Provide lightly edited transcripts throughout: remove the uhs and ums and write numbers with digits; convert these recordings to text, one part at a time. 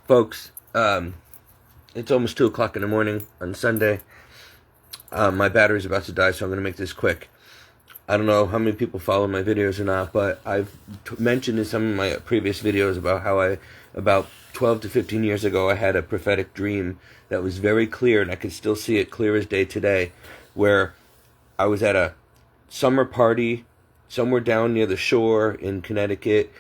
Folks, it's almost 2 o'clock in the morning on Sunday. My battery's about to die, so I'm going to make this quick. I don't know how many people follow my videos or not, but I've mentioned in some of my previous videos about how about 12 to 15 years ago, I had a prophetic dream that was very clear, and I could still see it clear as day today, where I was at a summer party somewhere down near the shore in Connecticut,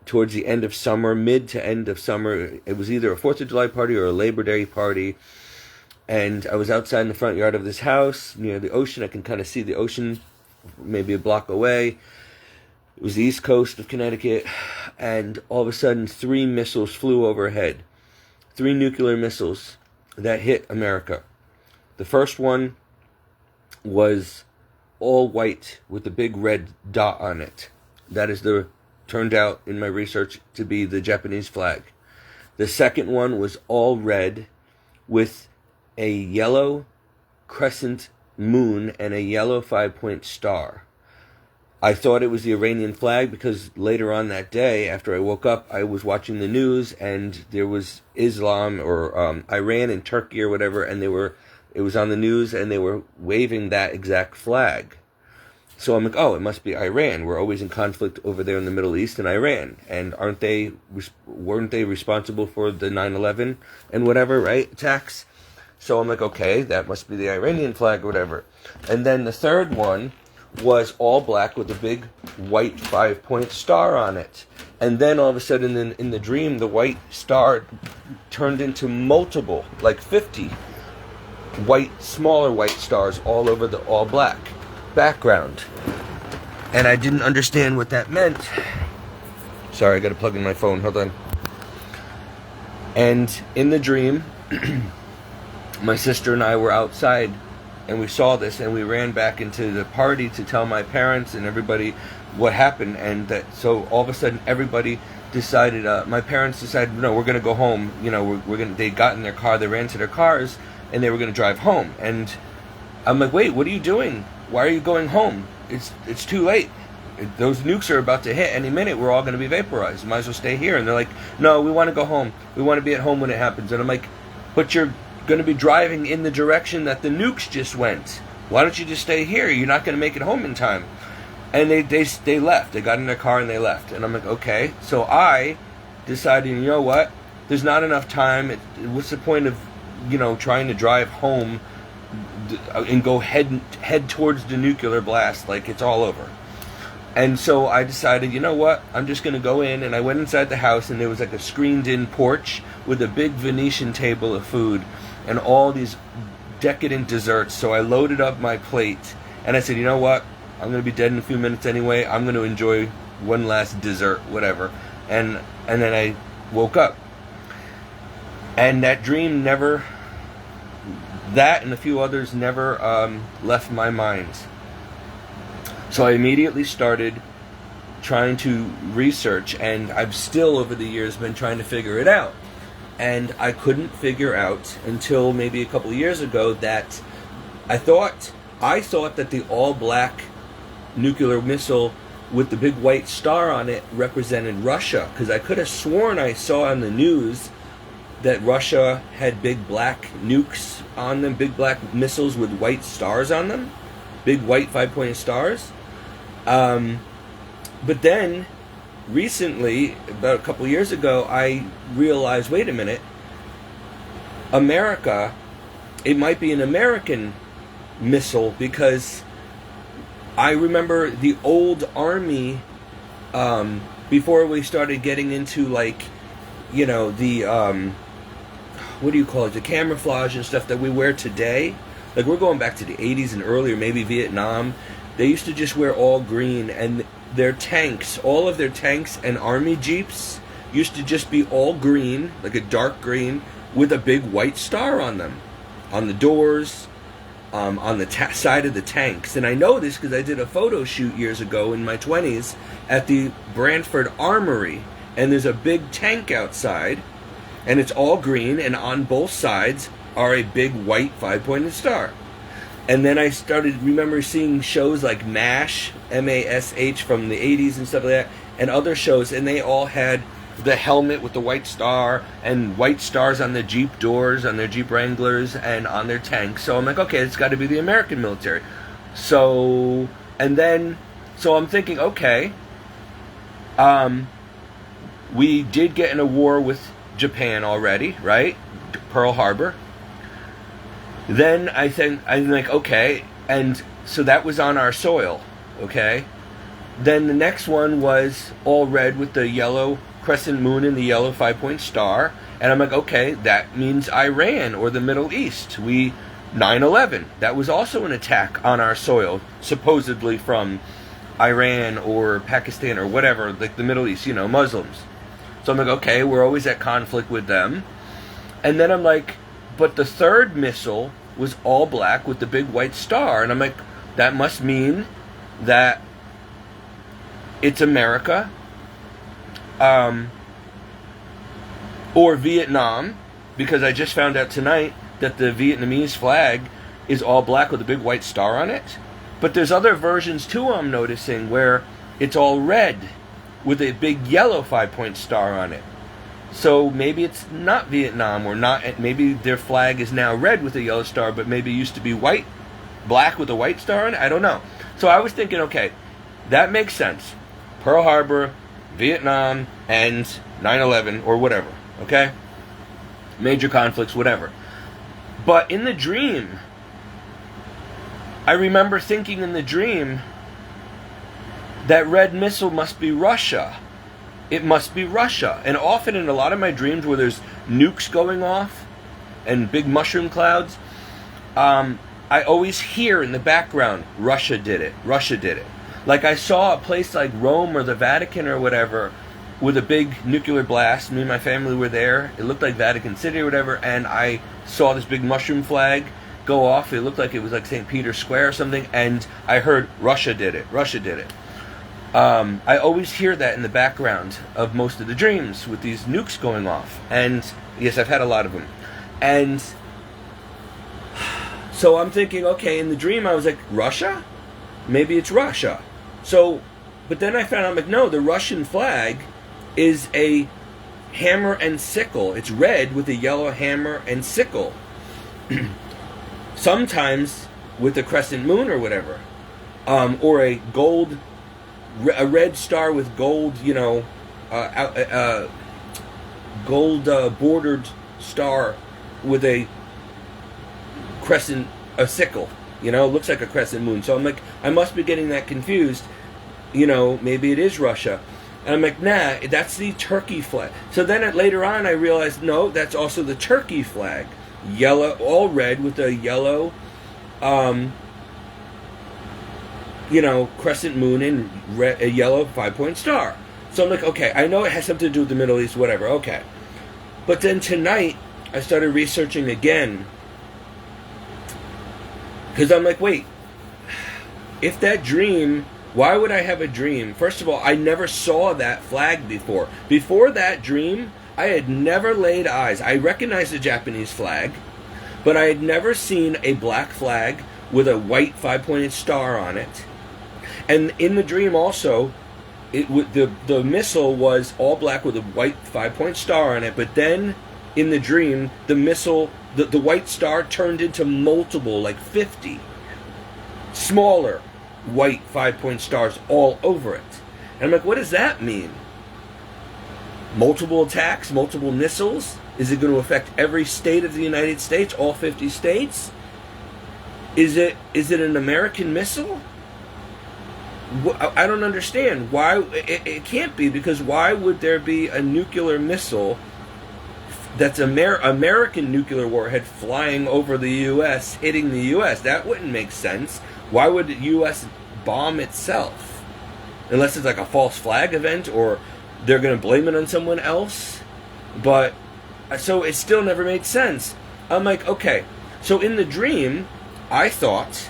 towards the end of summer, mid to end of summer. It was either a 4th of July party or a Labor Day party. And I was outside in the front yard of this house near the ocean. I can kind of see the ocean maybe a block away. It was the east coast of Connecticut. And all of a sudden, 3 missiles flew overhead. 3 nuclear missiles that hit America. The first one was all white with a big red dot on it. That is turned out in my research to be the Japanese flag. The second one was all red with a yellow crescent moon and a yellow 5-point star. I thought it was the Iranian flag because later on that day, after I woke up, I was watching the news and there was Islam or Iran and Turkey or whatever, and it was on the news and they were waving that exact flag. So I'm like, oh, it must be Iran. We're always in conflict over there in the Middle East and Iran. And weren't they responsible for the 9/11 and whatever, right? Attacks? So I'm like, okay, that must be the Iranian flag or whatever. And then the third one was all black with a big white 5-point star on it. And then all of a sudden in the dream, the white star turned into multiple, like 50 smaller white stars all over the all black background. And I didn't understand what that meant. Sorry, I gotta plug in my phone, hold on. And in the dream, my sister and I were outside and we saw this and we ran back into the party to tell my parents and everybody what happened. And so all of a sudden everybody decided, my parents decided, no, we're gonna go home. You know, they got in their car, they ran to their cars and they were gonna drive home. And I'm like, wait, what are you doing? Why are you going home? It's too late. Those nukes are about to hit any minute. We're all going to be vaporized. Might as well stay here. And they're like, no, we want to go home. We want to be at home when it happens. And I'm like, but you're going to be driving in the direction that the nukes just went. Why don't you just stay here? You're not going to make it home in time. And they left. They got in their car and they left. And I'm like, okay. So I decided, you know what? There's not enough time. What's the point of, trying to drive home and go head towards the nuclear blast like it's all over? And so I decided, you know what, I'm just going to go in. And I went inside the house and there was like a screened in porch with a big Venetian table of food and all these decadent desserts. So I loaded up my plate and I said, you know what, I'm going to be dead in a few minutes anyway. I'm going to enjoy one last dessert, whatever. And then I woke up. And that dream that and a few others never left my mind. So I immediately started trying to research, and I've still over the years been trying to figure it out. And I couldn't figure out until maybe a couple of years ago that I thought that the all-black nuclear missile with the big white star on it represented Russia, because I could have sworn I saw on the news that Russia had big black nukes on them, big black missiles with white stars on them, big white 5-pointed stars. But then, recently, about a couple of years ago, I realized, wait a minute, America, it might be an American missile, because I remember the old army, before we started getting into the camouflage and stuff that we wear today. Like, we're going back to the 80s and earlier, maybe Vietnam. They used to just wear all green, and their tanks, all of their tanks and army jeeps used to just be all green, like a dark green, with a big white star on them, on the doors, on the side of the tanks. And I know this because I did a photo shoot years ago in my 20s at the Brantford Armory, and there's a big tank outside, and it's all green, and on both sides are a big white 5-pointed star. And then I remember seeing shows like MASH, M-A-S-H, from the 80s and stuff like that, and other shows, and they all had the helmet with the white star and white stars on the Jeep doors, on their Jeep Wranglers, and on their tanks. So I'm like, okay, it's got to be the American military. So I'm thinking, okay, we did get in a war with Japan already, right? Pearl Harbor. Then I'm like, okay, and so that was on our soil, okay? Then the next one was all red with the yellow crescent moon and the yellow 5-point star. And I'm like, okay, that means Iran or the Middle East. 9/11, that was also an attack on our soil, supposedly from Iran or Pakistan or whatever, like the Middle East, Muslims. So I'm like, okay, we're always at conflict with them. And then I'm like, but the third missile was all black with the big white star. And I'm like, that must mean that it's America, or Vietnam, because I just found out tonight that the Vietnamese flag is all black with a big white star on it. But there's other versions too I'm noticing where it's all red with a big yellow 5-point star on it. So maybe it's not Vietnam, or not. Maybe their flag is now red with a yellow star, but maybe it used to be black with a white star on it. I don't know. So I was thinking, okay, that makes sense. Pearl Harbor, Vietnam, and 9/11, or whatever, okay? Major conflicts, whatever. But in the dream, I remember thinking in the dream, that red missile must be Russia. It must be Russia. And often in a lot of my dreams where there's nukes going off and big mushroom clouds, I always hear in the background, Russia did it, Russia did it. Like I saw a place like Rome or the Vatican or whatever with a big nuclear blast. Me and my family were there. It looked like Vatican City or whatever, and I saw this big mushroom flag go off. It looked like it was like St. Peter's Square or something, and I heard Russia did it, Russia did it. I always hear that in the background of most of the dreams with these nukes going off. And yes, I've had a lot of them. And so I'm thinking, okay, in the dream I was like, Russia? Maybe it's Russia. So, but then I found out, I'm like, no, the Russian flag is a hammer and sickle. It's red with a yellow hammer and sickle. Sometimes with a crescent moon or whatever. Or a red star with gold, gold bordered star with a crescent, a sickle. Looks like a crescent moon. So I'm like, I must be getting that confused. Maybe it is Russia. And I'm like, nah, that's the Turkey flag. So then later on I realized, no, that's also the Turkey flag. Yellow, all red with a yellow, crescent moon and a yellow 5-point star. So I'm like, okay, I know it has something to do with the Middle East, whatever, okay. But then tonight, I started researching again. Because I'm like, wait, if that dream, why would I have a dream? First of all, I never saw that flag before. Before that dream, I had never laid eyes. I recognized the Japanese flag, but I had never seen a black flag with a white 5-pointed star on it. And in the dream also, the missile was all black with a white 5-point star on it, but then in the dream, the missile, the white star turned into multiple, like 50 smaller white 5-point stars all over it. And I'm like, what does that mean? Multiple attacks, multiple missiles? Is it going to affect every state of the United States, all 50 states? Is it an American missile? I don't understand. Why? It can't be, because why would there be a nuclear missile that's American nuclear warhead flying over the U.S., hitting the U.S.? That wouldn't make sense. Why would the U.S. bomb itself? Unless it's like a false flag event, or they're going to blame it on someone else. But, so it still never made sense. I'm like, okay. So in the dream, I thought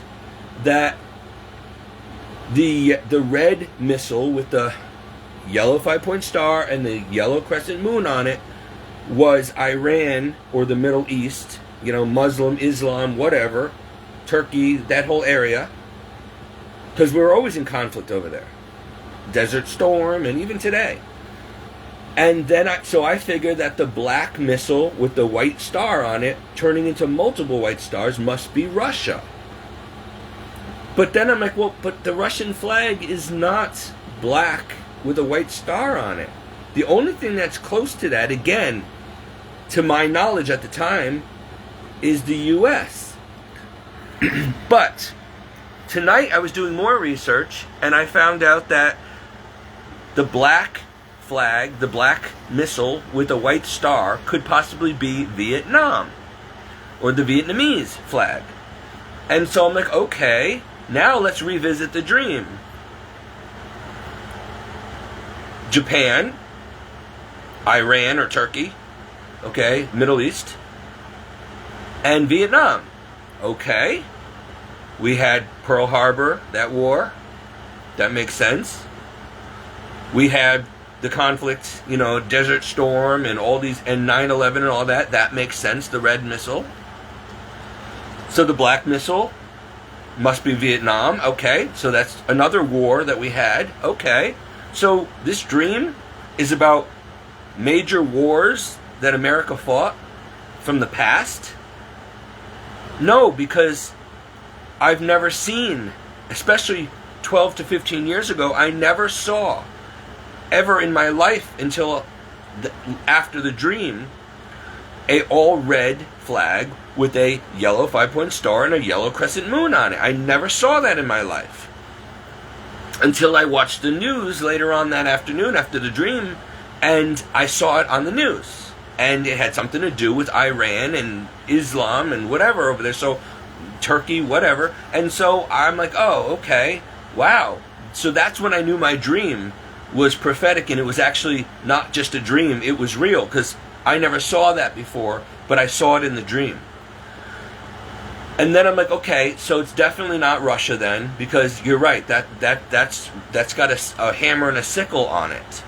that the red missile with the yellow 5-point star and the yellow crescent moon on it was Iran or the Middle East, Muslim, Islam, whatever, Turkey, that whole area, because we're always in conflict over there. Desert Storm, and even today. And then so I figured that the black missile with the white star on it turning into multiple white stars must be Russia. But then I'm like, well, but the Russian flag is not black with a white star on it. The only thing that's close to that, again, to my knowledge at the time, is the U.S. But tonight I was doing more research, and I found out that the black flag, the black missile with a white star, could possibly be Vietnam, or the Vietnamese flag. And so I'm like, okay, now let's revisit the dream. Japan, Iran or Turkey, okay, Middle East, and Vietnam. Okay, we had Pearl Harbor, that war, that makes sense. We had the conflict, Desert Storm and all these, and 9/11 and all that, that makes sense, the red missile. So the black missile must be Vietnam, okay, so that's another war that we had, okay. So this dream is about major wars that America fought from the past? No, because I've never seen, especially 12 to 15 years ago, I never saw ever in my life until after the dream a all red flag with a yellow 5-point star and a yellow crescent moon on it. I never saw that in my life until I watched the news later on that afternoon after the dream, and I saw it on the news, and it had something to do with Iran and Islam and whatever over there, so Turkey, whatever. And so I'm like, oh, okay, wow. So that's when I knew my dream was prophetic, and it was actually not just a dream, it was real, because I never saw that before, but I saw it in the dream. And then I'm like, okay, so it's definitely not Russia then, because you're right, that's got a hammer and a sickle on it.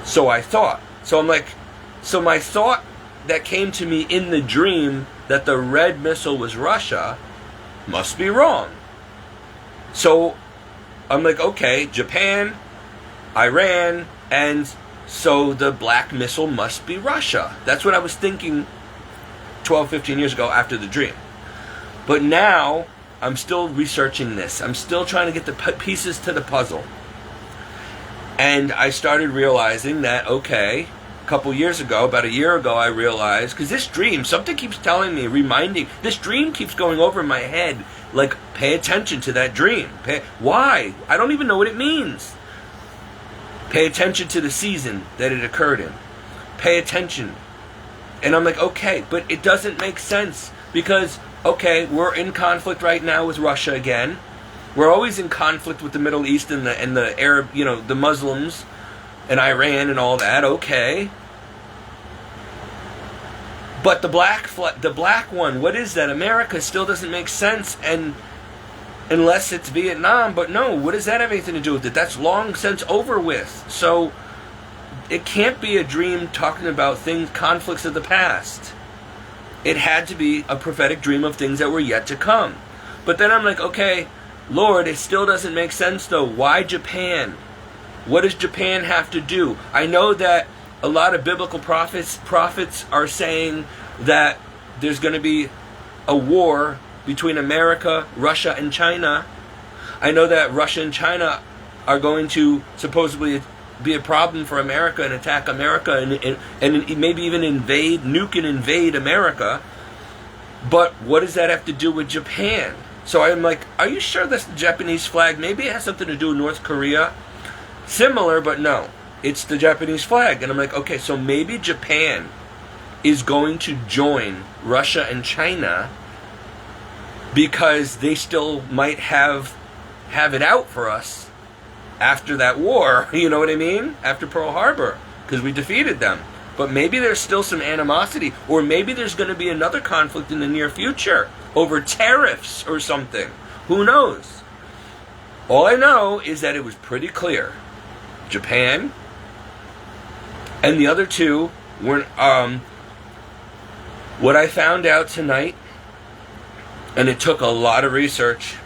So I thought. So I'm like, so my thought that came to me in the dream that the red missile was Russia must be wrong. So I'm like, okay, Japan, Iran, and so the black missile must be Russia. That's what I was thinking 12, 15 years ago after the dream. But now I'm still researching this. I'm still trying to get the pieces to the puzzle. And I started realizing that, okay, a couple years ago, about a year ago, I realized, because this dream, something keeps telling me, reminding, this dream keeps going over in my head, like, pay attention to that dream. Why? I don't even know what it means. Pay attention to the season that it occurred in. Pay attention. And I'm like, okay, but it doesn't make sense, because, okay, we're in conflict right now with Russia again. We're always in conflict with the Middle East and the Arab, the Muslims and Iran and all that. Okay, but the black one, what is that? America still doesn't make sense, and unless it's Vietnam. But no, what does that have anything to do with it? That's long since over with. So it can't be a dream talking about conflicts of the past. It had to be a prophetic dream of things that were yet to come. But then I'm like, okay, Lord, it still doesn't make sense though. Why Japan? What does Japan have to do? I know that a lot of biblical prophets are saying that there's going to be a war between America, Russia, and China. I know that Russia and China are going to supposedly be a problem for America and attack America and maybe even nuke and invade America. But what does that have to do with Japan? So I'm like, are you sure that's the Japanese flag? Maybe it has something to do with North Korea. Similar, but no. It's the Japanese flag. And I'm like, okay, so maybe Japan is going to join Russia and China because they still might have it out for us after that war. You know what I mean? After Pearl Harbor, because we defeated them. But maybe there's still some animosity, or maybe there's going to be another conflict in the near future over tariffs or something. Who knows? All I know is that it was pretty clear. Japan and the other two were, what I found out tonight, and it took a lot of research,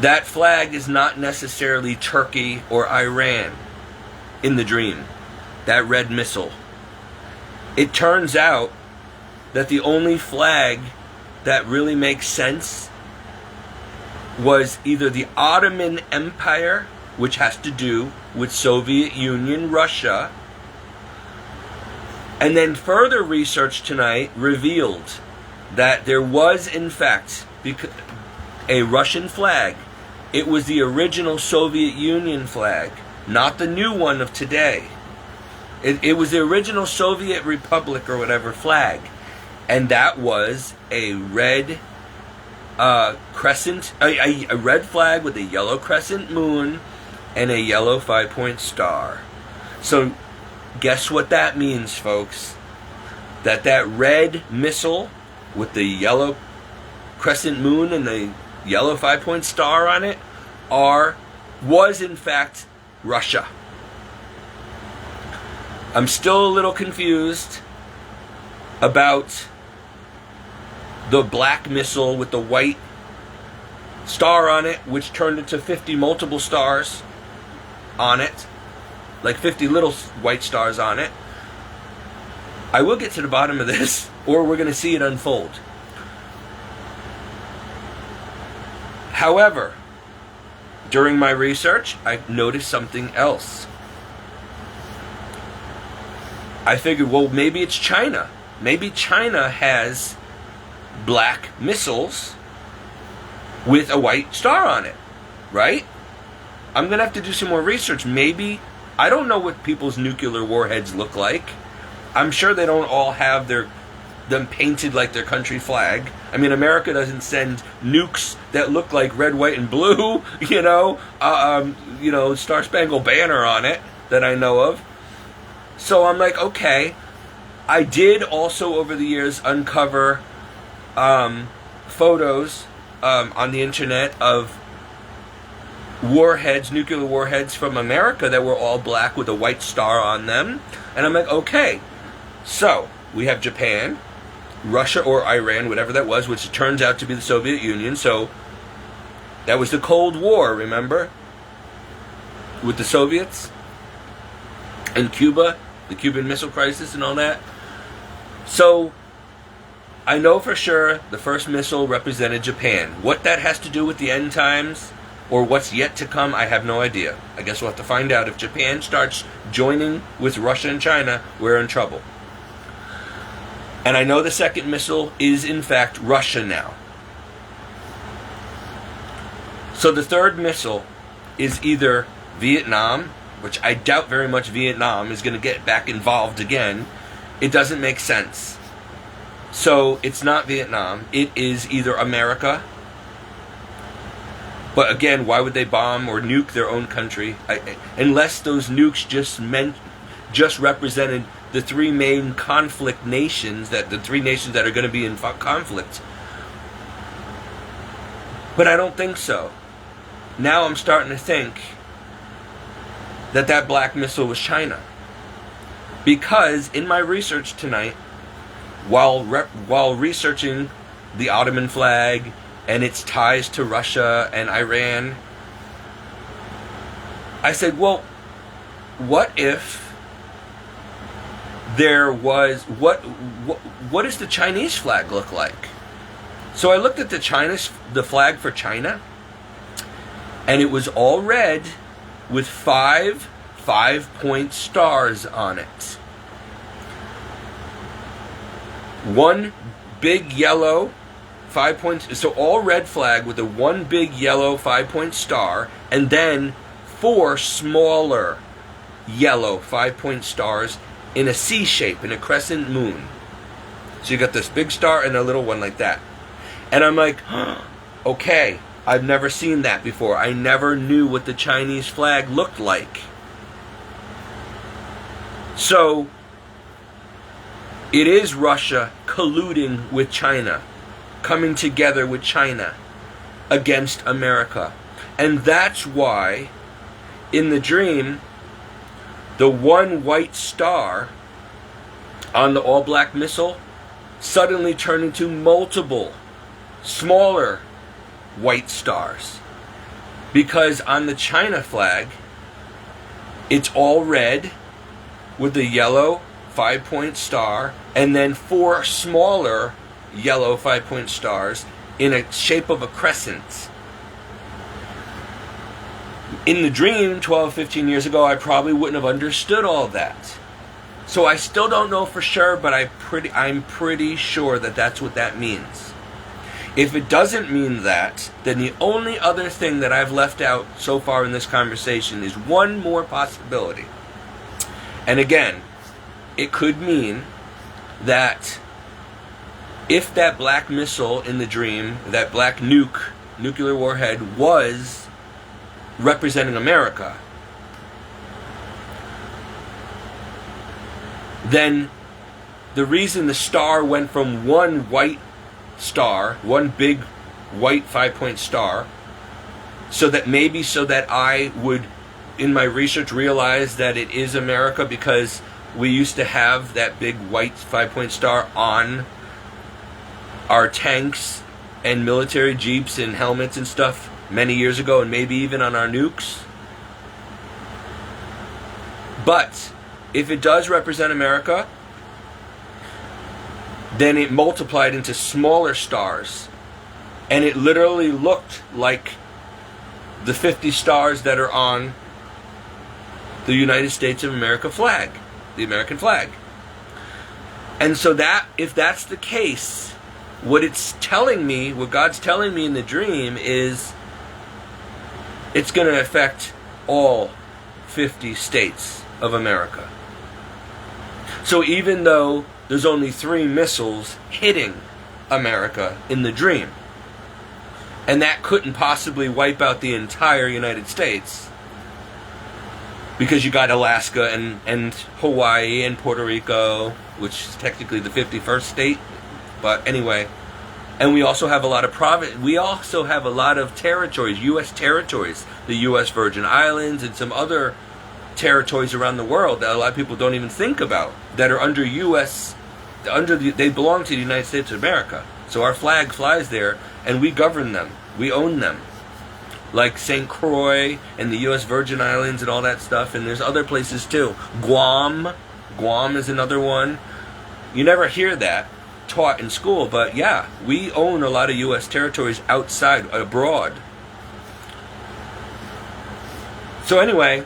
that flag is not necessarily Turkey or Iran. in the dream, that red missile. It turns out that the only flag that really makes sense was either the Ottoman Empire, which has to do with Soviet Union, Russia, and then further research tonight revealed that there was, in fact, a Russian flag. It was the original Soviet Union flag, not the new one of today. It was the original Soviet Republic or whatever flag. And that was a red crescent, a red flag with a yellow crescent moon and a yellow 5-point star. So guess what that means, folks? That red missile with the yellow crescent moon and the yellow 5-point star on it was in fact Russia. I'm still a little confused about the black missile with the white star on it, which turned into 50 multiple stars on it, like 50 little white stars on it. I will get to the bottom of this, or we're going to see it unfold. However, during my research, I noticed something else. I figured, well, maybe it's China. Maybe China has black missiles with a white star on it, right? I'm going to have to do some more research. Maybe, I don't know what people's nuclear warheads look like. I'm sure they don't all have them painted like their country flag. I mean, America doesn't send nukes that look like red, white, and blue, Star Spangled Banner on it that I know of. So I'm like, okay. I did also over the years uncover photos on the internet of warheads, nuclear warheads from America that were all black with a white star on them. And I'm like, okay. So we have Japan, Russia or Iran, whatever that was, which turns out to be the Soviet Union. So that was the Cold War, remember? With the Soviets and Cuba, the Cuban Missile Crisis and all that. So I know for sure the first missile represented Japan. What that has to do with the end times or what's yet to come, I have no idea. I guess we'll have to find out. If Japan starts joining with Russia and China, we're in trouble. And I know the second missile is in fact Russia now. So the third missile is either Vietnam, which I doubt very much Vietnam is going to get back involved again. It doesn't make sense. So it's not Vietnam. It is either America. But again, why would they bomb or nuke their own country? Unless those nukes just represented the three main conflict nations, the three nations that are going to be in conflict. But I don't think so. Now I'm starting to think that black missile was China. Because in my research tonight, while researching the Ottoman flag and its ties to Russia and Iran, I said, well, what if there was, what does the Chinese flag look like? So I looked at the flag for China, and it was all red with 5-point stars on it. One big yellow 5 points, so all red flag with a one big yellow 5-point star, and then 4 smaller yellow 5-point stars in a C shape, in a crescent moon. So you got this big star and a little one like that. And I'm like, okay, I've never seen that before. I never knew what the Chinese flag looked like. So it is Russia colluding with China, coming together with China against America. And that's why in the dream, the one white star on the all-black missile suddenly turned into multiple smaller white stars. Because on the China flag, It's all red with a yellow 5-point star, and then 4 smaller yellow 5-point stars in a shape of a crescent. In the dream 12, 15 years ago, I probably wouldn't have understood all that. So I still don't know for sure, but I'm pretty sure that that's what that means. If it doesn't mean that, then the only other thing that I've left out so far in this conversation is one more possibility. And again, it could mean that if that black missile in the dream, that black nuclear warhead, was representing America, then the reason the star went from one white star, one big white 5-point star, so that I would, in my research, realize that it is America, because we used to have that big white 5-point star on our tanks and military jeeps and helmets and stuff many years ago, and maybe even on our nukes. But if it does represent America, then it multiplied into smaller stars, and it literally looked like the 50 stars that are on the United States of America flag, the American flag. And so that, if that's the case, what it's telling me, what God's telling me in the dream, is it's going to affect all 50 states of America. So even though there's only 3 missiles hitting America in the dream, and that couldn't possibly wipe out the entire United States, because you got Alaska and Hawaii and Puerto Rico, which is technically the 51st state, but anyway. And we also have a lot of we also have a lot of territories, U.S. territories, the U.S. Virgin Islands and some other territories around the world that a lot of people don't even think about, that are under U.S. They belong to the United States of America. So our flag flies there, and we govern them. We own them. Like St. Croix and the U.S. Virgin Islands and all that stuff. And there's other places too. Guam is another one. You never hear that taught in school, but yeah, we own a lot of U.S. territories outside, abroad. So anyway,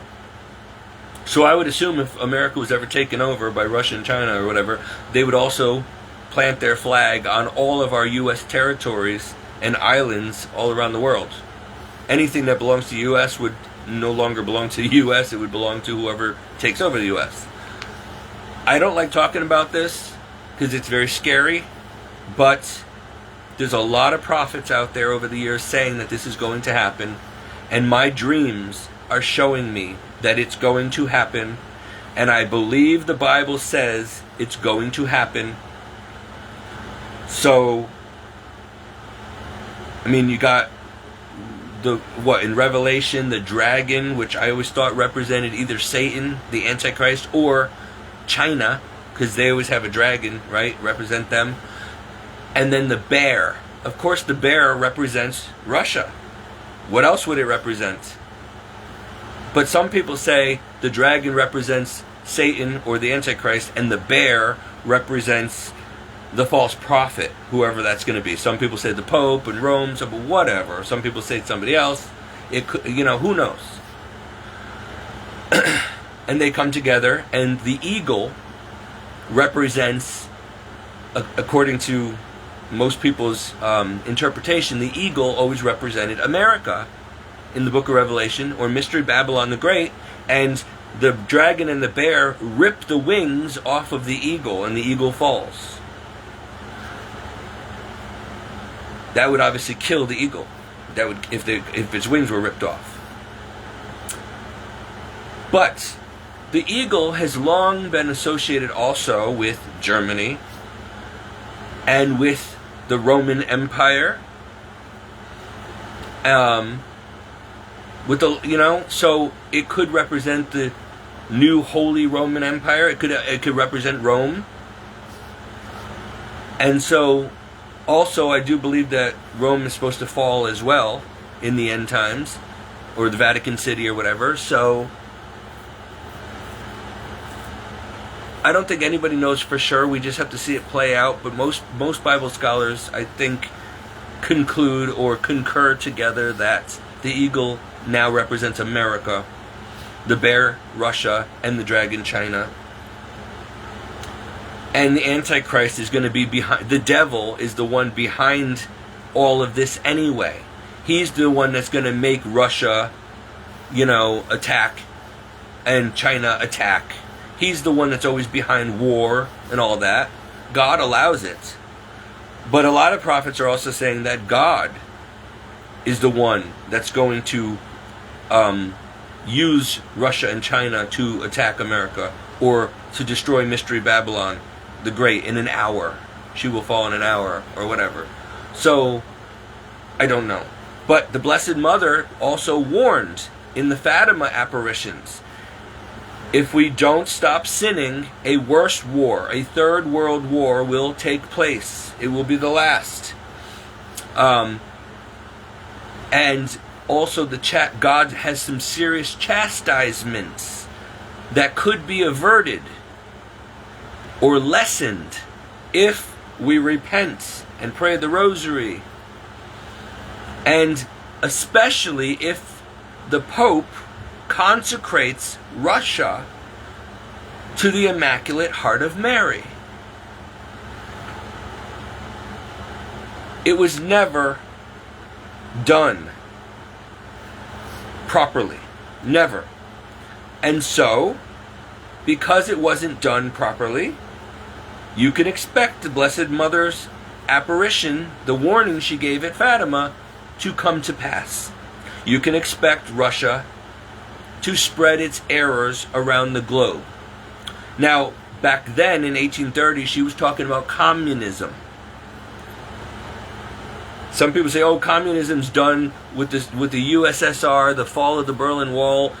so I would assume if America was ever taken over by Russia and China or whatever, they would also plant their flag on all of our U.S. territories and islands all around the world. Anything that belongs to the U.S. would no longer belong to the U.S. It would belong to whoever takes over the U.S. I don't like talking about this because it's very scary, but there's a lot of prophets out there over the years saying that this is going to happen, and my dreams are showing me that it's going to happen, and I believe the Bible says it's going to happen. So, I mean, you got in Revelation, the dragon, which I always thought represented either Satan, the Antichrist, or China, because they always have a dragon, right, represent them. And then the bear. Of course, the bear represents Russia. What else would it represent? But some people say the dragon represents Satan or the Antichrist, and the bear represents the false prophet, whoever that's going to be. Some people say the Pope and Rome, whatever. Some people say somebody else. It could, who knows? And they come together, and the eagle represents, according to most people's interpretation, the eagle always represented America in the book of Revelation, or Mystery Babylon the Great, and the dragon and the bear rip the wings off of the eagle, and the eagle falls. That would obviously kill the eagle. That would, if its wings were ripped off. But the eagle has long been associated also with Germany and with the Roman Empire. So it could represent the new Holy Roman Empire. It could represent Rome. And so, also, I do believe that Rome is supposed to fall as well in the end times, or the Vatican City or whatever. So I don't think anybody knows for sure. We just have to see it play out. But most Bible scholars, I think, conclude or concur together that the eagle now represents America, the bear Russia, and the dragon China. And the Antichrist is going to be behind. The devil is the one behind all of this anyway. He's the one that's going to make Russia, attack, and China attack. He's the one that's always behind war and all that. God allows it. But a lot of prophets are also saying that God is the one that's going to use Russia and China to attack America, or to destroy Mystery Babylon the Great in an hour. She will fall in an hour, or whatever. So, I don't know. But the Blessed Mother also warned in the Fatima apparitions, if we don't stop sinning, a worse war, a third world war, will take place. It will be the last. And also God has some serious chastisements that could be averted or lessened if we repent and pray the rosary. And especially if the Pope consecrates Russia to the Immaculate Heart of Mary. It was never done properly. Never. And so, because it wasn't done properly, you can expect the Blessed Mother's apparition, the warning she gave at Fatima, to come to pass. You can expect Russia to spread its errors around the globe. Now, back then in 1830, she was talking about communism. Some people say, "Oh, communism's done with the USSR, the fall of the Berlin Wall."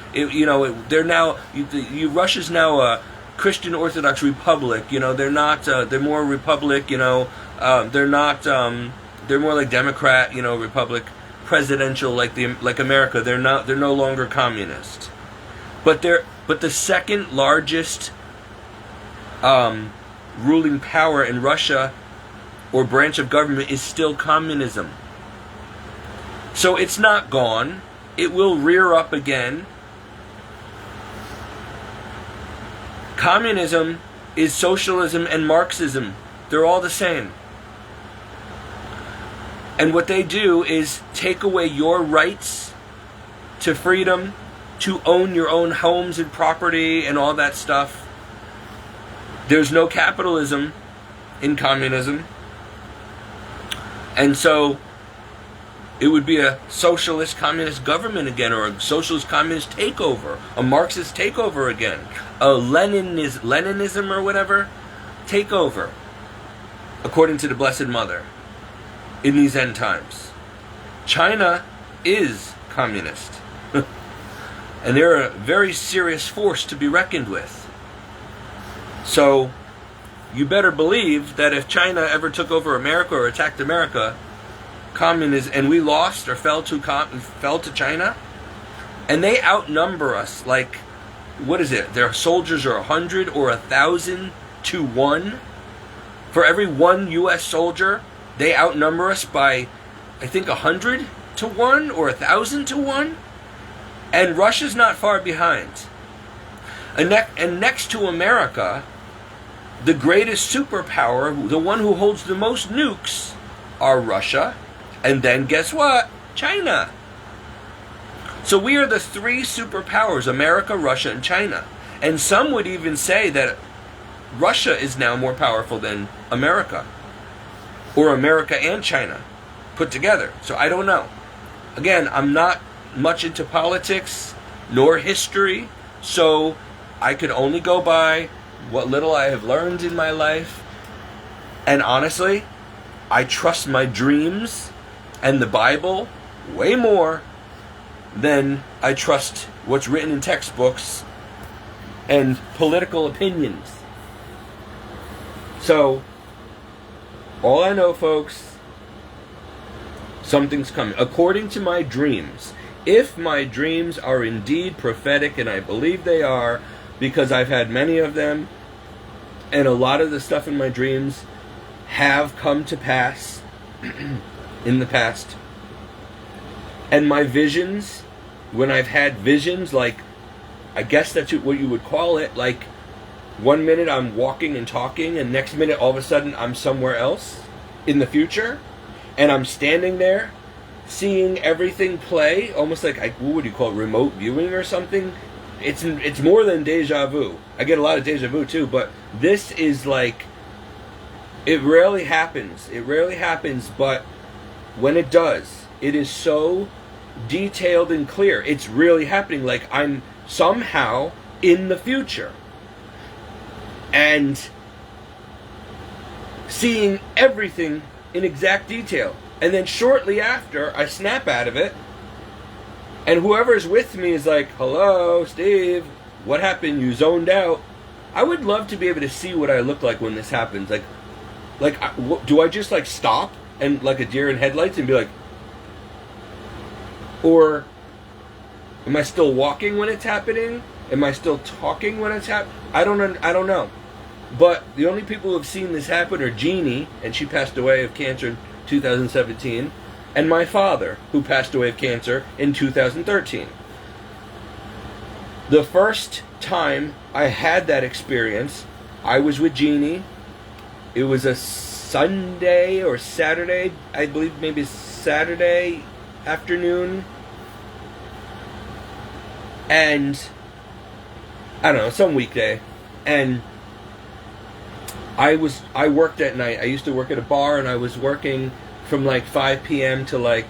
Russia's now a Christian Orthodox republic. They're not. They're more republic. They're not. They're more like Democrat. Republic, presidential, like America. They're not. They're no longer communist. But the second largest ruling power in Russia, or branch of government, is still communism. So it's not gone. It will rear up again. Communism is socialism and Marxism. They're all the same. And what they do is take away your rights to freedom, to own your own homes and property and all that stuff. There's no capitalism in communism. And so it would be a socialist communist government again, or a socialist communist takeover, a Marxist takeover again, a Leninism or whatever takeover, according to the Blessed Mother, in these end times. China is communist. And they're a very serious force to be reckoned with. So, you better believe that if China ever took over America or attacked America, communism, and we lost or fell to China, and they outnumber us like, what is it? Their soldiers are 100 or 1,000 to 1. For every one U.S. soldier, they outnumber us by, I think, 100 to 1 or 1,000 to 1. And Russia's not far behind. And next to America, the greatest superpower, the one who holds the most nukes, are Russia. And then guess what? China. So we are the three superpowers: America, Russia, and China. And some would even say that Russia is now more powerful than America. Or America and China put together. So I don't know. Again, I'm not much into politics nor history, so I could only go by what little I have learned in my life. And honestly, I trust my dreams and the Bible way more than I trust what's written in textbooks and political opinions. So, all I know, folks, something's coming. According to my dreams, if my dreams are indeed prophetic, and I believe they are, because I've had many of them, And a lot of the stuff in my dreams have come to pass in the past. And my visions, when I've had visions, like, I guess that's what you would call it, like, one minute I'm walking and talking, and next minute all of a sudden I'm somewhere else in the future, and I'm standing there seeing everything play, almost like, what would you call it, remote viewing or something? It's more than deja vu. I get a lot of deja vu too, but this is like, it rarely happens. It rarely happens, but when it does, it is so detailed and clear. It's really happening, like I'm somehow in the future. And seeing everything in exact detail. And then shortly after, I snap out of it, and whoever's with me is like, hello, Steve, what happened? You zoned out. I would love to be able to see what I look like when this happens. Do I just like stop and like a deer in headlights and be like, or am I still walking when it's happening? Am I still talking when it's happening? I don't know. But the only people who have seen this happen are Jeannie, and she passed away of cancer in 2017, and my father, who passed away of cancer in 2013. The first time I had that experience, I was with Jeannie. It was a Sunday or Saturday, I believe maybe Saturday afternoon. And I don't know, some weekday. And I worked at night. I used to work at a bar, and I was working from like 5 p.m. to like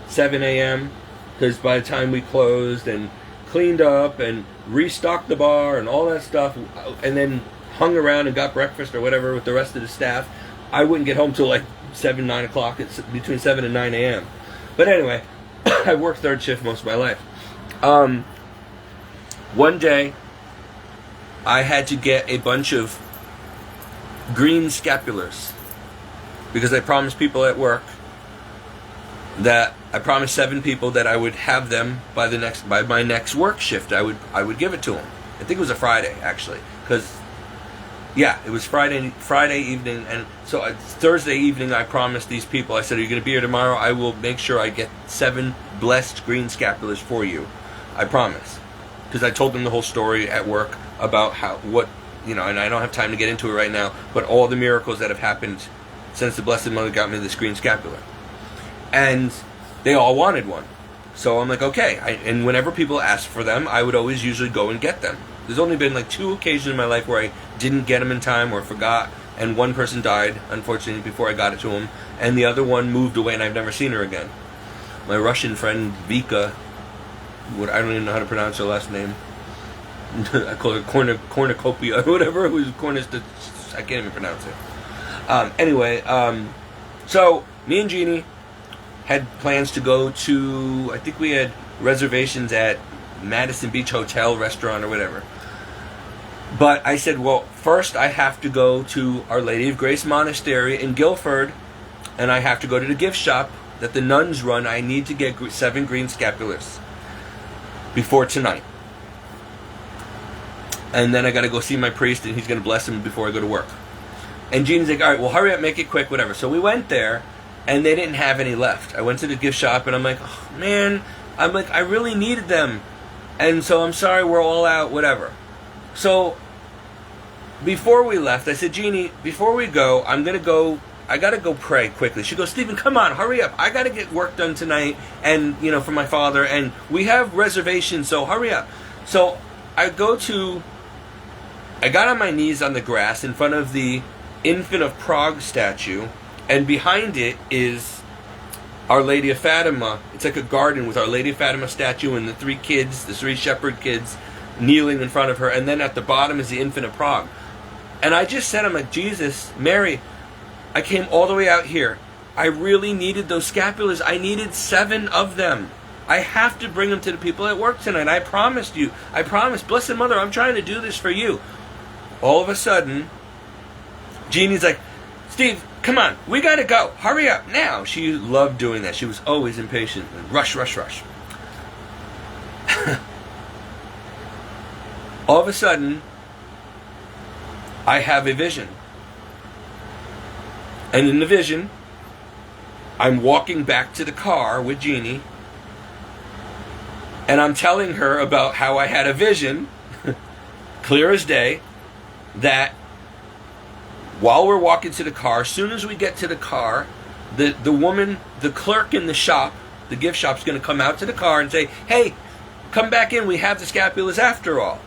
7 a.m. because by the time we closed and cleaned up and restocked the bar and all that stuff, and then hung around and got breakfast or whatever with the rest of the staff, I wouldn't get home till like 7, 9 o'clock. It's between 7 and 9 a.m. But anyway, I worked third shift most of my life. One day, I had to get a bunch of green scapulars because I promised people at work that I promised 7 people that I would have them by my next work shift. I would give it to them. I think it was a Friday actually, because it was Friday evening, and so Thursday evening I promised these people. I said, "Are you going to be here tomorrow? I will make sure I get 7 blessed green scapulars for you. I promise." Because I told them the whole story at work about and I don't have time to get into it right now, but all the miracles that have happened since the Blessed Mother got me this green scapular. And they all wanted one. So I'm like, okay. And whenever people asked for them, I would always usually go and get them. There's only been like 2 occasions in my life where I didn't get them in time or forgot, and one person died, unfortunately, before I got it to him, and the other one moved away and I've never seen her again. My Russian friend, Vika, I don't even know how to pronounce her last name. I call her cornucopia or whatever. It was I can't even pronounce it. Anyway, so me and Jeannie had plans to go to, I think we had reservations at Madison Beach Hotel, restaurant, or whatever. But I said, well, first I have to go to Our Lady of Grace Monastery in Guilford, and I have to go to the gift shop that the nuns run. I need to get 7 green scapulars before tonight. And then I got to go see my priest, and he's going to bless him before I go to work. And Jeannie's like, all right, well, hurry up, make it quick, whatever. So we went there, and they didn't have any left. I went to the gift shop, and I'm like, oh, man, I really needed them. And so I'm sorry, we're all out, whatever. So before we left, I said, Jeannie, before we go, I got to go pray quickly. She goes, Stephen, come on, hurry up. I got to get work done tonight, and, for my father, and we have reservations, so hurry up. So I got on my knees on the grass in front of the Infant of Prague statue, and behind it is Our Lady of Fatima. It's like a garden with Our Lady of Fatima statue and the 3 shepherd kids kneeling in front of her, and then at the bottom is the Infant of Prague. And I just said, I'm like, Jesus, Mary, I came all the way out here. I really needed those scapulars. I needed 7 of them. I have to bring them to the people at work tonight. I promised you. I promised. Blessed Mother, I'm trying to do this for you. All of a sudden, Jeannie's like, Steve, come on. We got to go. Hurry up now. She loved doing that. She was always impatient. Rush, rush, rush. All of a sudden, I have a vision. And in the vision, I'm walking back to the car with Jeannie, and I'm telling her about how I had a vision, clear as day, that while we're walking to the car, as soon as we get to the car, the woman, the clerk in the shop, the gift shop's going to come out to the car and say, hey, come back in, we have the scapulas after all.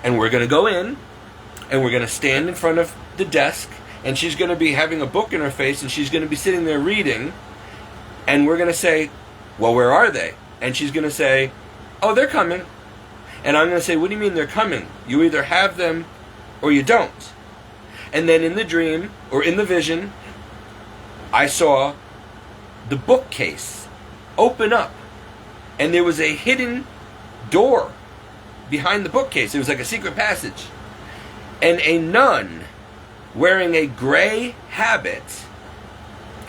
And we're going to go in, and we're going to stand in front of the desk, and she's going to be having a book in her face, and she's going to be sitting there reading, and we're going to say, well, where are they? And she's going to say, oh, they're coming. And I'm going to say, what do you mean they're coming? You either have them or you don't. And then in the dream, or in the vision, I saw the bookcase open up, and there was a hidden door behind the bookcase. It was like a secret passage. And a nun wearing a gray habit.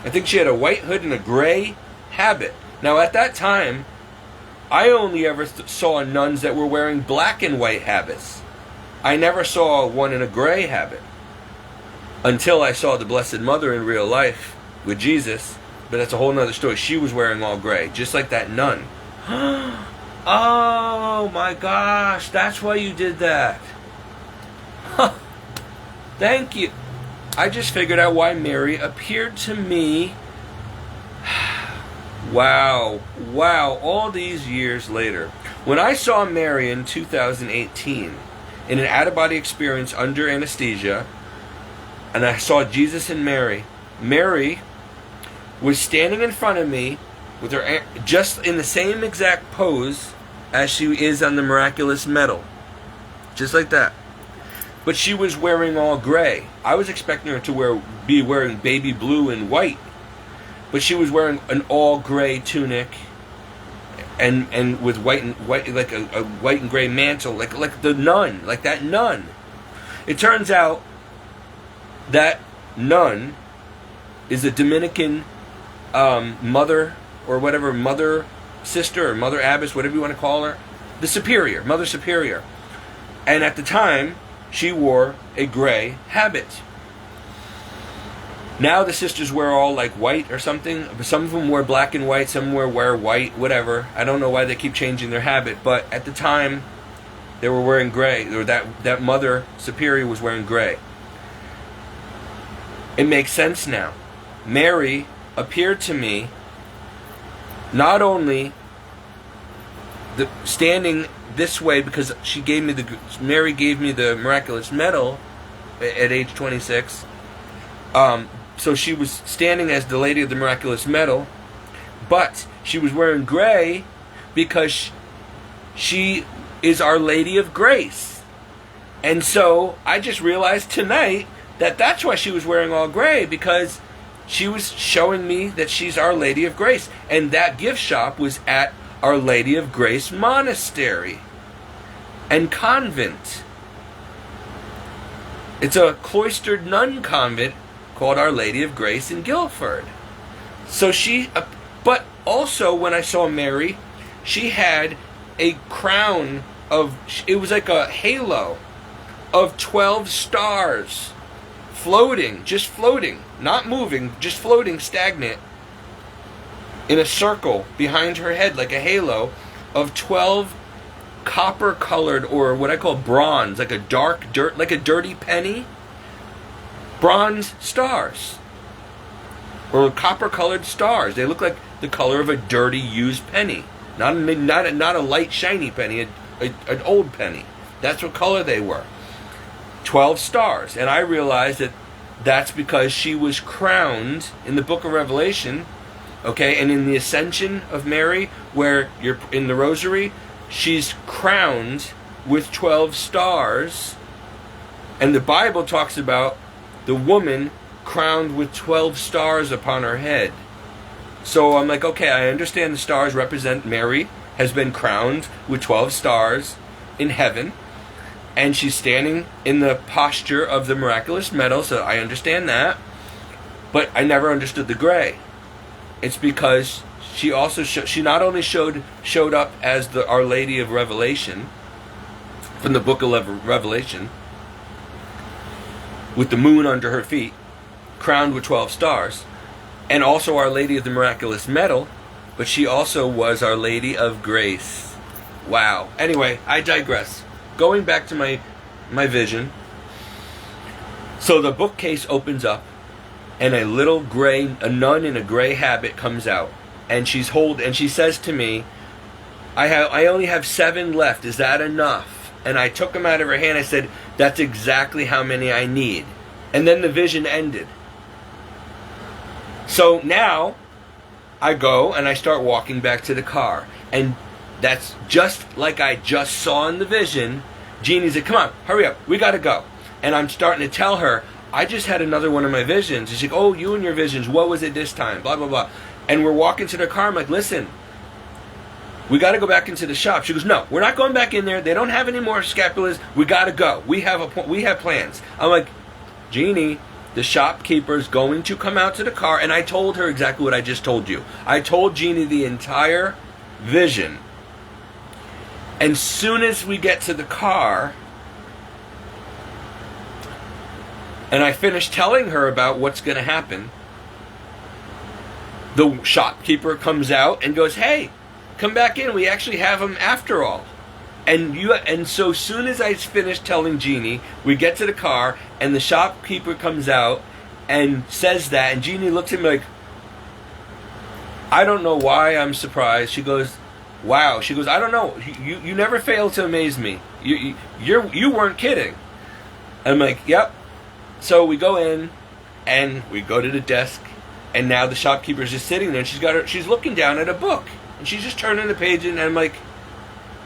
I think she had a white hood and a gray habit. Now at that time, I only ever saw nuns that were wearing black and white habits. I never saw one in a gray habit. Until I saw the Blessed Mother in real life with Jesus. But that's a whole nother story. She was wearing all gray, just like that nun. Oh my gosh, that's why you did that. Thank you. I just figured out why Mary appeared to me. Wow, all these years later. When I saw Mary in 2018, in an out-of-body experience under anesthesia, and I saw Jesus and Mary, Mary was standing in front of me with her just in the same exact pose as she is on the miraculous medal. Just like that. But she was wearing all gray. I was expecting her to be wearing baby blue and white. But she was wearing an all gray tunic and with white like a white and gray mantle, like the nun, like that nun. It turns out that nun is a Dominican mother or whatever, mother sister or mother abbess, whatever you want to call her, the superior, mother superior. And at the time, she wore a gray habit. Now the sisters wear all like white or something. Some of them wear black and white, some wear white, whatever. I don't know why they keep changing their habit, but at the time they were wearing gray, or that mother superior was wearing gray. It makes sense now. Mary appeared to me not only standing this way because Mary gave me the miraculous medal at age 26. So she was standing as the Lady of the Miraculous Medal, but she was wearing gray because she is Our Lady of Grace. And so I just realized tonight that that's why she was wearing all gray, because she was showing me that she's Our Lady of Grace. And that gift shop was at Our Lady of Grace Monastery and Convent. It's a cloistered nun convent called Our Lady of Grace in Guildford. So but also when I saw Mary, she had a crown it was like a halo of 12 stars just floating, not moving, just floating stagnant in a circle behind her head, like a halo of 12 copper colored, or what I call bronze, like a dark dirt, like a dirty penny, bronze stars, or copper colored stars. They look like the color of a dirty used penny, not a light shiny penny, an old penny. That's what color they were. 12 stars. And I realized that that's because she was crowned in the book of Revelation, okay, and in the Ascension of Mary, where you're in the Rosary, she's crowned with 12 stars. And the Bible talks about the woman crowned with 12 stars upon her head. So I'm like, okay, I understand the stars represent Mary has been crowned with 12 stars in heaven, and she's standing in the posture of the miraculous medal, so I understand that. But I never understood the gray. It's because she also she not only showed up as Our Lady of Revelation from the book of Revelation, with the moon under her feet, crowned with 12 stars, and also Our Lady of the Miraculous Medal, but she also was Our Lady of Grace. Wow. Anyway, I digress. Going back to my vision. So the bookcase opens up, and a nun in a gray habit comes out, and she says to me, I only have 7 left. Is that enough? And I took them out of her hand. I said, that's exactly how many I need. And then the vision ended. So now I go and I start walking back to the car. And that's just like I just saw in the vision. Jeannie said, come on, hurry up, we gotta go. And I'm starting to tell her, I just had another one of my visions. And she's like, oh, you and your visions, what was it this time? Blah, blah, blah. And we're walking to the car. I'm like, listen, we got to go back into the shop. She goes, no, we're not going back in there. They don't have any more scapulas. We got to go. We have plans. I'm like, Jeannie, the shopkeeper's going to come out to the car. And I told her exactly what I just told you. I told Jeannie the entire vision. And soon as we get to the car, and I finish telling her about what's going to happen, the shopkeeper comes out and goes, hey, come back in. We actually have them after all. And so soon as I finish telling Jeannie, we get to the car, and the shopkeeper comes out and says that, and Jeannie looks at me like, I don't know why I'm surprised. She goes, wow. She goes, I don't know. You never fail to amaze me. You weren't kidding. I'm like, yep. So we go in, and we go to the desk, and now the shopkeeper's just sitting there, and she's looking down at a book, and she's just turning the page, and I'm like,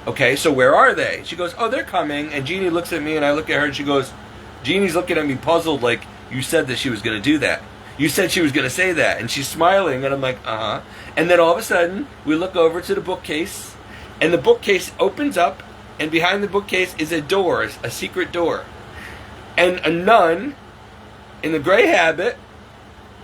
okay, so where are they? She goes, oh, they're coming. And Jeannie looks at me, and I look at her, and she goes, Jeannie's looking at me puzzled, like, you said that she was going to do that. You said she was going to say that. And she's smiling, and I'm like, uh-huh. And then all of a sudden, we look over to the bookcase, and the bookcase opens up, and behind the bookcase is a door, a secret door. And a nun in the gray habit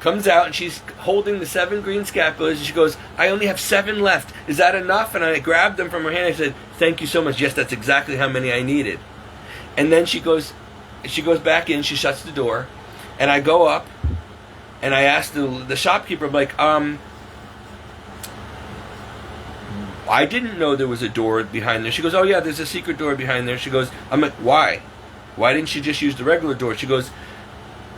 comes out, and she's holding the 7 green scapulas, and she goes, I only have 7 left. Is that enough? And I grabbed them from her hand. I said, thank you so much. Yes, that's exactly how many I needed. And then she goes back in, she shuts the door, and I go up, and I asked the shopkeeper, I'm like, I didn't know there was a door behind there. She goes, oh yeah, there's a secret door behind there. She goes, I'm like, why? Why didn't she just use the regular door? She goes,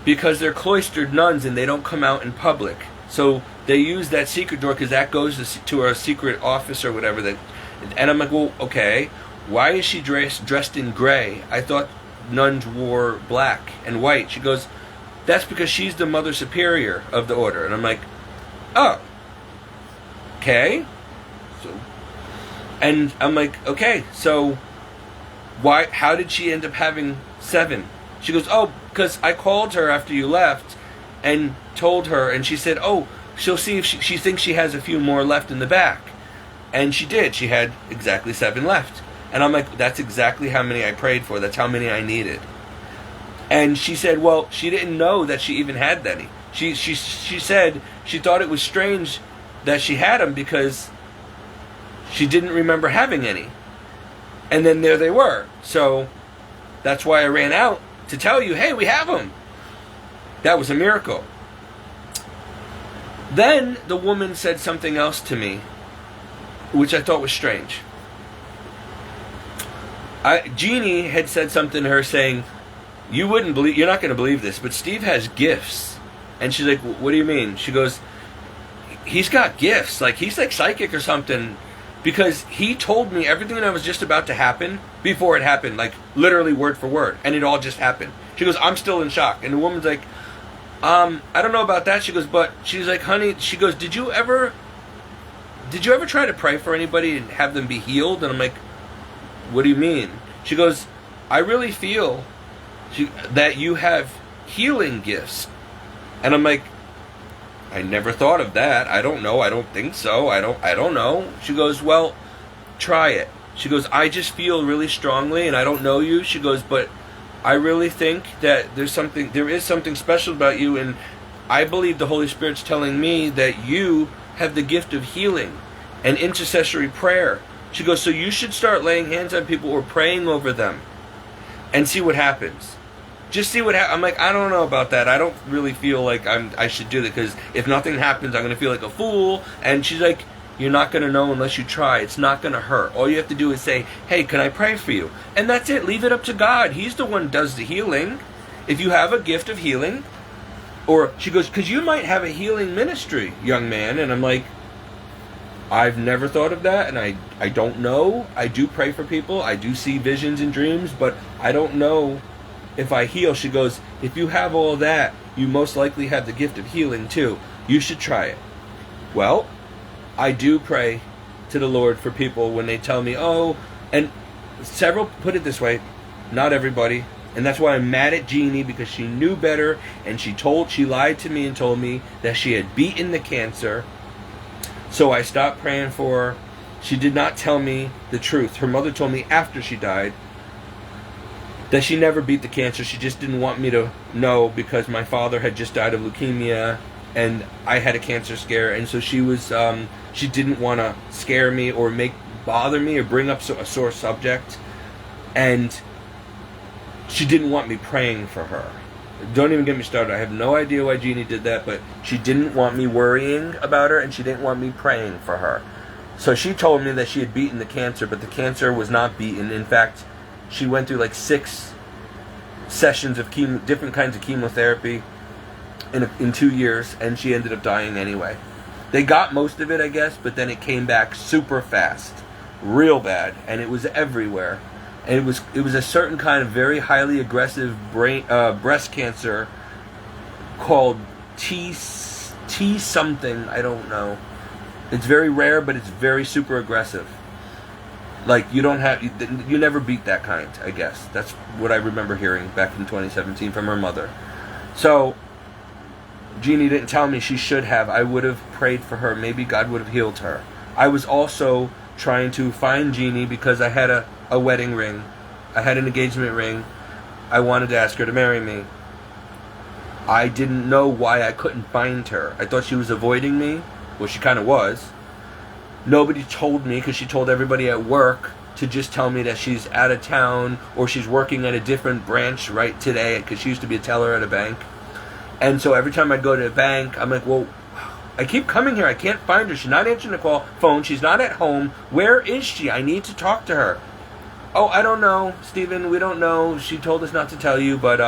because they're cloistered nuns and they don't come out in public. So they use that secret door because that goes to our secret office or whatever. And I'm like, well, okay. Why is she dressed in gray? I thought nuns wore black and white. She goes, that's because she's the Mother Superior of the order. And I'm like, oh, okay. And I'm like, okay, so how did she end up having 7? She goes, oh, because I called her after you left and told her, and she said, oh, she'll see if she thinks she has a few more left in the back. And she did. She had exactly 7 left. And I'm like, that's exactly how many I prayed for. That's how many I needed. And she said, well, she didn't know that she even had any. She said she thought it was strange that she had them because she didn't remember having any. And then there they were. So that's why I ran out to tell you, hey, we have them. That was a miracle. Then the woman said something else to me, which I thought was strange. Jeannie had said something to her saying, you're not going to believe this, but Steve has gifts. And she's like, what do you mean? She goes, he's got gifts. Like, he's like psychic or something. Because he told me everything that was just about to happen before it happened, like literally word for word, and it all just happened. She goes, I'm still in shock. And the woman's like, I don't know about that. She goes, but she's like, honey, she goes, did you ever try to pray for anybody and have them be healed? And I'm like, what do you mean? She goes, I really feel that you have healing gifts. And I'm like, I never thought of that. I don't know. I don't think so. I don't know. She goes, well, try it. She goes, I just feel really strongly, and I don't know you. She goes, but I really think that there is something special about you, and I believe the Holy Spirit's telling me that you have the gift of healing and intercessory prayer. She goes, so you should start laying hands on people or praying over them and see what happens. just see what happens. I'm like, I don't know about that. I don't really feel like I should do that, because if nothing happens, I'm going to feel like a fool. And she's like, you're not going to know unless you try. It's not going to hurt. All you have to do is say, hey, can I pray for you? And that's it. Leave it up to God. He's the one who does the healing. If you have a gift of healing, or she goes, because you might have a healing ministry, young man. And I'm like, I've never thought of that, and I don't know. I do pray for people. I do see visions and dreams, but I don't know if I heal. She goes, if you have all that, you most likely have the gift of healing too. You should try it. Well, I do pray to the Lord for people when they tell me, oh, and several put it this way, not everybody. And that's why I'm mad at Jeannie, because she knew better, and she lied to me and told me that she had beaten the cancer. So I stopped praying for her. She did not tell me the truth. Her mother told me after she died that she never beat the cancer. She just didn't want me to know, because my father had just died of leukemia and I had a cancer scare. And so she didn't want to scare me or bother me or bring up a sore subject. And she didn't want me praying for her. Don't even get me started. I have no idea why Jeannie did that, but she didn't want me worrying about her, and she didn't want me praying for her. So she told me that she had beaten the cancer, but the cancer was not beaten. In fact, she went through like 6 sessions of different kinds of chemotherapy in 2 years, and she ended up dying anyway. They got most of it, I guess, but then it came back super fast, real bad, and it was everywhere. And it was a certain kind of very highly aggressive breast cancer called T something, I don't know. It's very rare, but it's very super aggressive. Like, you never beat that kind, I guess. That's what I remember hearing back in 2017 from her mother. So Jeannie didn't tell me. She should have. I would have prayed for her. Maybe God would have healed her. I was also trying to find Jeannie because I had a wedding ring. I had an engagement ring. I wanted to ask her to marry me. I didn't know why I couldn't find her. I thought she was avoiding me. Well, she kind of was. Nobody told me, because she told everybody at work to just tell me that she's out of town or she's working at a different branch right today, because she used to be a teller at a bank. And so every time I'd go to a bank, I'm like, well, I keep coming here. I can't find her. She's not answering the phone. She's not at home. Where is she? I need to talk to her. Oh, I don't know, Stephen. We don't know. She told us not to tell you, but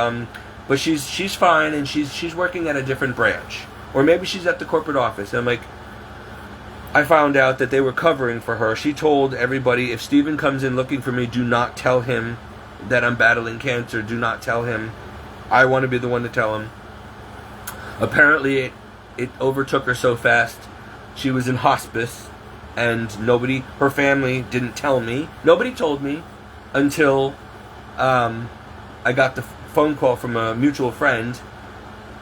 she's fine, and she's working at a different branch. Or maybe she's at the corporate office. And I'm like, I found out that they were covering for her. She told everybody, if Stephen comes in looking for me, do not tell him that I'm battling cancer. Do not tell him. I want to be the one to tell him. Apparently, it overtook her so fast. She was in hospice, and her family didn't tell me. Nobody told me until I got the phone call from a mutual friend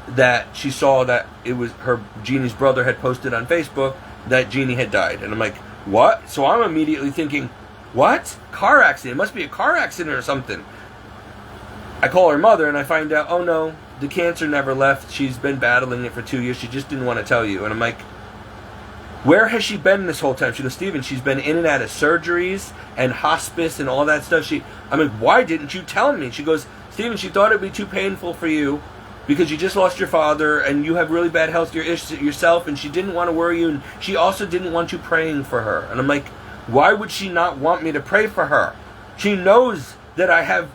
that she saw that it was Jeannie's brother had posted on Facebook that Jeannie had died. And I'm like, what? So I'm immediately thinking, what? Car accident. It must be a car accident or something. I call her mother and I find out, oh no, the cancer never left. She's been battling it for 2 years. She just didn't want to tell you. And I'm like, where has she been this whole time? She goes, Stephen, she's been in and out of surgeries and hospice and all that stuff. I'm like, why didn't you tell me? She goes, Stephen, she thought it would be too painful for you because you just lost your father and you have really bad health yourself, and she didn't want to worry you, and she also didn't want you praying for her. And I'm like, why would she not want me to pray for her? She knows that I have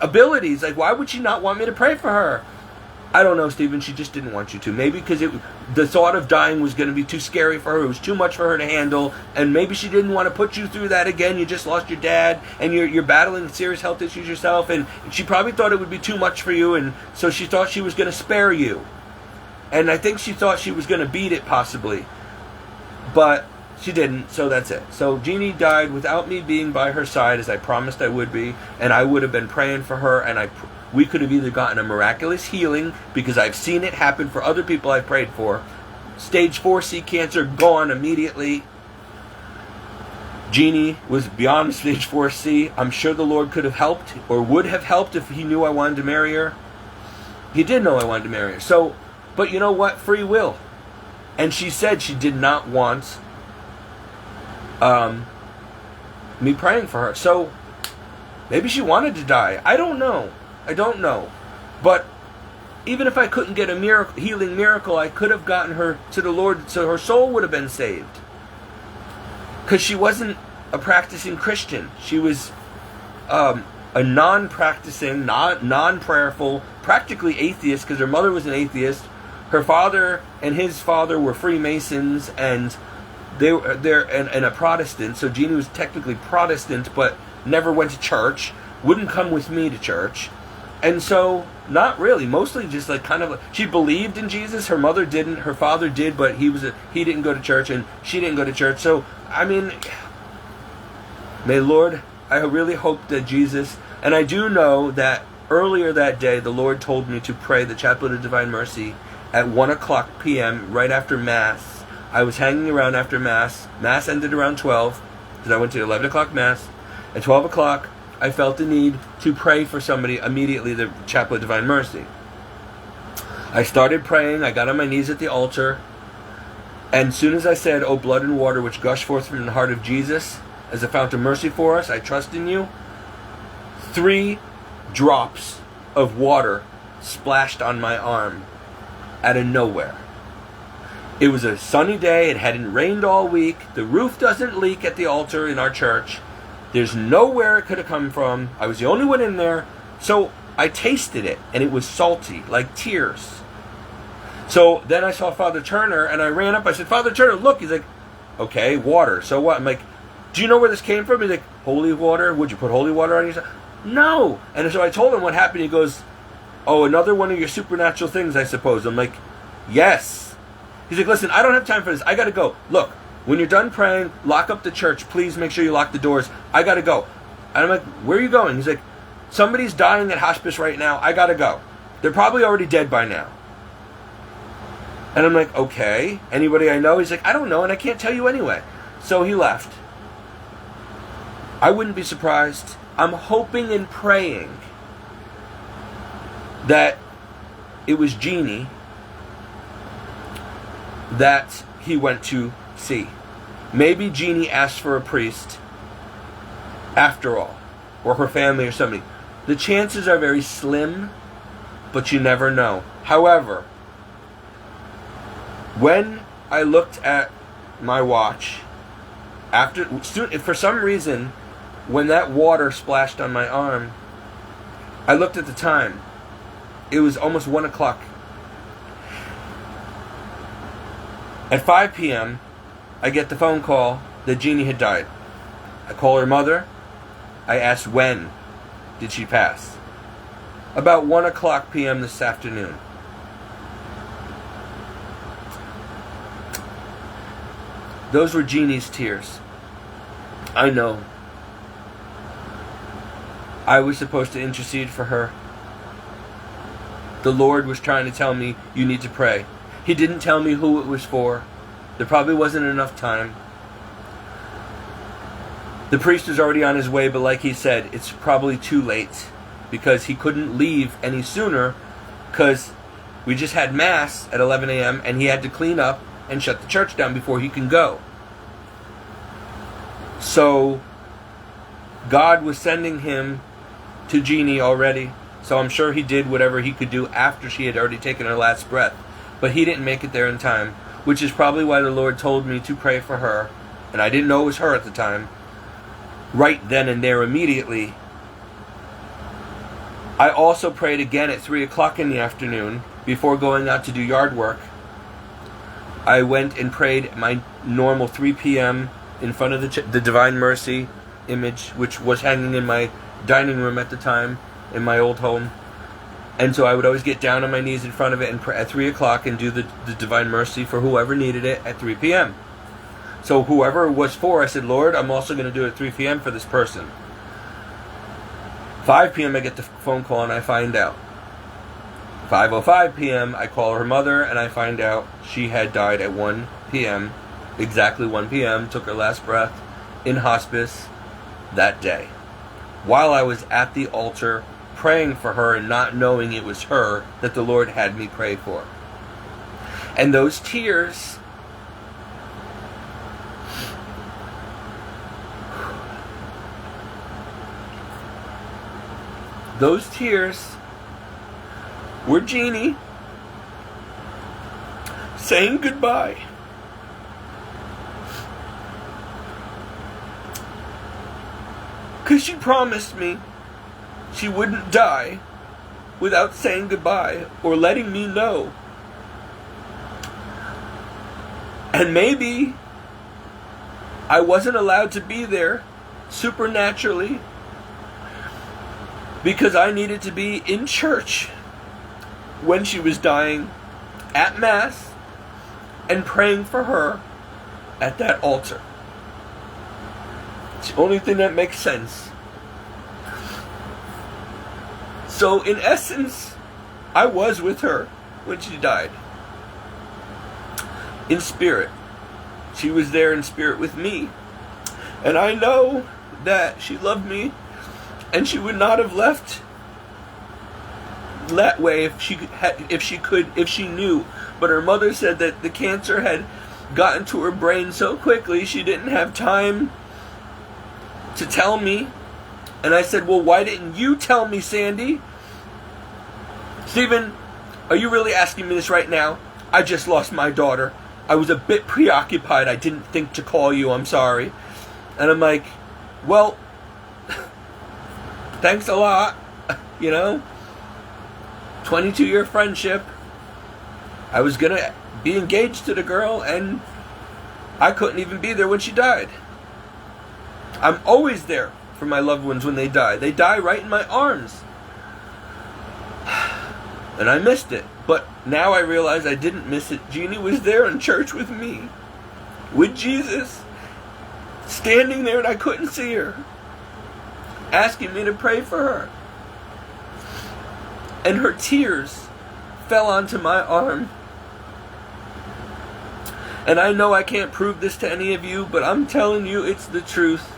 abilities. Like, why would she not want me to pray for her? I don't know, Stephen. She just didn't want you to. Maybe because the thought of dying was going to be too scary for her. It was too much for her to handle. And maybe she didn't want to put you through that again. You just lost your dad, and you're battling serious health issues yourself. And she probably thought it would be too much for you. And so she thought she was going to spare you. And I think she thought she was going to beat it, possibly. But she didn't, so that's it. So Jeannie died without me being by her side, as I promised I would be. And I would have been praying for her, and we could have either gotten a miraculous healing, because I've seen it happen for other people I've prayed for. Stage 4C cancer, gone immediately. Jeannie was beyond stage 4C. I'm sure the Lord could have helped, or would have helped, if he knew I wanted to marry her. He did know I wanted to marry her. So, but you know what? Free will. And she said she did not want me praying for her. So maybe she wanted to die. I don't know. I don't know. But even if I couldn't get a healing miracle, I could have gotten her to the Lord, so her soul would have been saved. Because she wasn't a practicing Christian. She was a non-practicing, non-prayerful, practically atheist, because her mother was an atheist. Her father and his father were Freemasons, and they're a Protestant. So Jeannie was technically Protestant, but never went to church. Wouldn't come with me to church. And so, not really. Mostly just like kind of, she believed in Jesus. Her mother didn't. Her father did, but he didn't go to church, and she didn't go to church. So, I mean, may Lord, I really hope that Jesus, and I do know that earlier that day, the Lord told me to pray the Chaplet of Divine Mercy at 1 o'clock p.m. right after Mass. I was hanging around after Mass. Mass ended around 12, because I went to 11 o'clock Mass. At 12 o'clock, I felt the need to pray for somebody immediately, the Chaplet of Divine Mercy. I started praying. I got on my knees at the altar. And as soon as I said, "O blood and water which gush forth from the heart of Jesus, as a fount of mercy for us, I trust in you," 3 drops of water splashed on my arm out of nowhere. It was a sunny day. It hadn't rained all week. The roof doesn't leak at the altar in our church. There's nowhere it could have come from. I was the only one in there. So I tasted it, and it was salty, like tears. So then I saw Father Turner, and I ran up. I said, "Father Turner, look." He's like, "Okay, water. So what?" I'm like, "Do you know where this came from?" He's like, "Holy water? Would you put holy water on yourself?" "No." And so I told him what happened. He goes, "Oh, another one of your supernatural things, I suppose." I'm like, "Yes." He's like, "Listen, I don't have time for this. I got to go. Look, when you're done praying, lock up the church. Please make sure you lock the doors. I got to go." And I'm like, "Where are you going?" He's like, "Somebody's dying at hospice right now. I got to go. They're probably already dead by now." And I'm like, "Okay. Anybody I know?" He's like, "I don't know, and I can't tell you anyway." So he left. I wouldn't be surprised. I'm hoping and praying that it was Jeannie that he went to see. Maybe Jeannie asked for a priest after all, or her family or somebody. The chances are very slim, but you never know. However, when I looked at my watch, for some reason, when that water splashed on my arm, I looked at the time. It was almost 1 o'clock. At 5 p.m., I get the phone call that Jeannie had died. I call her mother. I asked when did she pass. About 1 o'clock p.m. this afternoon. Those were Jeannie's tears. I know. I was supposed to intercede for her. The Lord was trying to tell me, you need to pray. He didn't tell me who it was for. There probably wasn't enough time. The priest was already on his way, but like he said, it's probably too late, because he couldn't leave any sooner, because we just had Mass at 11 a.m. and he had to clean up and shut the church down before he can go. So God was sending him to Jeannie already. So I'm sure he did whatever he could do after she had already taken her last breath. But he didn't make it there in time, which is probably why the Lord told me to pray for her. And I didn't know it was her at the time. Right then and there immediately. I also prayed again at 3 o'clock in the afternoon before going out to do yard work. I went and prayed my normal 3 p.m. in front of the Divine Mercy image, which was hanging in my dining room at the time in my old home. And so I would always get down on my knees in front of it and pray at 3 o'clock and do the Divine Mercy for whoever needed it at 3 p.m. So whoever it was for, I said, Lord, I'm also going to do it at 3 p.m. for this person. 5 p.m. I get the phone call and I find out. 5:05 p.m. I call her mother and I find out she had died at 1 p.m. Exactly 1 p.m. Took her last breath in hospice that day. While I was at the altar praying for her and not knowing it was her that the Lord had me pray for. And those tears, were Jeannie saying goodbye. Because she promised me she wouldn't die without saying goodbye or letting me know. And maybe I wasn't allowed to be there supernaturally because I needed to be in church when she was dying at Mass and praying for her at that altar. It's the only thing that makes sense. So in essence, I was with her when she died. In spirit. She was there in spirit with me. And I know that she loved me, and she would not have left that way if she knew. But her mother said that the cancer had gotten to her brain so quickly she didn't have time to tell me. And I said, well, why didn't you tell me, Sandy? Stephen, are you really asking me this right now? I just lost my daughter. I was a bit preoccupied. I didn't think to call you. I'm sorry. And I'm like, well, thanks a lot. 22-year friendship. I was going to be engaged to the girl, and I couldn't even be there when she died. I'm always there for my loved ones when they die. They die right in my arms. And I missed it. But now I realize I didn't miss it. Jeannie was there in church with me. With Jesus. Standing there, and I couldn't see her. Asking me to pray for her. And her tears fell onto my arm. And I know I can't prove this to any of you, but I'm telling you it's the truth.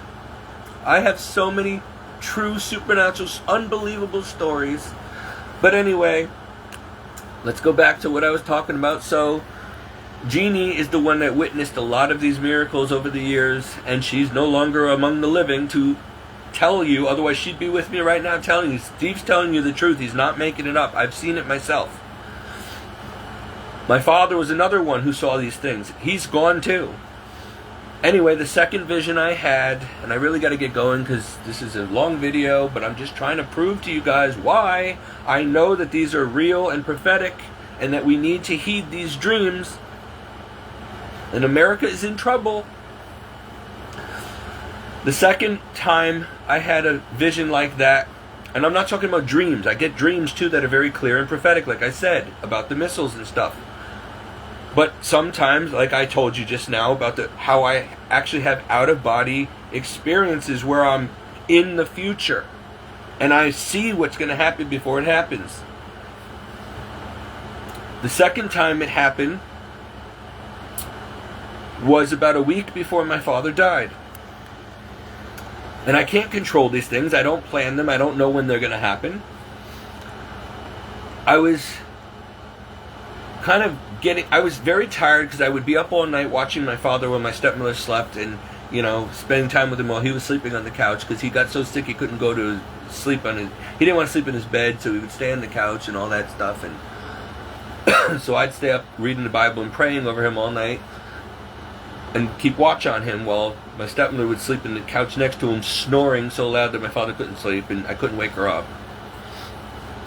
I have so many true, supernatural, unbelievable stories. But anyway, let's go back to what I was talking about. So, Jeannie is the one that witnessed a lot of these miracles over the years, and she's no longer among the living to tell you, otherwise she'd be with me right now telling you. Steve's telling you the truth. He's not making it up. I've seen it myself. My father was another one who saw these things. He's gone too. Anyway, the second vision I had, and I really got to get going because this is a long video, but I'm just trying to prove to you guys why I know that these are real and prophetic, and that we need to heed these dreams. And America is in trouble. The second time I had a vision like that, and I'm not talking about dreams. I get dreams too that are very clear and prophetic, like I said, about the missiles and stuff. But sometimes, like I told you just now, about how I actually have out-of-body experiences where I'm in the future. And I see what's going to happen before it happens. The second time it happened was about a week before my father died. And I can't control these things. I don't plan them. I don't know when they're going to happen. I was very tired because I would be up all night watching my father when my stepmother slept, and spending time with him while he was sleeping on the couch because he got so sick he couldn't go to sleep on his. He didn't want to sleep in his bed, so he would stay on the couch and all that stuff. And so I'd stay up reading the Bible and praying over him all night, and keep watch on him while my stepmother would sleep in the couch next to him, snoring so loud that my father couldn't sleep, and I couldn't wake her up.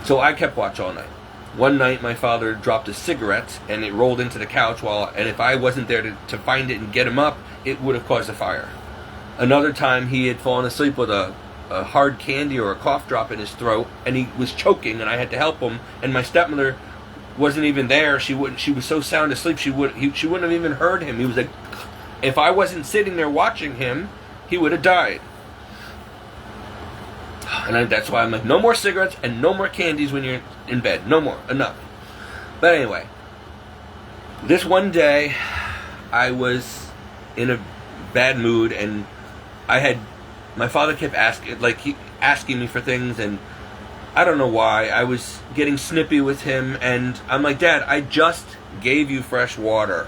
So I kept watch all night. One night, my father dropped a cigarette, and it rolled into the couch, and if I wasn't there to find it and get him up, it would have caused a fire. Another time, he had fallen asleep with a hard candy or a cough drop in his throat, and he was choking, and I had to help him, and my stepmother wasn't even there. She was so sound asleep, she wouldn't have even heard him. He was like, if I wasn't sitting there watching him, he would have died. And that's why I'm like, no more cigarettes and no more candies when you're in bed. No more. Enough. But anyway, this one day, I was in a bad mood, and my father kept asking me for things, and I don't know why. I was getting snippy with him, and I'm like, Dad, I just gave you fresh water.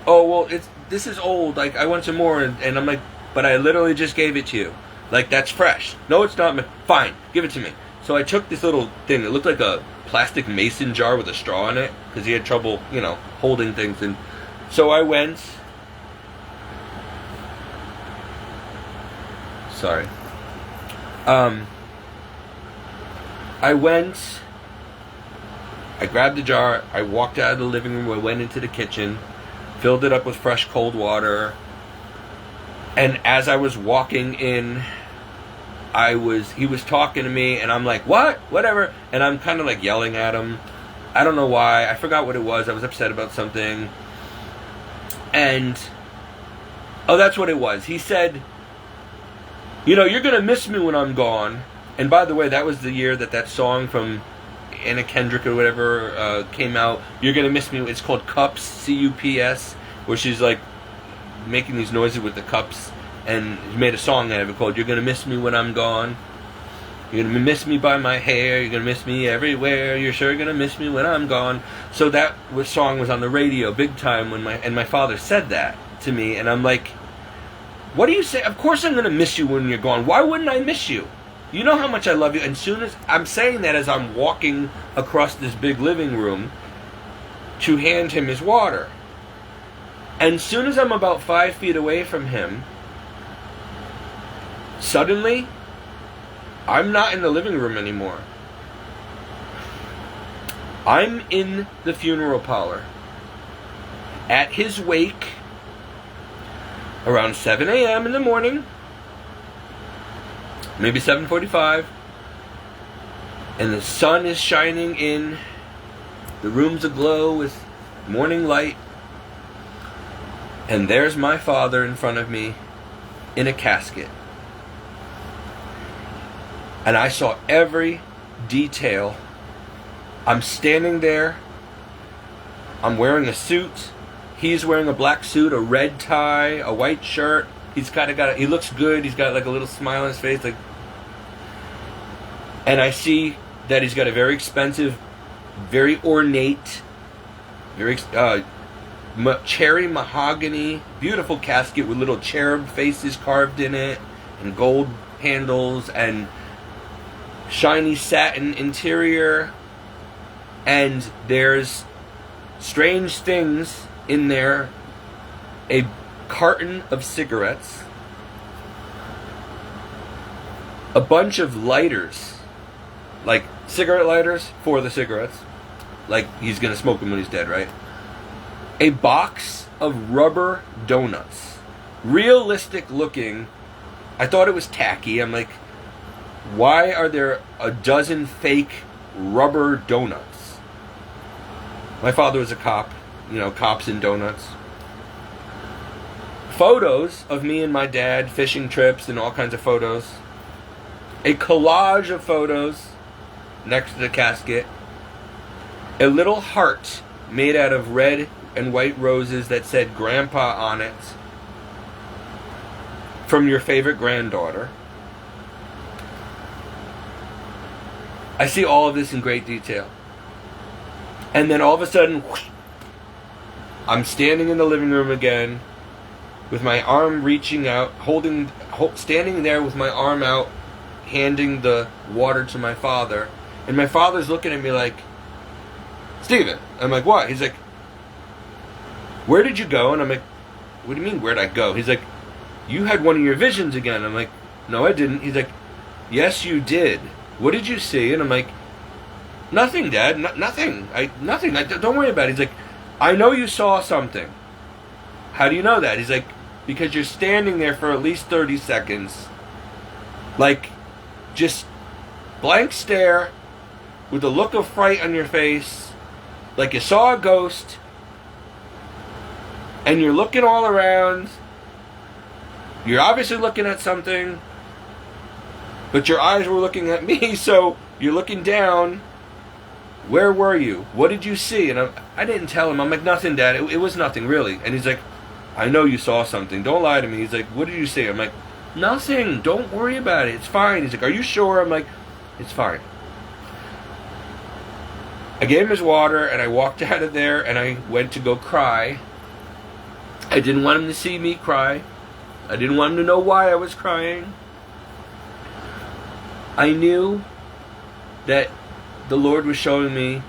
Oh, well, this is old. Like, I want some more, and I'm like, but I literally just gave it to you. Like, that's fresh. No, it's not. Fine, give it to me. So I took this little thing. It looked like a plastic mason jar with a straw in it because he had trouble, holding things. And so I went. Sorry. I went. I grabbed the jar. I walked out of the living room. I went into the kitchen, filled it up with fresh cold water. And as I was walking in, he was talking to me, and I'm like, what? Whatever. And I'm kind of like yelling at him. I don't know why. I forgot what it was. I was upset about something. And, that's what it was. He said, you're going to miss me when I'm gone. And by the way, that was the year that song from Anna Kendrick or whatever came out. You're going to miss me. It's called Cups, C-U-P-S, where she's like making these noises with the cups. And he made a song out of it called You're Gonna Miss Me When I'm Gone. You're gonna miss me by my hair. You're gonna miss me everywhere. You're sure gonna miss me when I'm gone. So that song was on the radio big time when my father said that to me. And I'm like, what do you say? Of course I'm gonna miss you when you're gone. Why wouldn't I miss you? You know how much I love you. And soon as I'm saying that as I'm walking across this big living room to hand him his water. And soon as I'm about 5 feet away from him, suddenly, I'm not in the living room anymore. I'm in the funeral parlor. At his wake, around 7 a.m. in the morning, maybe 7:45, and the sun is shining in. The room's aglow with morning light. And there's my father in front of me in a casket. And I saw every detail. I'm standing there. I'm wearing a suit. He's wearing a black suit, a red tie, a white shirt. He's he looks good. He's got like a little smile on his face. And I see that he's got a very expensive, very ornate, very cherry mahogany, beautiful casket with little cherub faces carved in it, and gold handles, and shiny satin interior. And there's strange things in there. A carton of cigarettes, a bunch of lighters, like cigarette lighters for the cigarettes, like he's gonna smoke them when he's dead, right? A box of rubber donuts, realistic looking. I thought it was tacky. I'm like, why are there a dozen fake rubber donuts? My father was a cop, cops and donuts. Photos of me and my dad, fishing trips and all kinds of photos. A collage of photos next to the casket. A little heart made out of red and white roses that said Grandpa on it. From your favorite granddaughter. I see all of this in great detail. And then all of a sudden, whoosh, I'm standing in the living room again with my arm reaching out, standing there with my arm out, handing the water to my father. And my father's looking at me like, Steven. I'm like, what? He's like, where did you go? And I'm like, what do you mean, where'd I go? He's like, you had one of your visions again. I'm like, no, I didn't. He's like, yes, you did. What did you see? And I'm like, nothing, Dad. Nothing. Nothing. Don't worry about it. He's like, I know you saw something. How do you know that? He's like, because you're standing there for at least 30 seconds. Like, just blank stare with a look of fright on your face. Like you saw a ghost. And you're looking all around. You're obviously looking at something. But your eyes were looking at me, so you're looking down. Where were you? What did you see? And I didn't tell him. I'm like, nothing, Dad. It was nothing, really. And he's like, I know you saw something. Don't lie to me. He's like, what did you see? I'm like, nothing. Don't worry about it. It's fine. He's like, are you sure? I'm like, it's fine. I gave him his water, and I walked out of there, and I went to go cry. I didn't want him to see me cry. I didn't want him to know why I was crying. I knew that the Lord was showing me,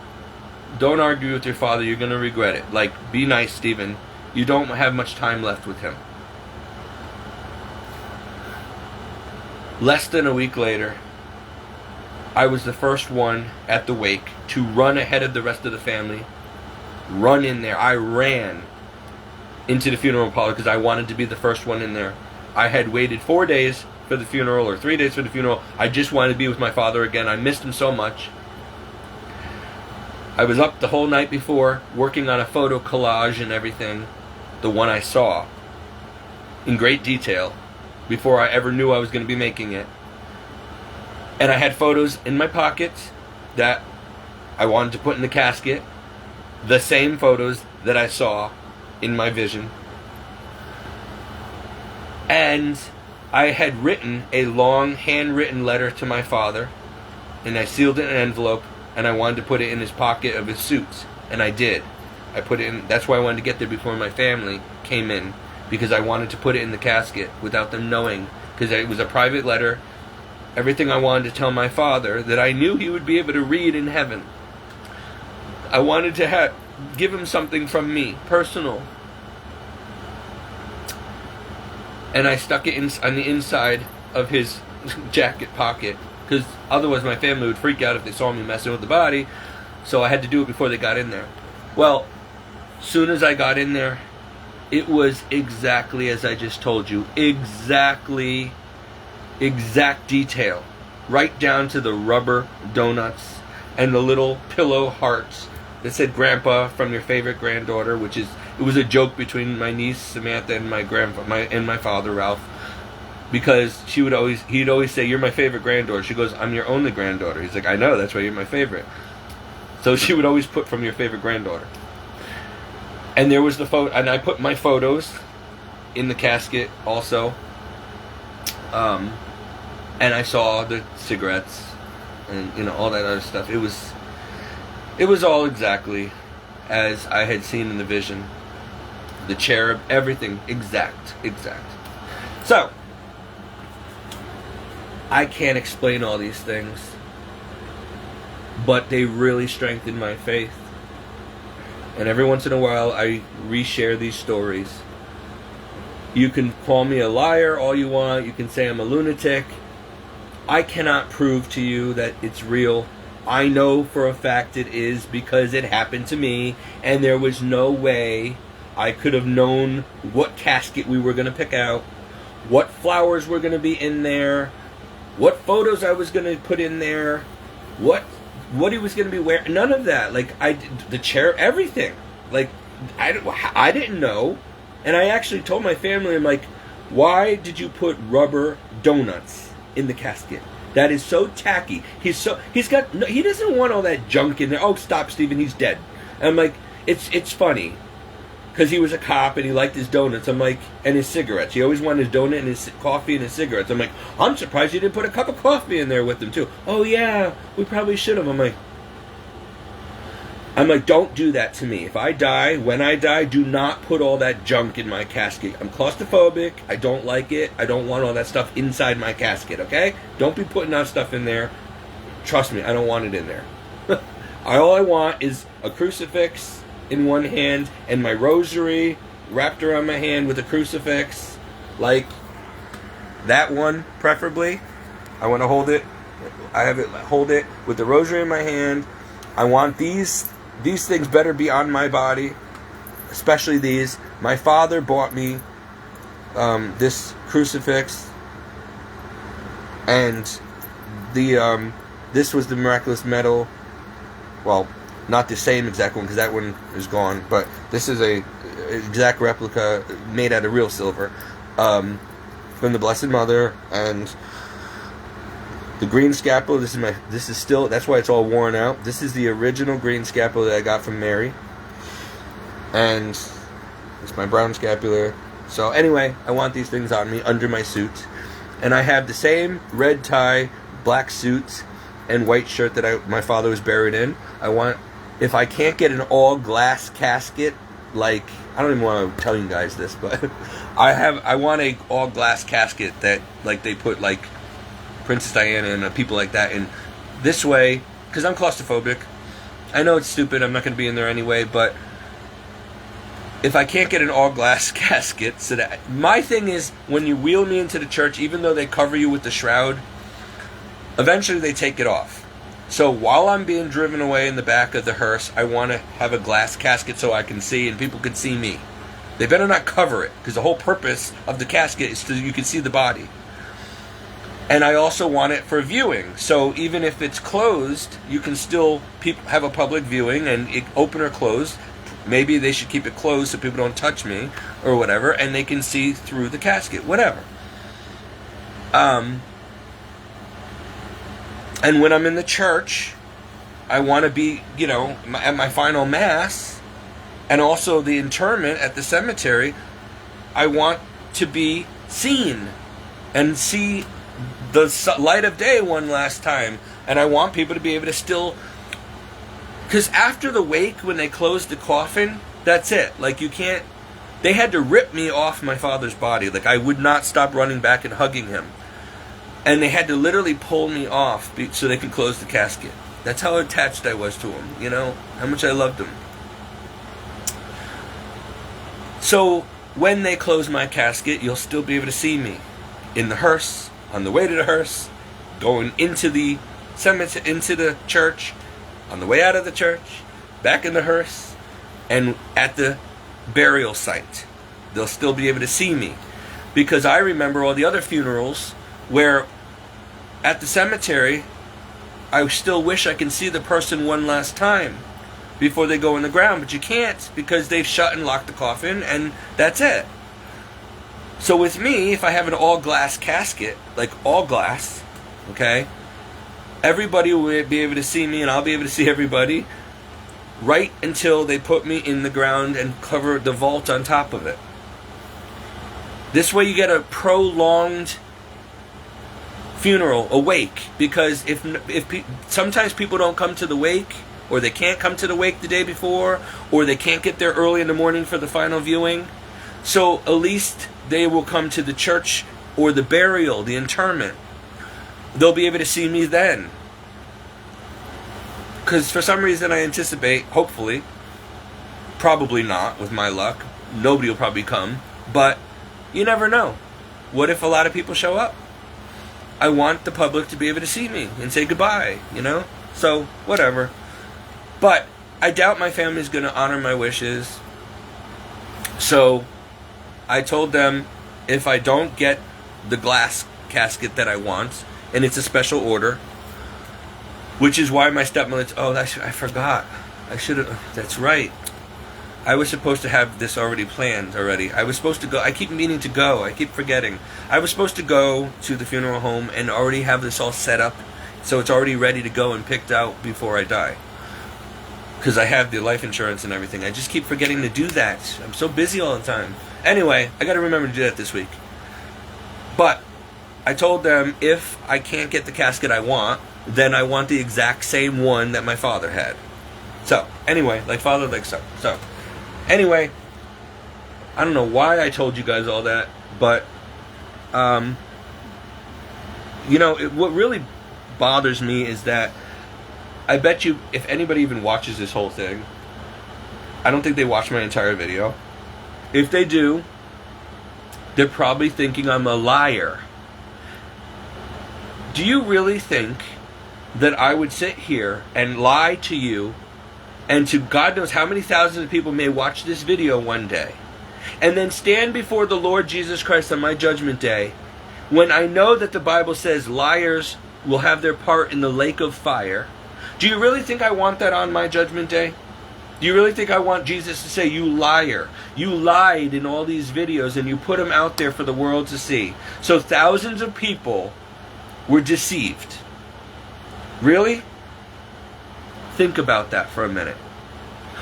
don't argue with your father, you're going to regret it. Like, be nice, Stephen. You don't have much time left with him. Less than a week later, I was the first one at the wake to run ahead of the rest of the family. Run in there. I ran into the funeral parlor because I wanted to be the first one in there. I had waited 4 days for the funeral, or 3 days for the funeral. I just wanted to be with my father again. I missed him so much. I was up the whole night before, working on a photo collage and everything, the one I saw, in great detail, before I ever knew I was going to be making it. And I had photos in my pockets that I wanted to put in the casket, the same photos that I saw in my vision. And I had written a long handwritten letter to my father, and I sealed it in an envelope, and I wanted to put it in his pocket of his suits, and I did. I put it in. That's why I wanted to get there before my family came in, because I wanted to put it in the casket without them knowing, because it was a private letter. Everything I wanted to tell my father that I knew he would be able to read in heaven. I wanted to give him something from me, personal. And I stuck it on the inside of his jacket pocket, because otherwise my family would freak out if they saw me messing with the body. So I had to do it before they got in there. Well, soon as I got in there, it was exactly as I just told you. Exact detail. Right down to the rubber donuts and the little pillow hearts that said "Grandpa, from your favorite granddaughter," it was a joke between my niece Samantha and my father Ralph, because he'd always say, "You're my favorite granddaughter." She goes, "I'm your only granddaughter." He's like, "I know, that's why you're my favorite." So she would always put "from your favorite granddaughter." And there was the photo, and I put my photos in the casket also. And I saw the cigarettes and all that other stuff. It was all exactly as I had seen in the vision. The cherub, everything exact. So I can't explain all these things, but they really strengthened my faith. And every once in a while I reshare these stories. You can call me a liar all you want. You can say I'm a lunatic. I cannot prove to you that it's real. I know for a fact it is, because it happened to me, and there was no way I could have known what casket we were going to pick out, what flowers were going to be in there, what photos I was going to put in there, what he was going to be wearing. None of that. The chair, everything. I didn't know. And I actually told my family, I'm like, why did you put rubber donuts in the casket? That is so tacky. He doesn't want all that junk in there. Oh, stop, Stephen, he's dead. And I'm like, it's funny, because he was a cop and he liked his donuts. I'm like, and his cigarettes. He always wanted his donut and his coffee and his cigarettes. I'm like, I'm surprised you didn't put a cup of coffee in there with him too. Oh yeah, we probably should have. I'm like, don't do that to me. If I die, when I die, do not put all that junk in my casket. I'm claustrophobic. I don't like it. I don't want all that stuff inside my casket, okay? Don't be putting that stuff in there. Trust me, I don't want it in there. All I want is a crucifix in one hand and my rosary wrapped around my hand with a crucifix. Like that one, preferably. I want to hold it. Hold it with the rosary in my hand. I want these things better be on my body, especially these. My father bought me this crucifix, and this was the miraculous metal. Well, not the same exact one, because that one is gone, but this is a exact replica made out of real silver, from the Blessed Mother. And the green scapular, this is still, that's why it's all worn out. This is the original green scapular that I got from Mary. And it's my brown scapular. So anyway, I want these things on me under my suit. And I have the same red tie, black suit, and white shirt that my father was buried in. If I can't get an all glass casket, I don't even want to tell you guys this, but I want a all glass casket that they put Princess Diana and people like that in This way, because I'm claustrophobic. I know it's stupid, I'm not going to be in there anyway, but if I can't get an all-glass casket, so that my thing is, when you wheel me into the church, even though they cover you with the shroud, eventually they take it off. So while I'm being driven away in the back of the hearse, I want to have a glass casket so I can see and people can see me. They better not cover it, because the whole purpose of the casket is so you can see the body. And I also want it for viewing. So even if it's closed, you can still have a public viewing, and open or closed. Maybe they should keep it closed so people don't touch me or whatever, and they can see through the casket, whatever. And when I'm in the church, I want to be, at my final mass, and also the interment at the cemetery, I want to be seen and see the light of day one last time. And I want people to be able to still, because after the wake, when they closed the coffin, that's it. Like, you can't, they had to rip me off my father's body. Like, I would not stop running back and hugging him. And they had to literally pull me off so they could close the casket. That's how attached I was to him, how much I loved him. So when they close my casket, you'll still be able to see me in the hearse, on the way to the hearse, going into the cemetery, into the church, on the way out of the church, back in the hearse, and at the burial site. They'll still be able to see me. Because I remember all the other funerals where at the cemetery, I still wish I can see the person one last time before they go in the ground, but you can't, because they've shut and locked the coffin, and that's it. So with me, if I have an all-glass casket, like all glass, okay, everybody will be able to see me, and I'll be able to see everybody right until they put me in the ground and cover the vault on top of it. This way you get a prolonged funeral, a wake, because sometimes people don't come to the wake, or they can't come to the wake the day before, or they can't get there early in the morning for the final viewing. So at least they will come to the church or the burial, the interment. They'll be able to see me then. Because for some reason I anticipate, hopefully, probably not with my luck, nobody will probably come, but you never know. What if a lot of people show up? I want the public to be able to see me and say goodbye, So, whatever. But I doubt my family's going to honor my wishes. So, I told them if I don't get the glass casket that I want, and it's a special order, which is why my stepmother, I forgot. I should have, that's right. I was supposed to have this planned already. I was supposed to go. I keep meaning to go. I keep forgetting. I was supposed to go to the funeral home and already have this all set up, so it's already ready to go and picked out before I die. Because I have the life insurance and everything. I just keep forgetting to do that. I'm so busy all the time. Anyway, I got to remember to do that this week. But I told them if I can't get the casket I want, then I want the exact same one that my father had. So, anyway, like father, like son. So, anyway, I don't know why I told you guys all that, but, what really bothers me is that I bet you, if anybody even watches this whole thing, I don't think they watch my entire video. If they do, they're probably thinking I'm a liar. Do you really think that I would sit here and lie to you, and to God knows how many thousands of people may watch this video one day, and then stand before the Lord Jesus Christ on my judgment day, when I know that the Bible says liars will have their part in the lake of fire? Do you really think I want that on my judgment day? Do you really think I want Jesus to say, you liar, you lied in all these videos and you put them out there for the world to see? So thousands of people were deceived. Really? Think about that for a minute.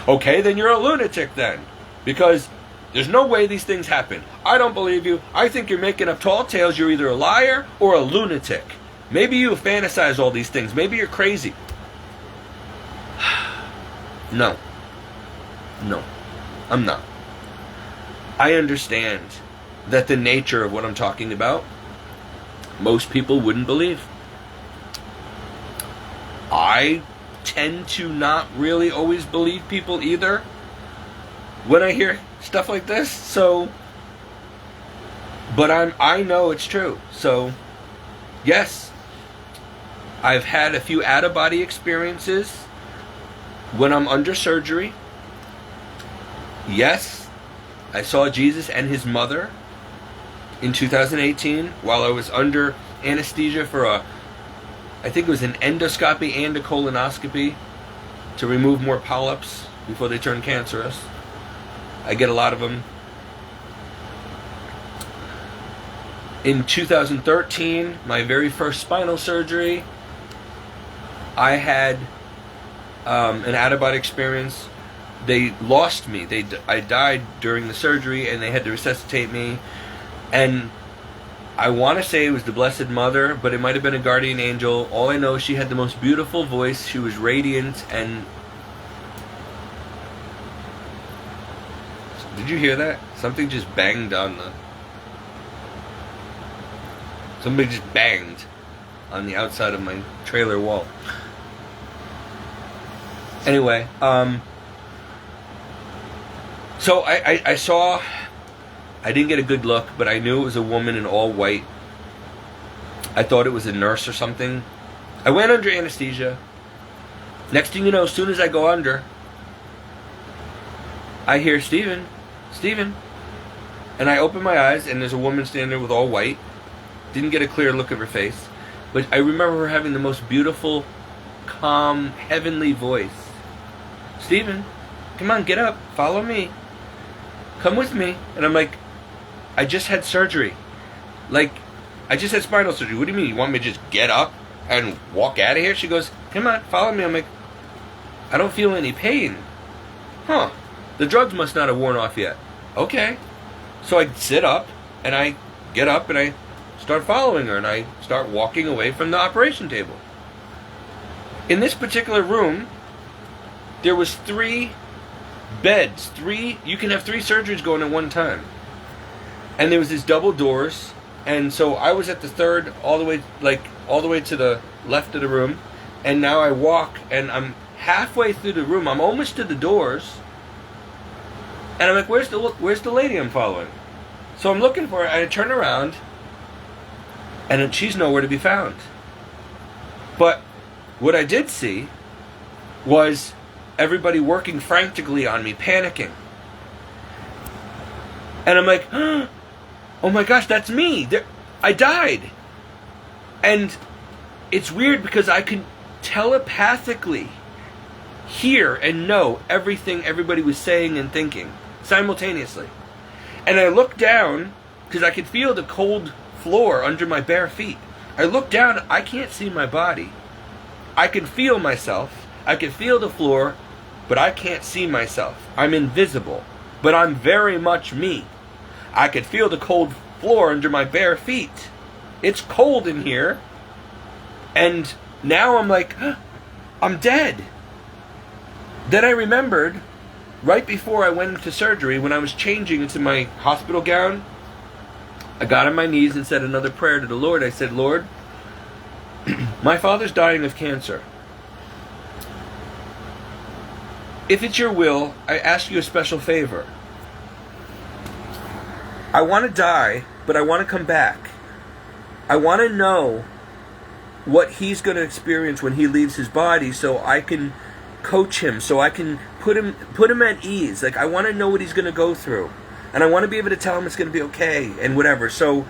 Okay, then you're a lunatic then. Because there's no way these things happen. I don't believe you. I think you're making up tall tales. You're either a liar or a lunatic. Maybe you fantasize all these things. Maybe you're crazy. No. No. I'm not. I understand that the nature of what I'm talking about, most people wouldn't believe. I tend to not really always believe people either when I hear stuff like this. So, but I know it's true. So, yes, I've had a few out-of-body experiences when I'm under surgery. Yes, I saw Jesus and his mother in 2018 while I was under anesthesia for I think it was an endoscopy and a colonoscopy to remove more polyps before they turn cancerous. I get a lot of them. In 2013, my very first spinal surgery, I had an out-of-body experience. They lost me. I died during the surgery, and they had to resuscitate me. And I want to say it was the Blessed Mother, but it might have been a guardian angel. All I know, she had the most beautiful voice. She was radiant, and did you hear that? Something just banged on the... Somebody just banged on the outside of my trailer wall. Anyway, so I saw... I didn't get a good look, but I knew it was a woman in all white. I thought it was a nurse or something. I went under anesthesia. Next thing you know, as soon as I go under, I hear, Stephen. And I open my eyes, and there's a woman standing there with all white. Didn't get a clear look of her face. But I remember her having the most beautiful, calm, heavenly voice. Stephen, come on, get up. Follow me. Come with me. And I'm like, I just had surgery. Like, I just had spinal surgery. What do you mean? You want me to just get up and walk out of here? She goes, come on, follow me. I'm like, I don't feel any pain. Huh. The drugs must not have worn off yet. Okay. So I sit up, and I get up, and I start following her, and I start walking away from the operation table. In this particular room, there was 3 beds. You can have 3 surgeries going at one time. And there was these double doors, and so I was at the third, all the way to the left of the room, and now I walk, and I'm halfway through the room. I'm almost to the doors, and I'm like, where's the lady I'm following? So I'm looking for her, and I turn around, and she's nowhere to be found. But what I did see was everybody working frantically on me, panicking. And I'm like, oh my gosh, that's me. I died. And it's weird because I can telepathically hear and know everything everybody was saying and thinking simultaneously. And I look down because I could feel the cold floor under my bare feet. I look down, I can't see my body. I can feel myself. I can feel the floor, but I can't see myself. I'm invisible, but I'm very much me. I could feel the cold floor under my bare feet. It's cold in here. And now I'm like, I'm dead. Then I remembered, right before I went into surgery, when I was changing into my hospital gown, I got on my knees and said another prayer to the Lord. I said, Lord, my father's dying of cancer. If it's your will, I ask you a special favor. I want to die, but I want to come back. I want to know what he's going to experience when he leaves his body, so I can coach him, so I can put him at ease. Like, I want to know what he's going to go through, and I want to be able to tell him it's going to be okay and whatever. So,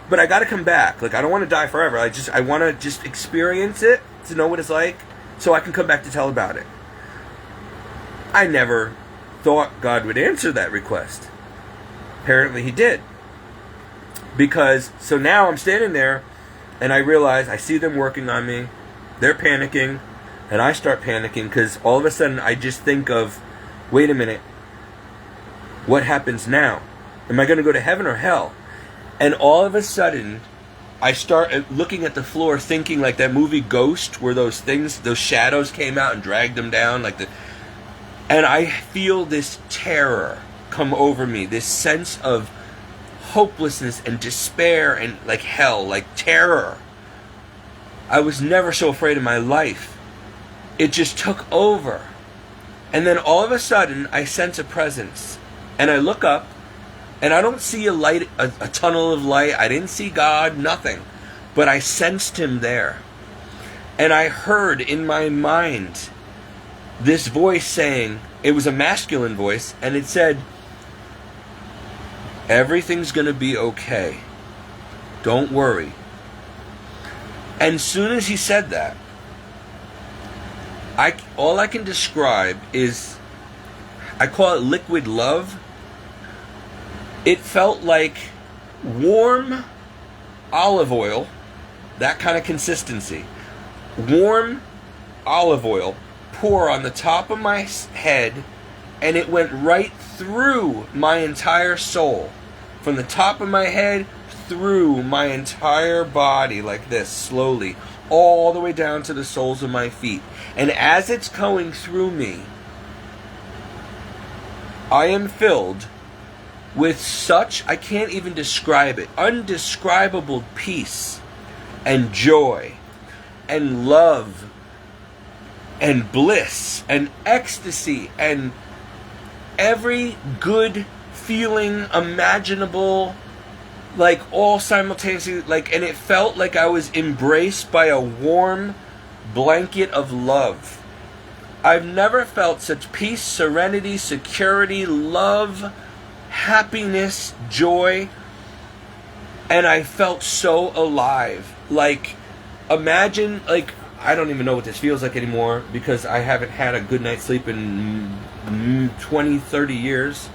but I got to come back. Like, I don't want to die forever. I want to just experience it to know what it's like, so I can come back to tell about it. I never thought God would answer that request. Apparently he did. Because, so now I'm standing there, and I realize, I see them working on me, they're panicking, and I start panicking, because all of a sudden I just think of, wait a minute, what happens now? Am I going to go to heaven or hell? And all of a sudden, I start looking at the floor, thinking like that movie Ghost, where those shadows came out and dragged them down, and I feel this terror come over me, this sense of hopelessness and despair and like hell, like terror. I was never so afraid in my life. it just took over. And then all of a sudden, I sense a presence. And I look up, and I don't see a light, a tunnel of light. I didn't see God, nothing. But I sensed him there. And I heard in my mind this voice saying, it was a masculine voice, and it said, everything's going to be okay. Don't worry. And as soon as he said that, all I can describe is, I call it liquid love. It felt like warm olive oil, that kind of consistency. Warm olive oil pour on the top of my head, and it went right through my entire soul. From the top of my head through my entire body, like this, slowly, all the way down to the soles of my feet. And as it's going through me, I am filled with such, I can't even describe it, undescribable peace and joy and love and bliss and ecstasy and every good feeling imaginable, like all simultaneously, like, and it felt like I was embraced by a warm blanket of love. I've never felt such peace, serenity, security, love, happiness, joy, and I felt so alive. Like, imagine, like, I don't even know what this feels like anymore because I haven't had a good night's sleep in 20, 30 years,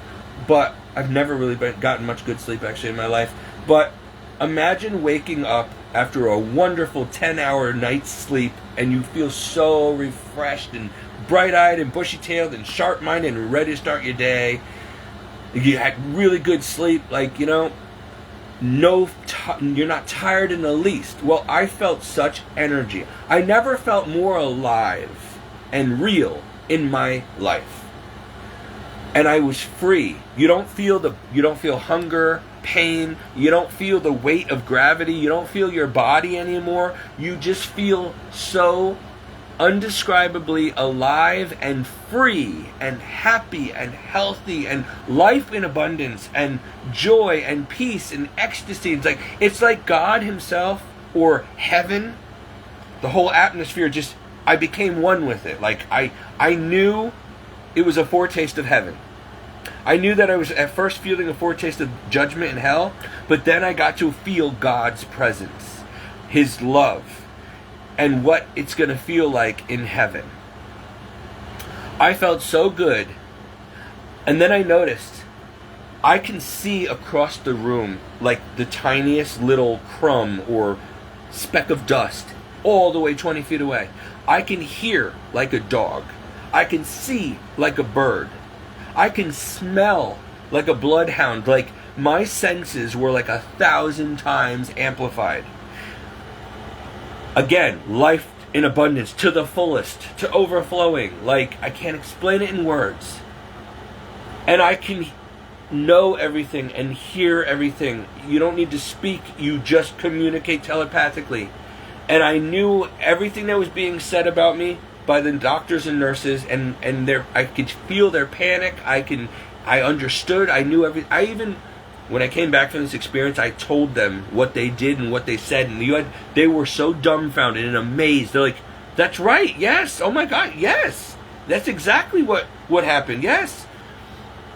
but I've never really gotten much good sleep actually in my life. But imagine waking up after a wonderful 10-hour night's sleep and you feel so refreshed and bright-eyed and bushy-tailed and sharp-minded and ready to start your day. You had really good sleep, like, you know, you're not tired in the least. Well, I felt such energy. I never felt more alive and real in my life. And I was free. You don't feel hunger, pain. You don't feel the weight of gravity. You don't feel your body anymore. You just feel so undescribably alive and free and happy and healthy and life in abundance and joy and peace and ecstasy. It's like God himself or heaven, the whole atmosphere, just, I became one with it. Like I knew it was a foretaste of heaven. I knew that I was at first feeling a foretaste of judgment and hell, but then I got to feel God's presence, his love, and what it's going to feel like in heaven. I felt so good. And then I noticed I can see across the room like the tiniest little crumb or speck of dust all the way 20 feet away. I can hear like a dog. I can see like a bird. I can smell like a bloodhound. Like my senses were like 1,000 times amplified. Again, life in abundance, to the fullest, to overflowing. Like, I can't explain it in words. And I can know everything and hear everything. You don't need to speak, you just communicate telepathically. And I knew everything that was being said about me by the doctors and nurses, and I could feel their panic. I understood, I knew everything. I even, when I came back from this experience, I told them what they did and what they said, and they were so dumbfounded and amazed. They're like, "That's right, yes, oh my God, yes, that's exactly what happened, yes."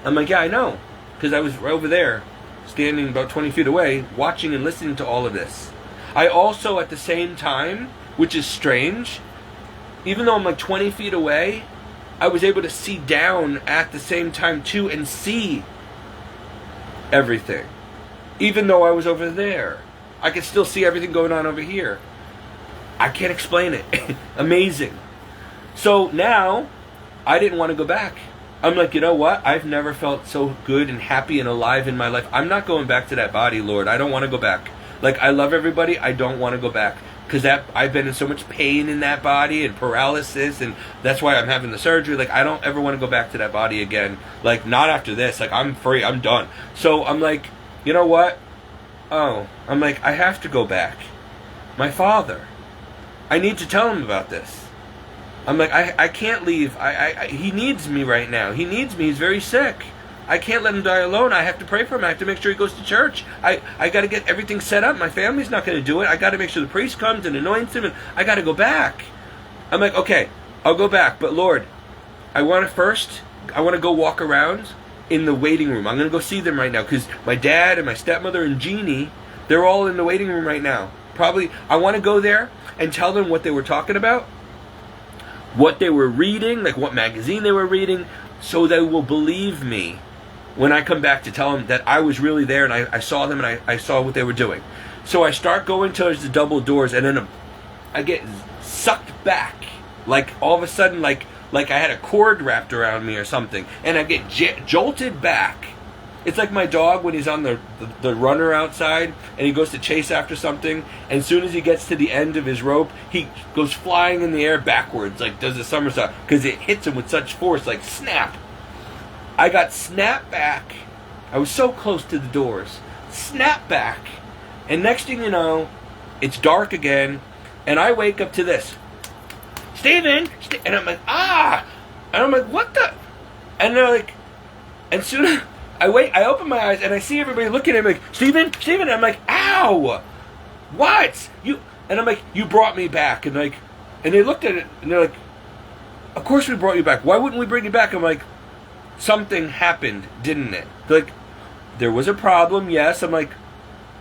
I'm like, "Yeah, I know," because I was right over there, standing about 20 feet away, watching and listening to all of this. I also, at the same time, which is strange, even though I'm like 20 feet away, I was able to see down at the same time too and see everything. Even though I was over there, I could still see everything going on over here. I can't explain it. Amazing. So now, I didn't want to go back. I'm like, you know what? I've never felt so good and happy and alive in my life. I'm not going back to that body, Lord. I don't want to go back. Like, I love everybody. I don't want to go back. Because I've been in so much pain in that body and paralysis, and that's why I'm having the surgery. Like, I don't ever want to go back to that body again. Like, not after this. Like, I'm free. I'm done. So I'm like, you know what? I'm like, I have to go back. My father. I need to tell him about this. I'm like, I can't leave. He needs me right now. He needs me. He's very sick. I can't let him die alone. I have to pray for him. I have to make sure he goes to church. I got to get everything set up. My family's not going to do it. I got to make sure the priest comes and anoints him, and I got to go back. I'm like, okay, I'll go back. But Lord, I want to go walk around in the waiting room. I'm going to go see them right now because my dad and my stepmother and Jeannie, they're all in the waiting room right now. Probably, I want to go there and tell them what they were talking about, what they were reading, like what magazine they were reading, so they will believe me when I come back to tell them that I was really there and I saw them and I saw what they were doing. So I start going towards the double doors and then I get sucked back. Like all of a sudden, like I had a cord wrapped around me or something. And I get jolted back. It's like my dog when he's on the runner outside and he goes to chase after something. And as soon as he gets to the end of his rope, he goes flying in the air backwards, like does a somersault. Because it hits him with such force, like snap. I got snapped back. I was so close to the doors. Snapped back. And next thing you know, it's dark again. And I wake up to this. Steven! And I'm like, ah! And I'm like, what the? And they're like, and soon I open my eyes and I see everybody looking at me like, Steven? And I'm like, ow! What? And I'm like, you brought me back. And they looked at it and they're like, of course we brought you back. Why wouldn't we bring you back? I'm like, something happened, didn't it? They're like, there was a problem, yes. I'm like,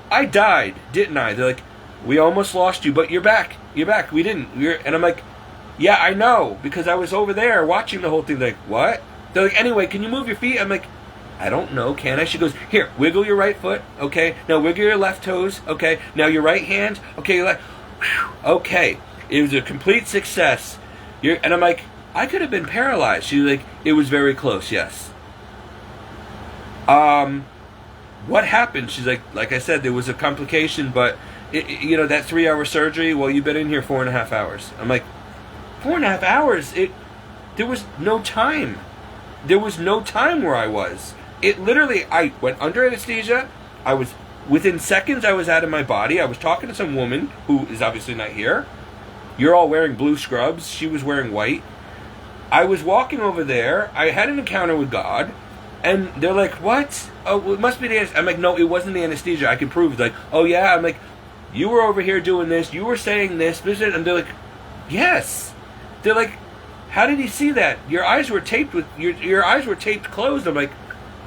I died, didn't I? They're like, we almost lost you, but you're back. You're back. We didn't. And I'm like, yeah, I know, because I was over there watching the whole thing. They're like, what? They're like, anyway, can you move your feet? I'm like, I don't know, can I? She goes, here, wiggle your right foot, okay? Now wiggle your left toes, okay? Now your right hand, okay? Your left. Okay. It was a complete success. And I'm like, I could have been paralyzed. She's like, it was very close, yes. What happened? She's like I said, there was a complication, but, that 3-hour surgery, well, you've been in here 4.5 hours. I'm like, 4.5 hours? There was no time. There was no time where I was. It literally, I went under anesthesia. I was, within seconds, I was out of my body. I was talking to some woman who is obviously not here. You're all wearing blue scrubs. She was wearing white. I was walking over there. I had an encounter with God. And they're like, what? Oh, it must be the anesthesia. I'm like, no, it wasn't the anesthesia. I can prove it. Like, oh, yeah. I'm like, you were over here doing this. You were saying this. And they're like, yes. They're like, how did he see that? Your eyes were taped your eyes were taped closed. I'm like,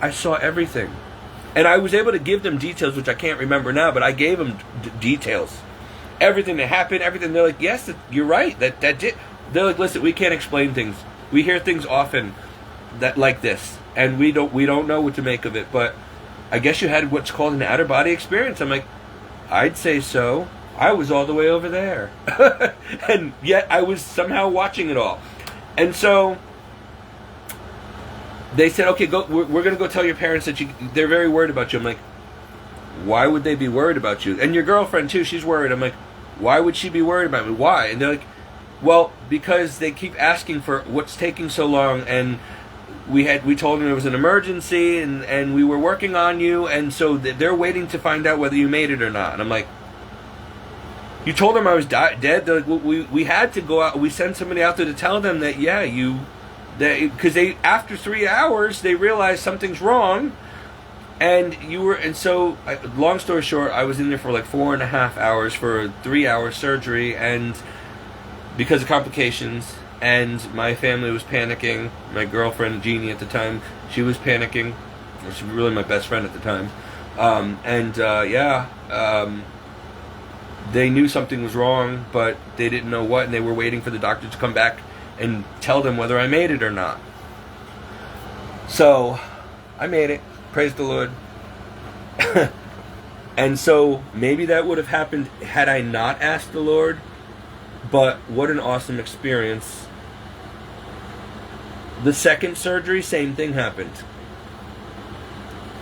I saw everything. And I was able to give them details, which I can't remember now, but I gave them details. Everything that happened, everything. They're like, yes, you're right. That did. They're like, listen, we can't explain things. We hear things often that like this, and we don't know what to make of it. But I guess you had what's called an outer body experience. I'm like, I'd say so. I was all the way over there, and yet I was somehow watching it all. And so they said, okay, go. We're going to go tell your parents that they're very worried about you. I'm like, why would they be worried about you? And your girlfriend too, she's worried. I'm like, why would she be worried about me? Why? And they're like, well, because they keep asking for what's taking so long, and we told them it was an emergency, and we were working on you, and so they're waiting to find out whether you made it or not. And I'm like, you told them I was dead? They're like, well, we had to go out. We sent somebody out there to tell them that, yeah, because after 3 hours, they realized something's wrong, and so, long story short, I was in there for like 4.5 hours for a 3-hour surgery, and because of complications, and my family was panicking. My girlfriend, Jeannie, at the time, she was panicking. She was really my best friend at the time. They knew something was wrong, but they didn't know what, and they were waiting for the doctor to come back and tell them whether I made it or not. So, I made it. Praise the Lord. And so, maybe that would have happened had I not asked the Lord, but what an awesome experience. The second surgery, same thing happened.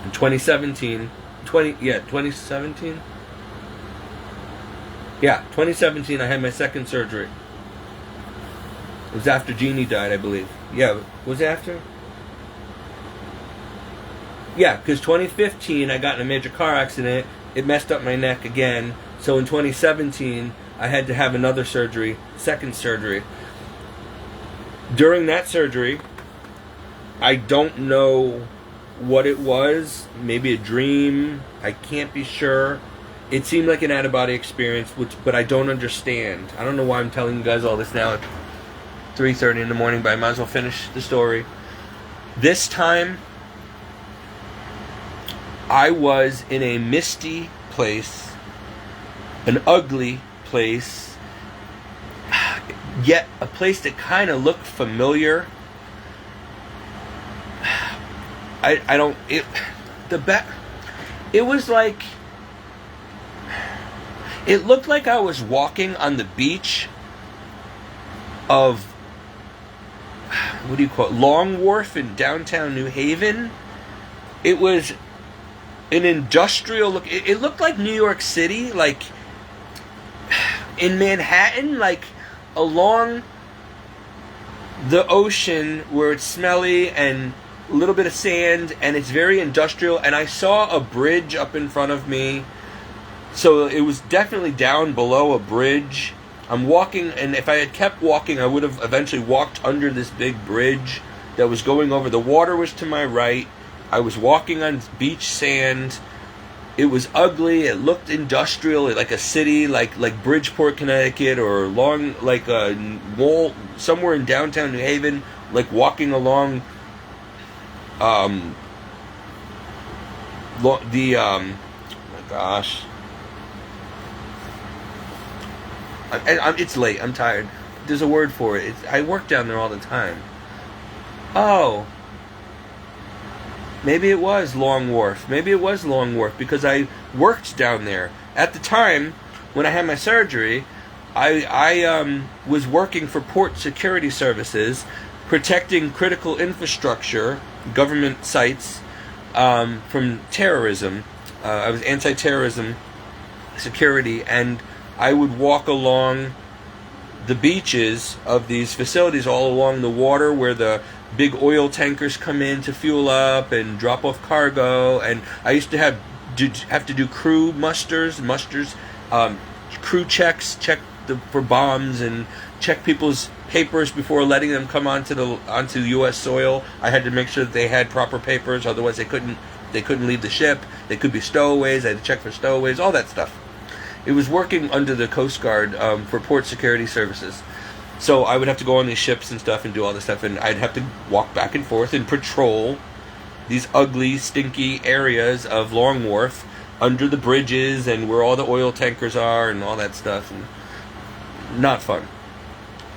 In 2017. 2017? Yeah, 2017, I had my second surgery. It was after Jeannie died, I believe. Yeah, was it after? Yeah, because 2015, I got in a major car accident. It messed up my neck again. So in 2017, I had to have another surgery, second surgery. During that surgery, I don't know what it was. Maybe a dream. I can't be sure. It seemed like an out-of-body experience, but I don't understand. I don't know why I'm telling you guys all this now at 3:30 in the morning, but I might as well finish the story. This time, I was in a misty place, an ugly place, yet a place that kind of looked familiar. I don't, it was like, it looked like I was walking on the beach of, what do you call it, Long Wharf in downtown New Haven. It was an industrial look. It looked like New York City, like in Manhattan, like along the ocean where it's smelly and a little bit of sand, and it's very industrial. And I saw a bridge up in front of me, so it was definitely down below a bridge. I'm walking, and if I had kept walking, I would have eventually walked under this big bridge that was going over. The water was to my right. I was walking on beach sand. It was ugly. It looked industrial, like a city, like Bridgeport, Connecticut, or like a wall somewhere in downtown New Haven. Like walking along, oh my gosh. It's late. I'm tired. There's a word for it. I work down there all the time. Oh. Maybe it was Long Wharf. Maybe it was Long Wharf because I worked down there. At the time, when I had my surgery, I was working for Port Security Services, protecting critical infrastructure, government sites, from terrorism. I was anti-terrorism security, and I would walk along the beaches of these facilities all along the water where the big oil tankers come in to fuel up and drop off cargo. And I used to have to do crew musters, crew checks, for bombs, and check people's papers before letting them come onto U.S. soil. I had to make sure that they had proper papers, otherwise they couldn't leave the ship. They could be stowaways. I had to check for stowaways, all that stuff. It was working under the Coast Guard for Port Security Services. So I would have to go on these ships and stuff and do all this stuff, and I'd have to walk back and forth and patrol these ugly, stinky areas of Long Wharf under the bridges and where all the oil tankers are and all that stuff. And not fun,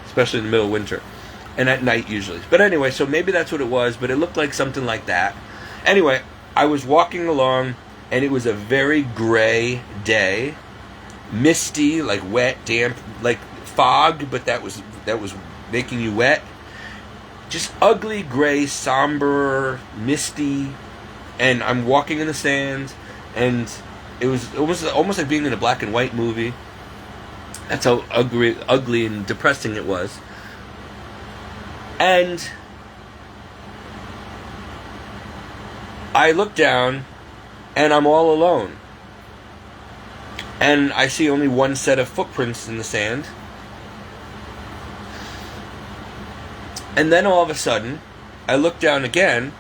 especially in the middle of winter and at night usually. But anyway, so maybe that's what it was, but it looked like something like that. Anyway, I was walking along, and it was a very gray day. Misty, like wet, damp, like fog, but that was making you wet. Just ugly, gray, somber, misty, and I'm walking in the sand, and it was almost like being in a black and white movie. That's how ugly and depressing it was. And I look down, and I'm all alone. And I see only one set of footprints in the sand. And then all of a sudden, I look down again,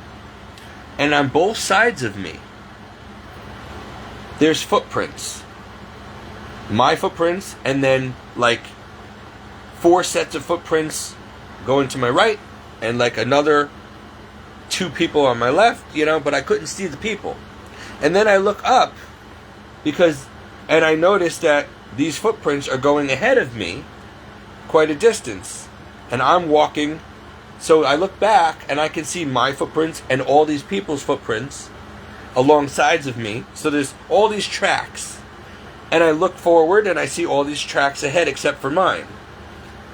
and on both sides of me, there's footprints. My footprints, and then like 4 sets of footprints going to my right, and like another 2 people on my left, but I couldn't see the people. And then I look up, and I noticed that these footprints are going ahead of me quite a distance. And I'm walking, so I look back and I can see my footprints and all these people's footprints along sides of me. So there's all these tracks. And I look forward and I see all these tracks ahead except for mine.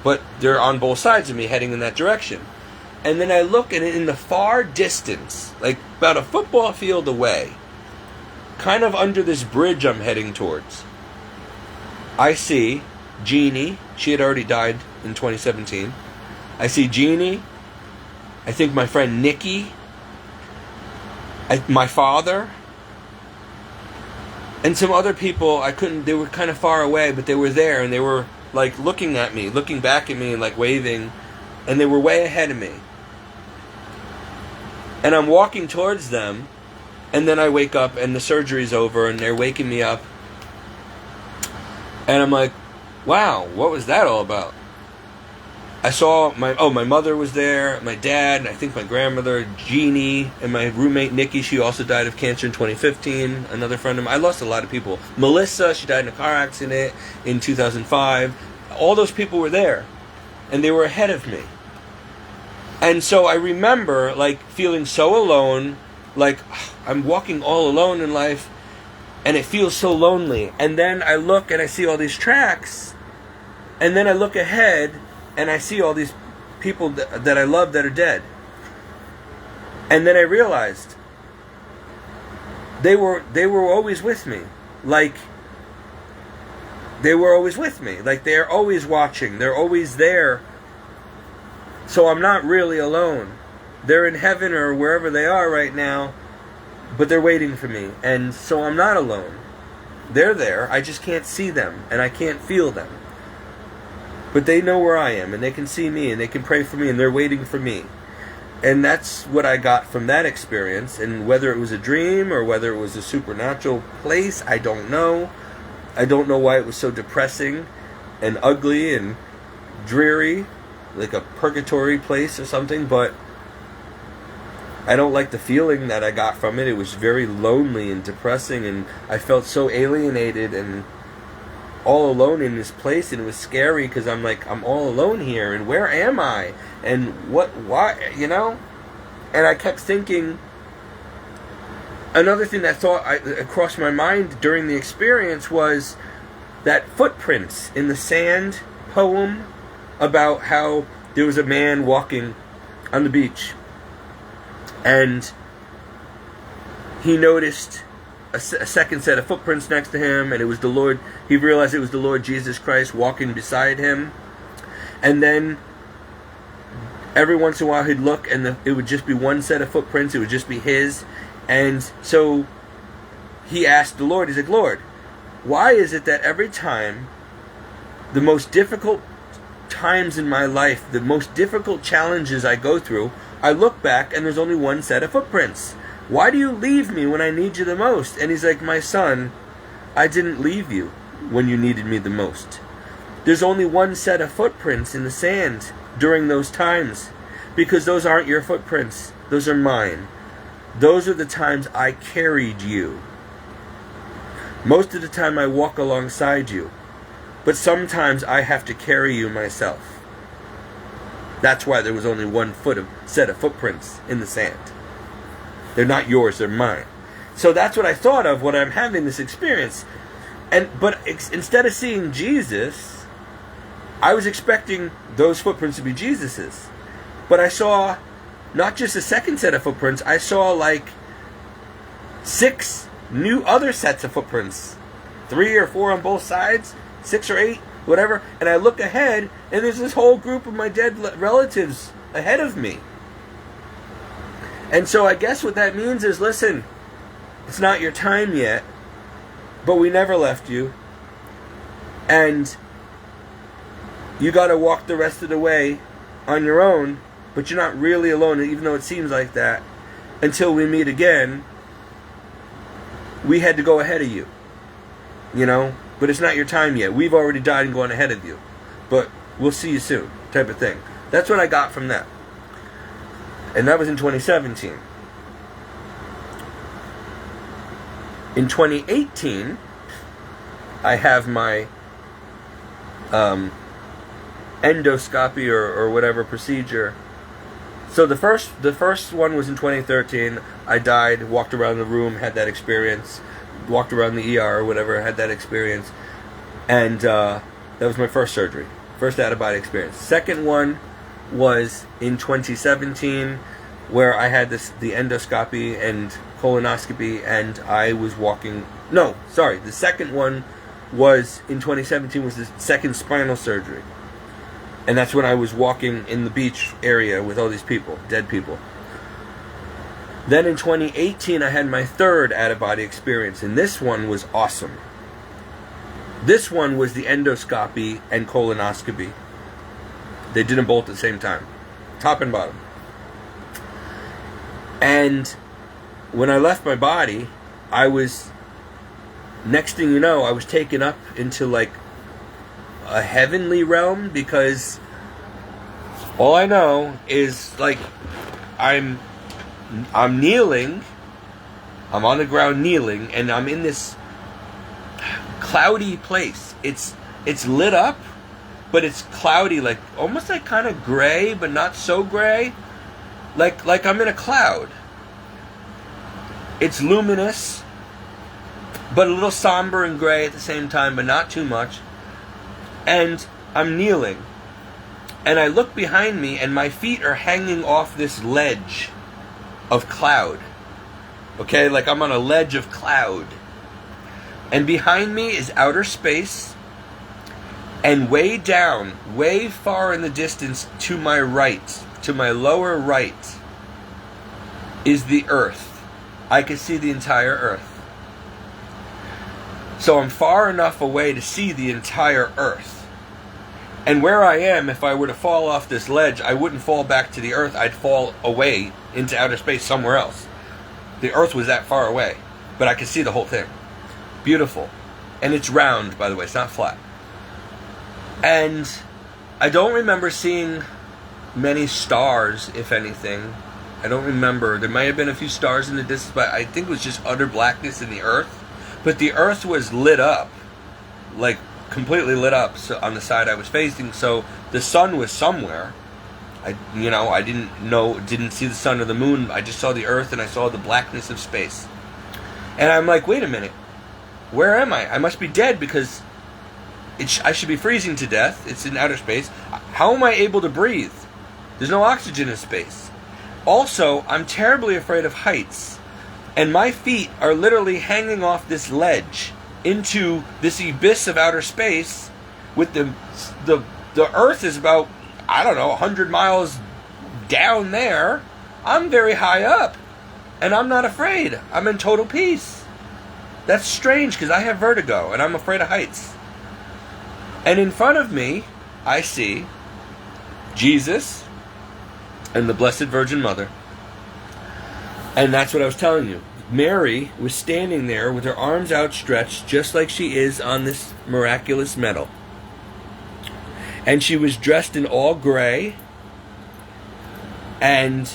But they're on both sides of me heading in that direction. And then I look, and in the far distance, like about a football field away, kind of under this bridge I'm heading towards, I see Jeannie. She had already died in 2017. I see Jeannie. I think my friend Nikki. My father. And some other people. They were kind of far away, but they were there, and they were like looking at me, looking back at me, and like waving. and they were way ahead of me. And I'm walking towards them, and then I wake up, and the surgery's over, and they're waking me up. And I'm like, wow, what was that all about? I saw my mother was there, my dad, I think my grandmother, Jeannie, and my roommate, Nikki. She also died of cancer in 2015. Another friend of mine. I lost a lot of people. Melissa, she died in a car accident in 2005. All those people were there, and they were ahead of me. And so I remember, like, feeling so alone, like, I'm walking all alone in life, and it feels so lonely. And then I look and I see all these tracks, and then I look ahead, and I see all these people that I love that are dead. And then I realized they were always with me. Like, they were always with me. Like, they're always watching. They're always there. So I'm not really alone. They're in heaven or wherever they are right now, but they're waiting for me. And so I'm not alone. They're there. I just can't see them, and I can't feel them. But they know where I am, and they can see me, and they can pray for me, and they're waiting for me. And that's what I got from that experience. And whether it was a dream or whether it was a supernatural place, I don't know. I don't know why it was so depressing and ugly and dreary, like a purgatory place or something, but I don't like the feeling that I got from it. It was very lonely and depressing, and I felt so alienated and all alone in this place, and it was scary because I'm like, I'm all alone here, and where am I? And why, you know? And I kept thinking, another thing that crossed my mind during the experience was that footprints in the sand poem about how there was a man walking on the beach, and he noticed a second set of footprints next to him, and it was the Lord. He realized it was the Lord Jesus Christ walking beside him. And then every once in a while he'd look, and it would just be one set of footprints. It would just be his. And so he asked the Lord, he's like, Lord, why is it that every time the most difficult times in my life, the most difficult challenges I go through, I look back and there's only one set of footprints? Why do you leave me when I need you the most? And he's like, my son, I didn't leave you when you needed me the most. There's only one set of footprints in the sand during those times, because those aren't your footprints. Those are mine. Those are the times I carried you. Most of the time I walk alongside you, but sometimes I have to carry you myself. That's why there was only one set of footprints in the sand. They're not yours, they're mine. So that's what I thought of when I'm having this experience. But instead of seeing Jesus, I was expecting those footprints to be Jesus's. But I saw not just a second set of footprints, I saw like 6 new other sets of footprints. 3 or 4 on both sides, 6 or 8, whatever. And I look ahead, and there's this whole group of my dead relatives ahead of me. And so I guess what that means is, listen, it's not your time yet, but we never left you. And you got to walk the rest of the way on your own, but you're not really alone, even though it seems like that. Until we meet again, we had to go ahead of you. You know? But it's not your time yet. We've already died and gone ahead of you. But we'll see you soon, type of thing. That's what I got from that. And that was in 2017. In 2018, I have my endoscopy or whatever procedure. So the first one was in 2013. I died, walked around the room, had that experience, walked around the ER or whatever, had that experience, and that was my first surgery, first out-of-body experience. Second one was in 2017, where I had the endoscopy and colonoscopy, and I was walking. No, sorry, the second one was in 2017, was the second spinal surgery. And that's when I was walking in the beach area with all these people, dead people. Then in 2018, I had my third out-of-body experience, and this one was awesome. This one was the endoscopy and colonoscopy. They did them both at the same time. top and bottom. And when I left my body, I was, next thing you know, I was taken up into like a heavenly realm, because all I know is like I'm kneeling, I'm on the ground kneeling, and I'm in this cloudy place. It's lit up, but it's cloudy, like almost like kind of gray, but not so gray. Like I'm in a cloud. It's luminous, but a little somber and gray at the same time, but not too much. And I'm kneeling. And I look behind me, and my feet are hanging off this ledge of cloud. Okay, like I'm on a ledge of cloud. And behind me is outer space. And way down, way far in the distance to my right, to my lower right, is the earth. I can see the entire earth. So I'm far enough away to see the entire earth. And where I am, if I were to fall off this ledge, I wouldn't fall back to the earth. I'd fall away into outer space somewhere else. The earth was that far away. But I could see the whole thing. Beautiful. And it's round, by the way. It's not flat. And I don't remember seeing many stars, if anything. I don't remember. There might have been a few stars in the distance, but I think it was just utter blackness in the earth. But the earth was lit up, like completely lit up, so on the side I was facing. So the sun was somewhere. I didn't see the sun or the moon. I just saw the earth, and I saw the blackness of space. And I'm like, wait a minute, where am I? I must be dead, because I should be freezing to death. It's in outer space. How am I able to breathe? There's no oxygen in space. Also, I'm terribly afraid of heights. And my feet are literally hanging off this ledge into this abyss of outer space, with the earth is about, I don't know, 100 miles down there. I'm very high up, and I'm not afraid. I'm in total peace. That's strange, because I have vertigo, and I'm afraid of heights. And in front of me, I see Jesus and the Blessed Virgin Mother. And that's what I was telling you. Mary was standing there with her arms outstretched, just like she is on this miraculous medal. And she was dressed in all gray. And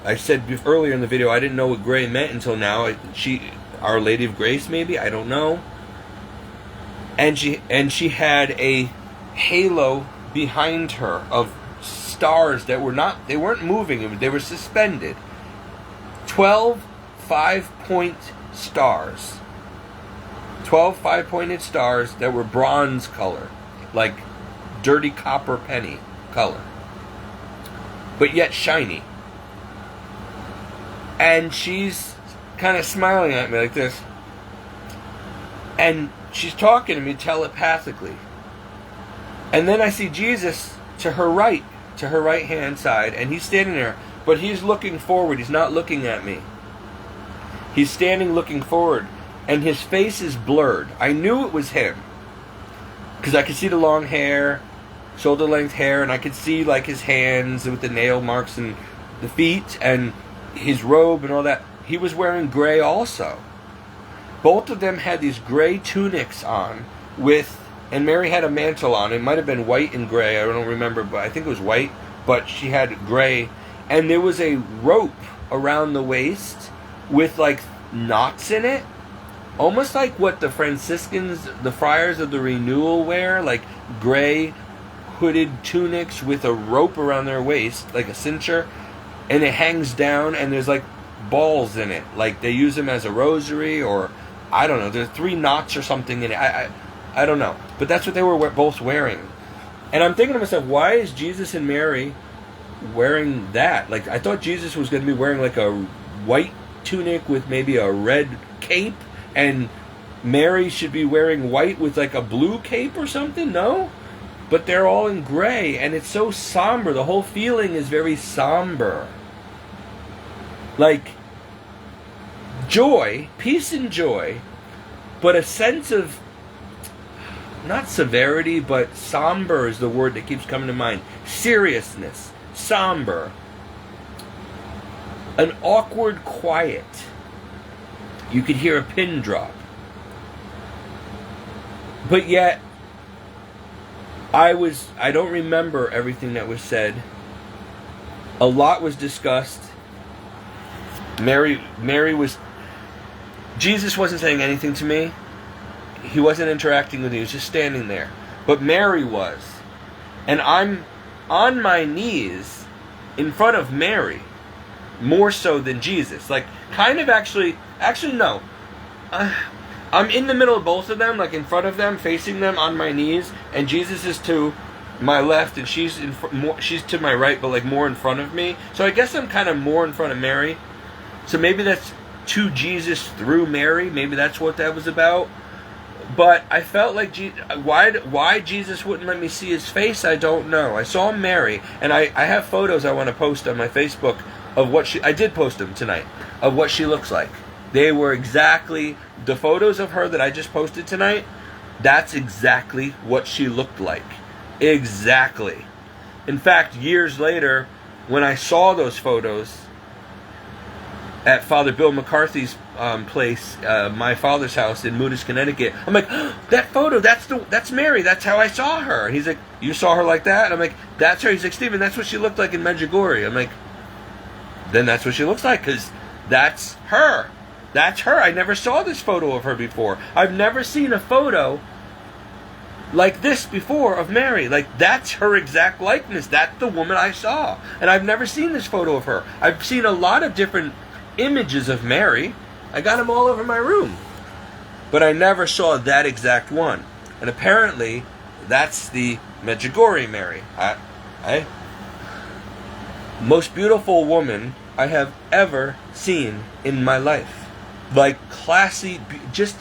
I said earlier in the video, I didn't know what gray meant until now. Our Lady of Grace, maybe? I don't know. And she had a halo behind her of stars that they weren't moving, they were suspended. 12 5-point stars. 12 5-pointed stars that were bronze color, like dirty copper penny color, but yet shiny. And she's kind of smiling at me like this. And she's talking to me telepathically. And then I see Jesus to her right hand side, and he's standing there, but he's looking forward. He's not looking at me. He's standing looking forward, and his face is blurred. I knew it was him, because I could see the long hair, shoulder-length hair, and I could see like his hands with the nail marks and the feet and his robe and all that. He was wearing gray also. Both of them had these gray tunics on and Mary had a mantle on. It might have been white and gray. I don't remember, but I think it was white. But she had gray. And there was a rope around the waist with like knots in it. Almost like what the Franciscans, the friars of the Renewal wear. Like gray hooded tunics with a rope around their waist, like a cincher. And it hangs down, and there's like balls in it. Like they use them as a rosary, or I don't know. There's 3 knots or something in it. I don't know. But that's what they were both wearing. And I'm thinking to myself, why is Jesus and Mary wearing that? Like, I thought Jesus was going to be wearing like a white tunic with maybe a red cape, and Mary should be wearing white with like a blue cape or something. No? But they're all in gray, and it's so somber. The whole feeling is very somber. Like joy, peace and joy, but a sense of, not severity, but somber is the word that keeps coming to mind. Seriousness. somber, an awkward quiet. You could hear a pin drop. But yet, I don't remember everything that was said. A lot was discussed. Jesus wasn't saying anything to me. He wasn't interacting with me. He was just standing there. But Mary was. And I'm on my knees in front of Mary. More so than Jesus. Like, kind of actually no. I'm in the middle of both of them, like in front of them, facing them on my knees. And Jesus is to my left, and she's to my right, but like more in front of me. So I guess I'm kind of more in front of Mary. So maybe that's to Jesus through Mary. Maybe that's what that was about. But I felt like why Jesus wouldn't let me see his face, I don't know. I saw Mary, and I have photos I want to post on my Facebook of what I did post them tonight, of what she looks like. They were exactly the photos of her that I just posted tonight. That's exactly what she looked like. Exactly. In fact, years later, when I saw those photos at Father Bill McCarthy's place, my father's house in Moodus, Connecticut, I'm like, oh, that photo, that's Mary. That's how I saw her. And he's like, you saw her like that? And I'm like, that's her. He's like, Stephen, that's what she looked like in Medjugorje. I'm like, then that's what she looks like, because that's her. That's her. I never saw this photo of her before. I've never seen a photo like this before of Mary. Like, that's her exact likeness. That's the woman I saw. And I've never seen this photo of her. I've seen a lot of different images of Mary. I got them all over my room. But I never saw that exact one. And apparently, that's the Medjugorje Mary. Most beautiful woman I have ever seen in my life. Like, classy, just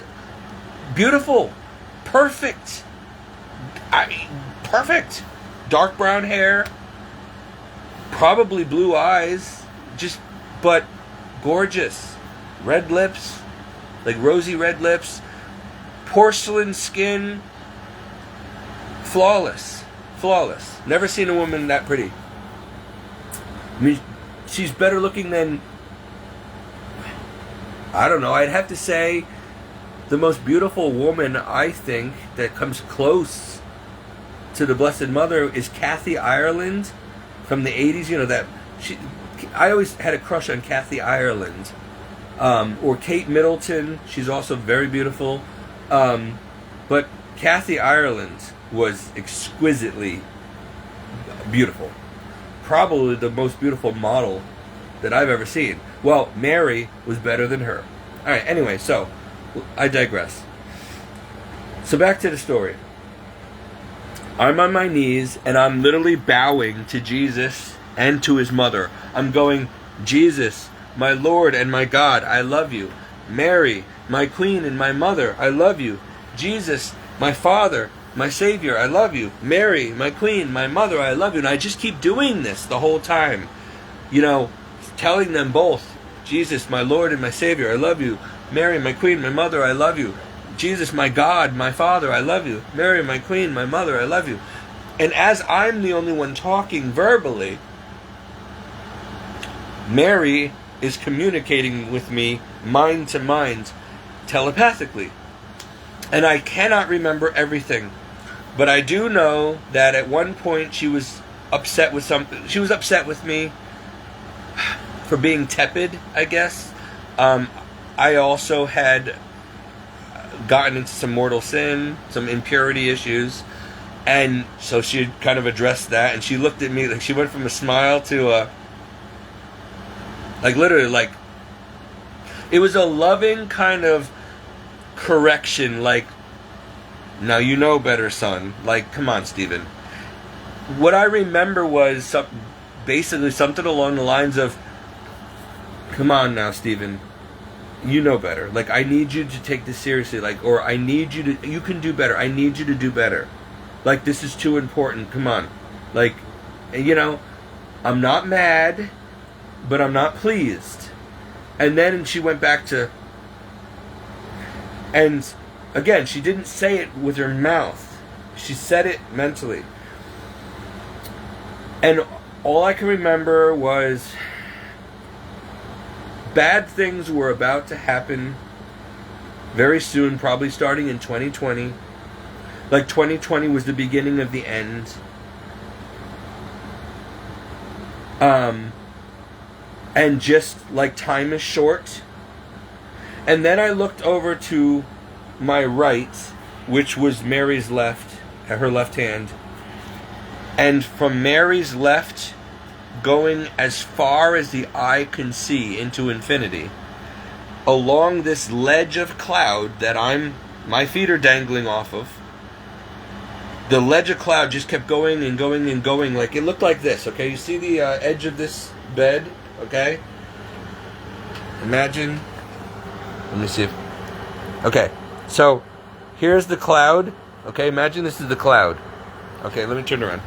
beautiful, perfect. Perfect. Dark brown hair, probably blue eyes, but gorgeous. Red lips, like rosy red lips, porcelain skin, flawless. Never seen a woman that pretty. I mean, she's better looking than, I don't know, I'd have to say the most beautiful woman, I think, that comes close to the Blessed Mother is Kathy Ireland from the 80s. You know, I always had a crush on Kathy Ireland. Or Kate Middleton. She's also very beautiful. But Kathy Ireland was exquisitely beautiful. Probably the most beautiful model that I've ever seen. Well, Mary was better than her. Alright, anyway, so I digress. So back to the story. I'm on my knees and I'm literally bowing to Jesus and to his mother. I'm going, Jesus, my Lord and my God, I love you. Mary, my Queen and my Mother, I love you. Jesus, my Father, my Savior, I love you. Mary, my Queen, my Mother, I love you. And I just keep doing this the whole time. You know, telling them both, Jesus, my Lord and my Savior, I love you. Mary, my Queen, my Mother, I love you. Jesus, my God, my Father, I love you. Mary, my Queen, my Mother, I love you. And as I'm the only one talking verbally, Mary is communicating with me mind to mind, telepathically. And I cannot remember everything. But I do know that at one point she was upset with something. She was upset with me for being tepid, I guess. I also had gotten into some mortal sin, some impurity issues. And so she kind of addressed that. And she looked at me, like she went from a smile to a... like literally, like... it was a loving kind of correction, like, now you know better, son. Like, come on, Stephen. What I remember was basically something along the lines of, come on now, Stephen. You know better. Like, I need you to take this seriously. Like, or I need you to, you can do better. I need you to do better. Like, this is too important. Come on. Like, you know, I'm not mad, but I'm not pleased. And then she went back to, and again, she didn't say it with her mouth. She said it mentally. And All I can remember was bad things were about to happen very soon, probably starting in 2020. Like 2020 was the beginning of the end. And just like time is short. And then I looked over to my right, which was Mary's left, her left hand. And from Mary's left, going as far as the eye can see into infinity, along this ledge of cloud that my feet are dangling off of, the ledge of cloud just kept going and going and going. Like, it looked like this, okay? You see the edge of this bed, okay? Imagine. Let me see if... Okay, so here's the cloud. Okay, imagine this is the cloud. Okay, let me turn around.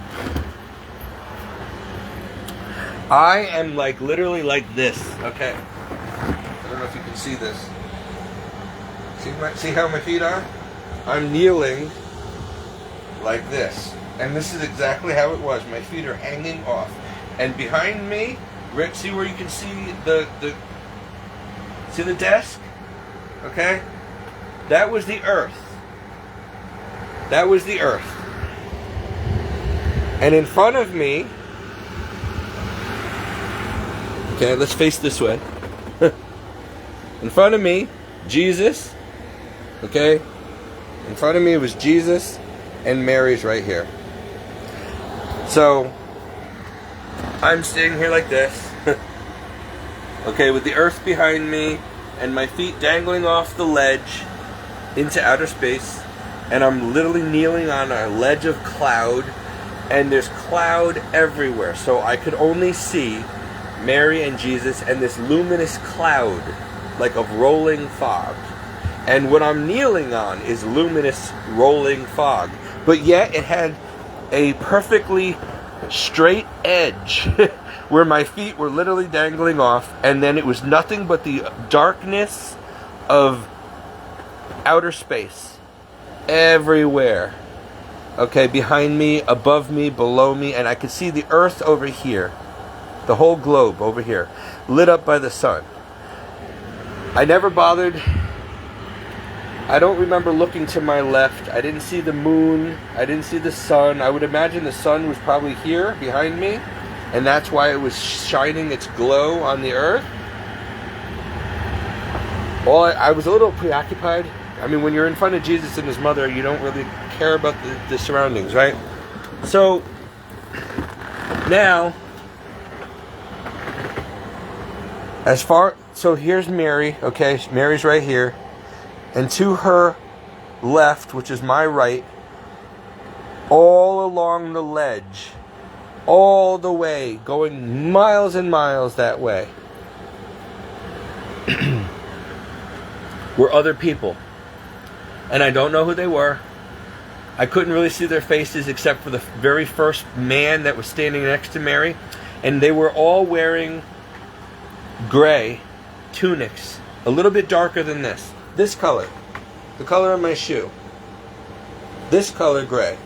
I am like literally like this, okay? I don't know if you can see this. See how my feet are? I'm kneeling like this. And this is exactly how it was. My feet are hanging off. And behind me, Rick, see where you can see see the desk? Okay? That was the earth. That was the earth. And in front of me, okay, let's face this way. In front of me, Jesus. Okay? In front of me was Jesus, and Mary's right here. So, I'm standing here like this. Okay, with the earth behind me, and my feet dangling off the ledge into outer space. And I'm literally kneeling on a ledge of cloud, and there's cloud everywhere. So I could only see Mary and Jesus and this luminous cloud, like of rolling fog. And what I'm kneeling on is luminous rolling fog. But yet it had a perfectly straight edge where my feet were literally dangling off, and then it was nothing but the darkness of outer space everywhere. Okay, behind me, above me, below me, and I could see the earth over here. The whole globe over here, lit up by the sun. I never bothered. I don't remember looking to my left. I didn't see the moon. I didn't see the sun. I would imagine the sun was probably here behind me, and that's why it was shining its glow on the earth. I was a little preoccupied. I mean, when you're in front of Jesus and his mother, you don't really care about the surroundings, right? So, now, so here's Mary, okay? Mary's right here. And to her left, which is my right, all along the ledge, all the way, going miles and miles that way, were other people. And I don't know who they were. I couldn't really see their faces except for the very first man that was standing next to Mary. And they were all wearing gray tunics, a little bit darker than this. This color, the color of my shoe. This color gray.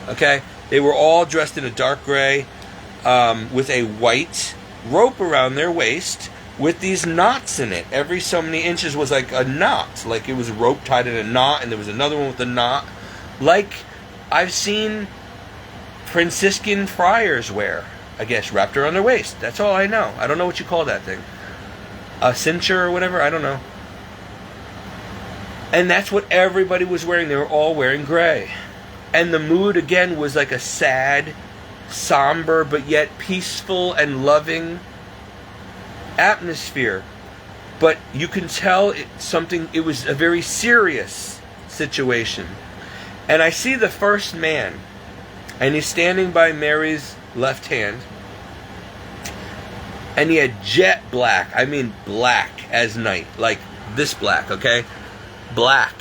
Okay? They were all dressed in a dark gray with a white rope around their waist with these knots in it. Every so many inches was like a knot. Like it was a rope tied in a knot, and there was another one with a knot. Like I've seen Franciscan friars wear, I guess, wrapped around their waist. That's all I know. I don't know what you call that thing. A cincher or whatever, I don't know. And that's what everybody was wearing. They were all wearing gray. And the mood, again, was like a sad, somber, but yet peaceful and loving atmosphere. But you can tell it was a very serious situation. And I see the first man, and he's standing by Mary's left hand, and he had jet black, I mean black as night, like this black, okay? Black.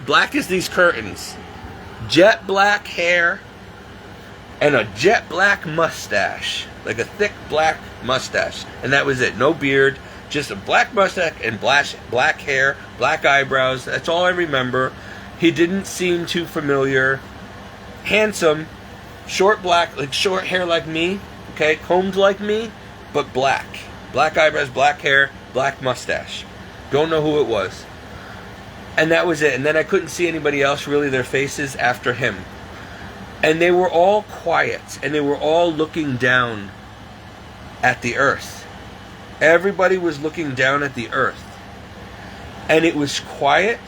Black as these curtains. Jet black hair, and a jet black mustache, like a thick black mustache, and that was it. No beard, just a black mustache and black hair, black eyebrows. That's all I remember. He didn't seem too familiar. Handsome, short hair like me, okay? Combed like me, but black. Black eyebrows, black hair, black mustache. Don't know who it was. And that was it. And then I couldn't see anybody else, really, their faces after him. And they were all quiet, and they were all looking down at the earth. Everybody was looking down at the earth. And it was quiet,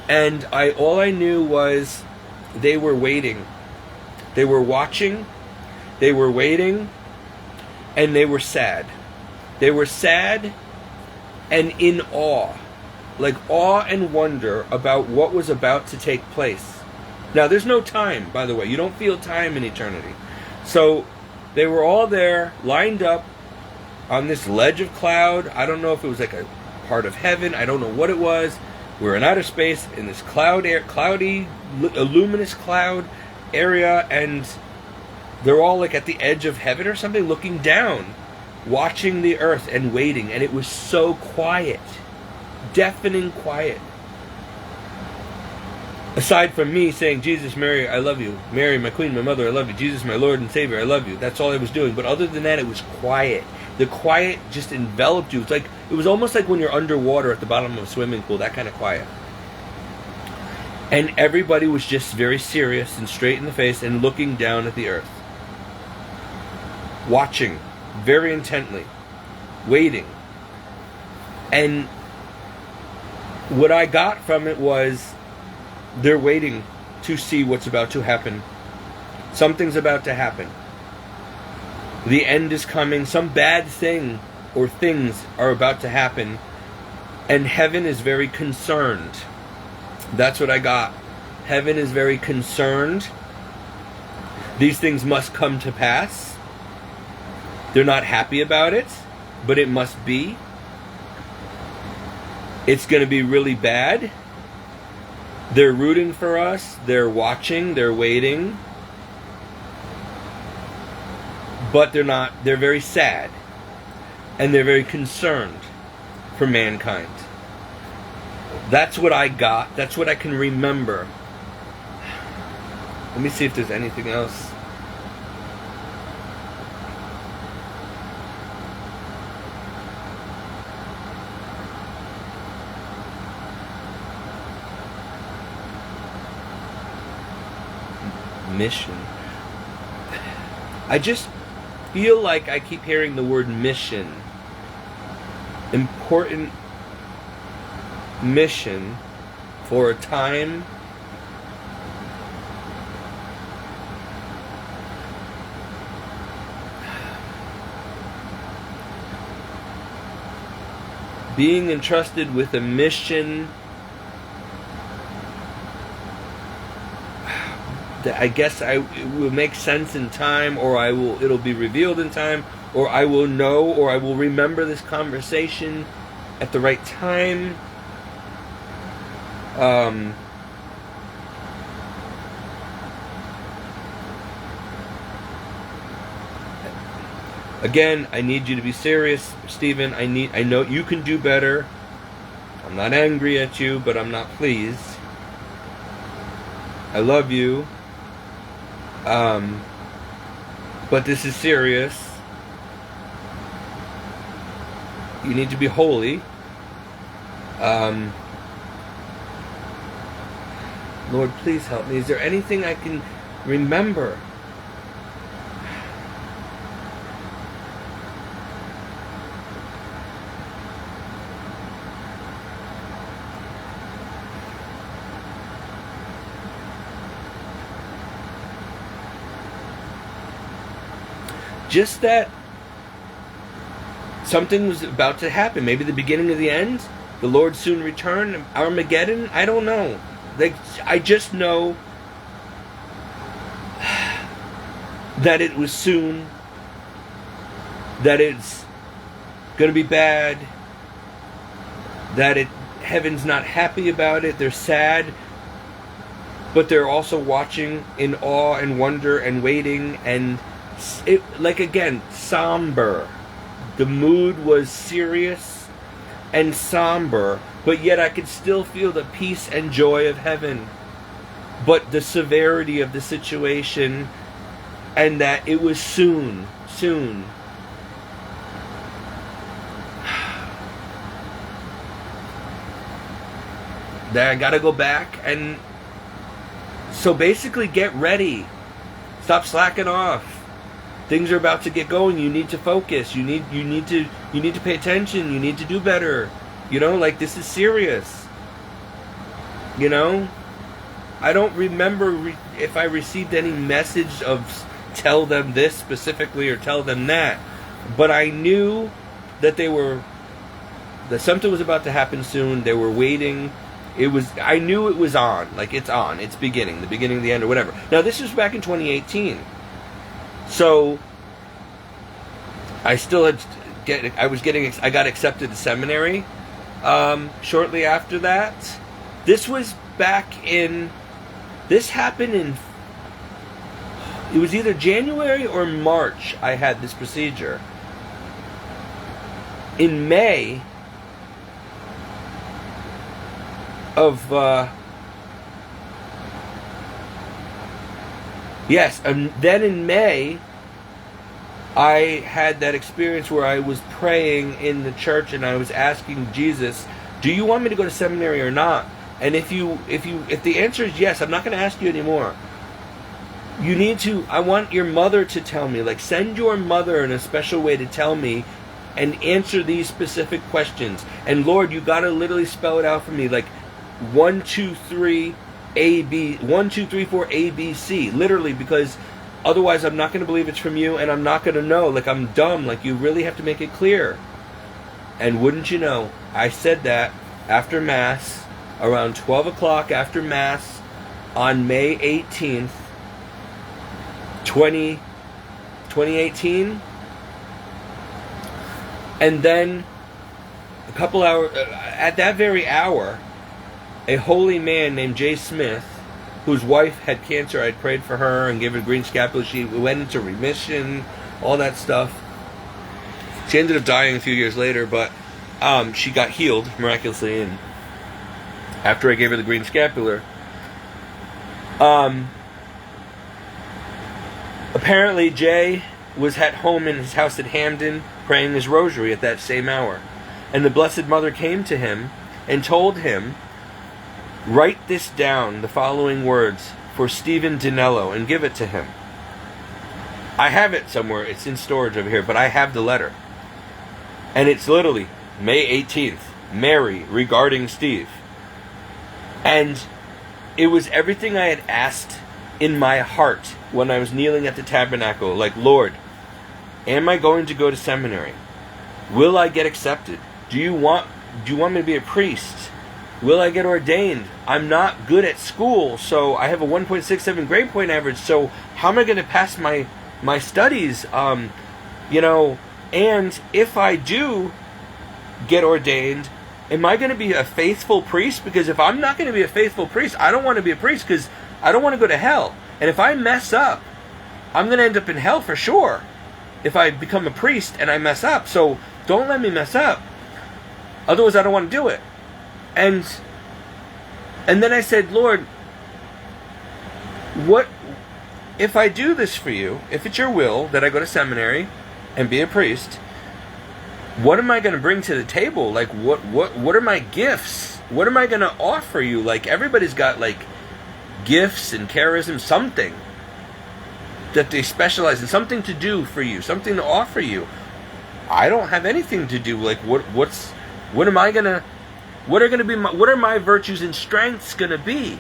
and all I knew was they were waiting. They were watching, they were waiting, and they were sad. They were sad and in awe. Like awe and wonder about what was about to take place. Now, there's no time, by the way. You don't feel time in eternity. So, they were all there, lined up on this ledge of cloud. I don't know if it was like a part of heaven. I don't know what it was. We were in outer space in this cloudy, luminous cloud area, and they're all like at the edge of heaven or something, looking down, watching the earth and waiting. And it was so quiet. Deafening quiet. Aside from me saying, Jesus, Mary, I love you. Mary, my queen, my mother, I love you. Jesus, my Lord and Savior, I love you. That's all I was doing. But other than that, it was quiet. The quiet just enveloped you. It was almost like when you're underwater at the bottom of a swimming pool, that kind of quiet. And everybody was just very serious and straight in the face and looking down at the earth. Watching very intently. Waiting. And what I got from it was, they're waiting to see what's about to happen. Something's about to happen. The end is coming. Some bad thing or things are about to happen. And heaven is very concerned. That's what I got. Heaven is very concerned. These things must come to pass. They're not happy about it, but it must be. It's going to be really bad. They're rooting for us. They're watching. They're waiting. But they're not. They're very sad. And they're very concerned for mankind. That's what I got. That's what I can remember. Let me see if there's anything else. Mission. I just feel like I keep hearing the word mission. Important mission for a time. Being entrusted with a mission that I guess it will make sense in time, or it'll be revealed in time, or I will know, or I will remember this conversation at the right time. Again, I need you to be serious, Stephen. I know you can do better. I'm not angry at you, but I'm not pleased. I love you. But this is serious. You need to be holy. Lord, please help me. Is there anything I can remember? Just that something was about to happen. Maybe the beginning of the end. The Lord soon return. Armageddon. I don't know. I just know that it was soon. That it's going to be bad. That heaven's not happy about it. They're sad. But they're also watching in awe and wonder and waiting, and again, somber. The mood was serious and somber, but yet I could still feel the peace and joy of heaven. But the severity of the situation, and that it was soon. soon. That I gotta go back, and so basically get ready. Stop slacking off. Things are about to get going. You need to focus. You need to pay attention. You need to do better. Like, this is serious. I don't remember if I received any message of tell them this specifically or tell them that, but I knew that that something was about to happen soon. They were waiting. I knew it was on. Like, it's on. It's beginning. The beginning, the end, or whatever. Now, this was back in 2018. So, I got accepted to seminary shortly after that. This happened in, it was either January or March I had this procedure. In May of, then in May, I had that experience where I was praying in the church and I was asking Jesus, do you want me to go to seminary or not? And if the answer is yes, I'm not going to ask you anymore. I want your mother to tell me, like, send your mother in a special way to tell me and answer these specific questions. And Lord, you got to literally spell it out for me, like 1, 2, 3, 4, ABC, literally, because otherwise I'm not going to believe it's from you, and I'm not going to know. Like, I'm dumb. Like, you really have to make it clear. And wouldn't you know, I said that after Mass, around 12 o'clock after Mass, on May 18th, 2018. And then, a couple hours, at that very hour, a holy man named Jay Smith, whose wife had cancer, I'd prayed for her and gave her a green scapular. She went into remission, all that stuff. She ended up dying a few years later, but she got healed miraculously, and after I gave her the green scapular. Apparently Jay was at home in his house at Hamden praying his rosary at that same hour. And the Blessed Mother came to him and told him, write this down, the following words, for Stephen Dinello, and give it to him. I have it somewhere. It's in storage over here, but I have the letter. And it's literally May 18th, Mary, regarding Steve. And it was everything I had asked in my heart when I was kneeling at the tabernacle. Like, Lord, am I going to go to seminary? Will I get accepted? Do you want me to be a priest? Will I get ordained? I'm not good at school, so I have a 1.67 grade point average, so how am I going to pass my studies? And if I do get ordained, am I going to be a faithful priest? Because if I'm not going to be a faithful priest, I don't want to be a priest, because I don't want to go to hell. And if I mess up, I'm going to end up in hell for sure if I become a priest and I mess up. So don't let me mess up. Otherwise, I don't want to do it. And then I said, Lord, what if I do this for you? If it's your will that I go to seminary and be a priest, what am I going to bring to the table? Like, what are my gifts? What am I going to offer you? Like, everybody's got, like, gifts and charism, something that they specialize in, something to do for you, something to offer you. I don't have anything to do. Like, what are my virtues and strengths going to be?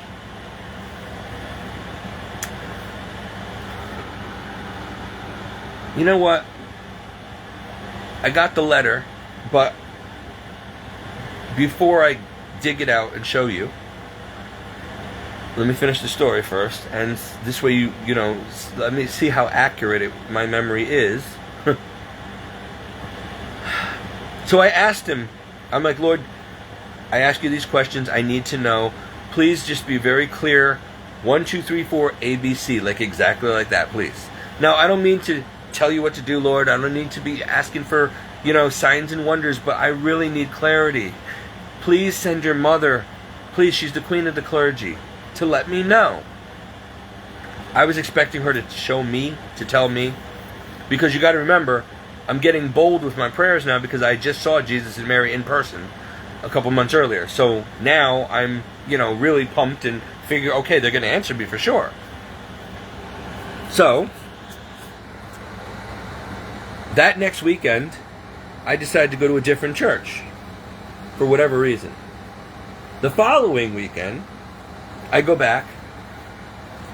You know what? I got the letter, but before I dig it out and show you, let me finish the story first, and this way you let me see how accurate my memory is. So I asked him, I'm like, Lord, I ask you these questions, I need to know. Please just be very clear. 1, 2, 3, 4, ABC, like exactly like that, please. Now, I don't mean to tell you what to do, Lord. I don't need to be asking for, signs and wonders, but I really need clarity. Please send your mother, please, she's the queen of the clergy, to let me know. I was expecting her to show me, to tell me, Because you got to remember, I'm getting bold with my prayers now because I just saw Jesus and Mary in person a couple months earlier. So now I'm, really pumped and figure, okay, they're going to answer me for sure. So, that next weekend, I decided to go to a different church for whatever reason. The following weekend, I go back,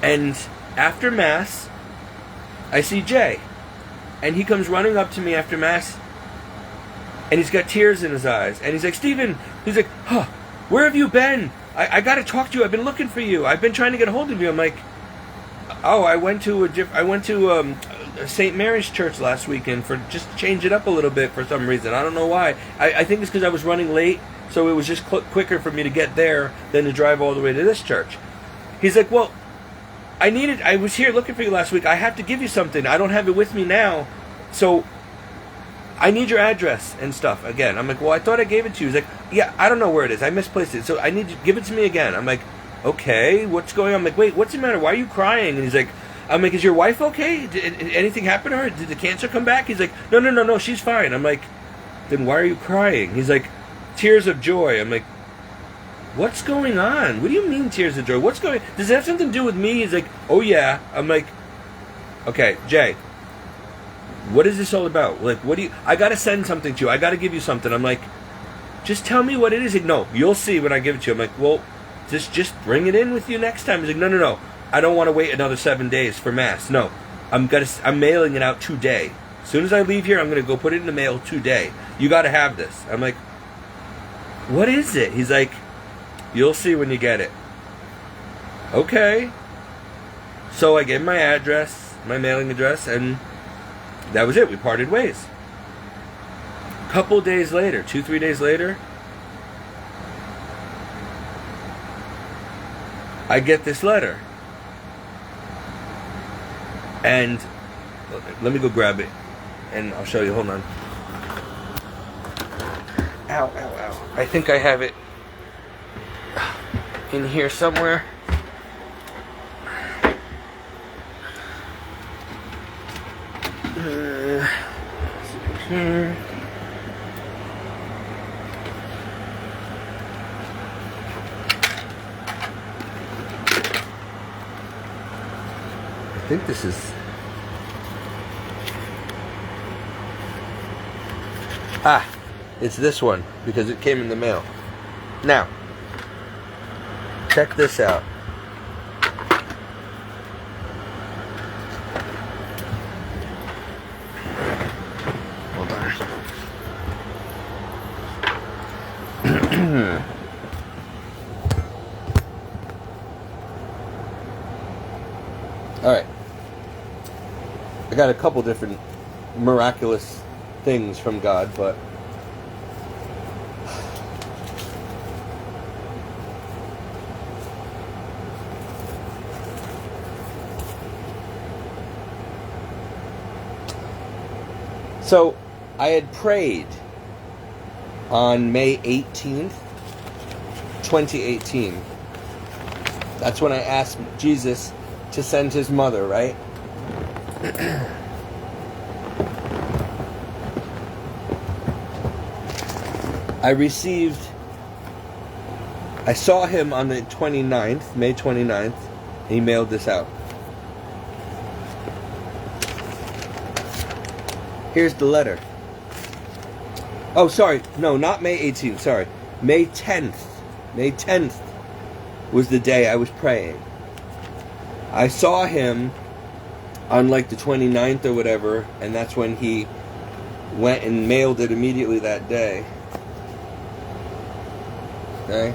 and after Mass, I see Jay. And he comes running up to me after Mass, and he's got tears in his eyes. And he's like, Stephen, he's like, where have you been? I got to talk to you. I've been looking for you. I've been trying to get a hold of you. I'm like, oh, I went to St. Mary's Church last weekend for just change it up a little bit for some reason. I don't know why. I think it's because I was running late, so it was just quicker for me to get there than to drive all the way to this church. He's like, well, I was here looking for you last week. I have to give you something. I don't have it with me now, so I need your address and stuff again. I'm like, well, I thought I gave it to you. He's like, yeah, I don't know where it is. I misplaced it, so I need you to give it to me again. I'm like, okay, what's going on? I'm like, wait, what's the matter? Why are you crying? And he's like, I'm like, is your wife okay? Did anything happen to her? Did the cancer come back? He's like, no, she's fine. I'm like, then why are you crying? He's like, tears of joy. I'm like, what's going on? What do you mean tears of joy? Does it have something to do with me? He's like, oh yeah. I'm like, okay, Jay, what is this all about? Like, I gotta send something to you. I gotta give you something. I'm like, just tell me what it is. He's like, no, you'll see when I give it to you. I'm like, well, just bring it in with you next time. He's like, no. I don't want to wait another 7 days for Mass. No, I'm mailing it out today. As soon as I leave here, I'm gonna go put it in the mail today. You gotta have this. I'm like, what is it? He's like, you'll see when you get it. Okay. So I gave him my address, my mailing address, and that was it. We parted ways. Couple days later, 2-3 days later, I get this letter. And let me go grab it, and I'll show you. Hold on. Ow. I think I have it in here somewhere. Here. I think this is... it's this one, because it came in the mail. Now, check this out. Hold on. Alright. I got a couple different miraculous things from God, but so I had prayed on May 18th, 2018. That's when I asked Jesus to send his mother, right? I saw him on the 29th, May 29th, and he mailed this out. Here's the letter. Oh, sorry. No, not May 18th. Sorry. May 10th. May 10th was the day I was praying. I saw him on like the 29th or whatever, and that's when he went and mailed it immediately that day. Okay?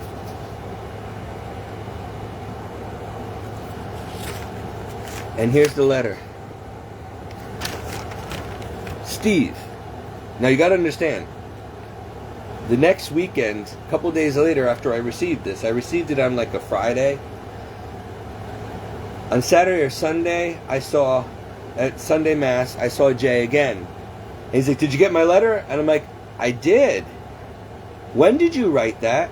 And here's the letter. Steve. Now you gotta understand, the next weekend, a couple days later after I received this, I received it on like a Friday. On Saturday or Sunday, at Sunday Mass, I saw Jay again. And he's like, did you get my letter? And I'm like, I did. When did you write that?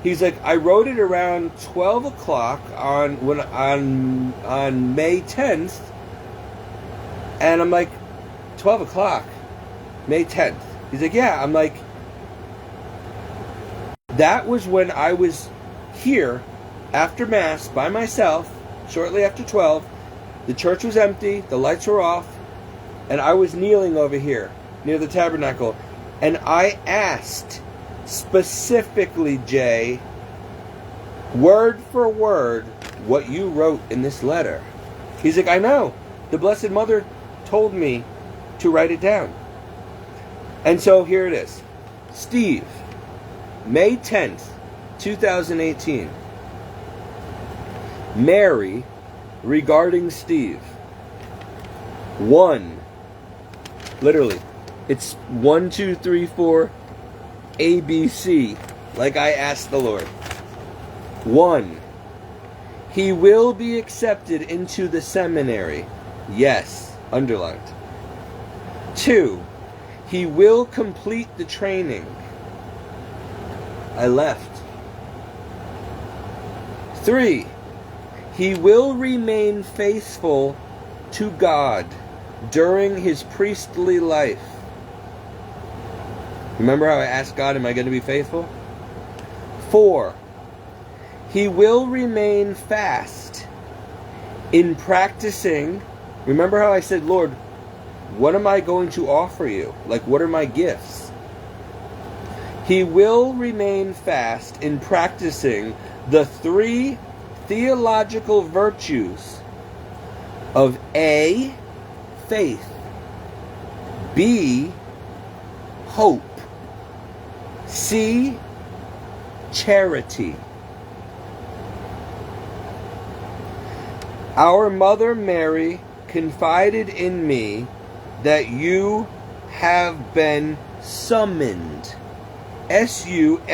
He's like, I wrote it around 12 o'clock on May 10th. And I'm like, 12 o'clock, May 10th. He's like, yeah. I'm like, that was when I was here after Mass by myself, shortly after 12. The church was empty, the lights were off, and I was kneeling over here near the tabernacle. And I asked specifically, Jay, word for word, what you wrote in this letter. He's like, I know. The Blessed Mother told me to write it down. And so here it is. Steve, May 10th, 2018. Mary, regarding Steve. 1. Literally. It's 1, 2, 3, 4, ABC. Like I asked the Lord. 1. He will be accepted into the seminary. Yes. Underlined. 2. He will complete the training. I left. 3. He will remain faithful to God during his priestly life. Remember how I asked God, am I going to be faithful? 4. He will remain fast in practicing. Remember how I said, Lord, what am I going to offer you? Like, what are my gifts? He will remain fast in practicing the 3 theological virtues of A, faith, B, hope, C, charity. Our Mother Mary confided in me that you have been summoned. SUMMONED.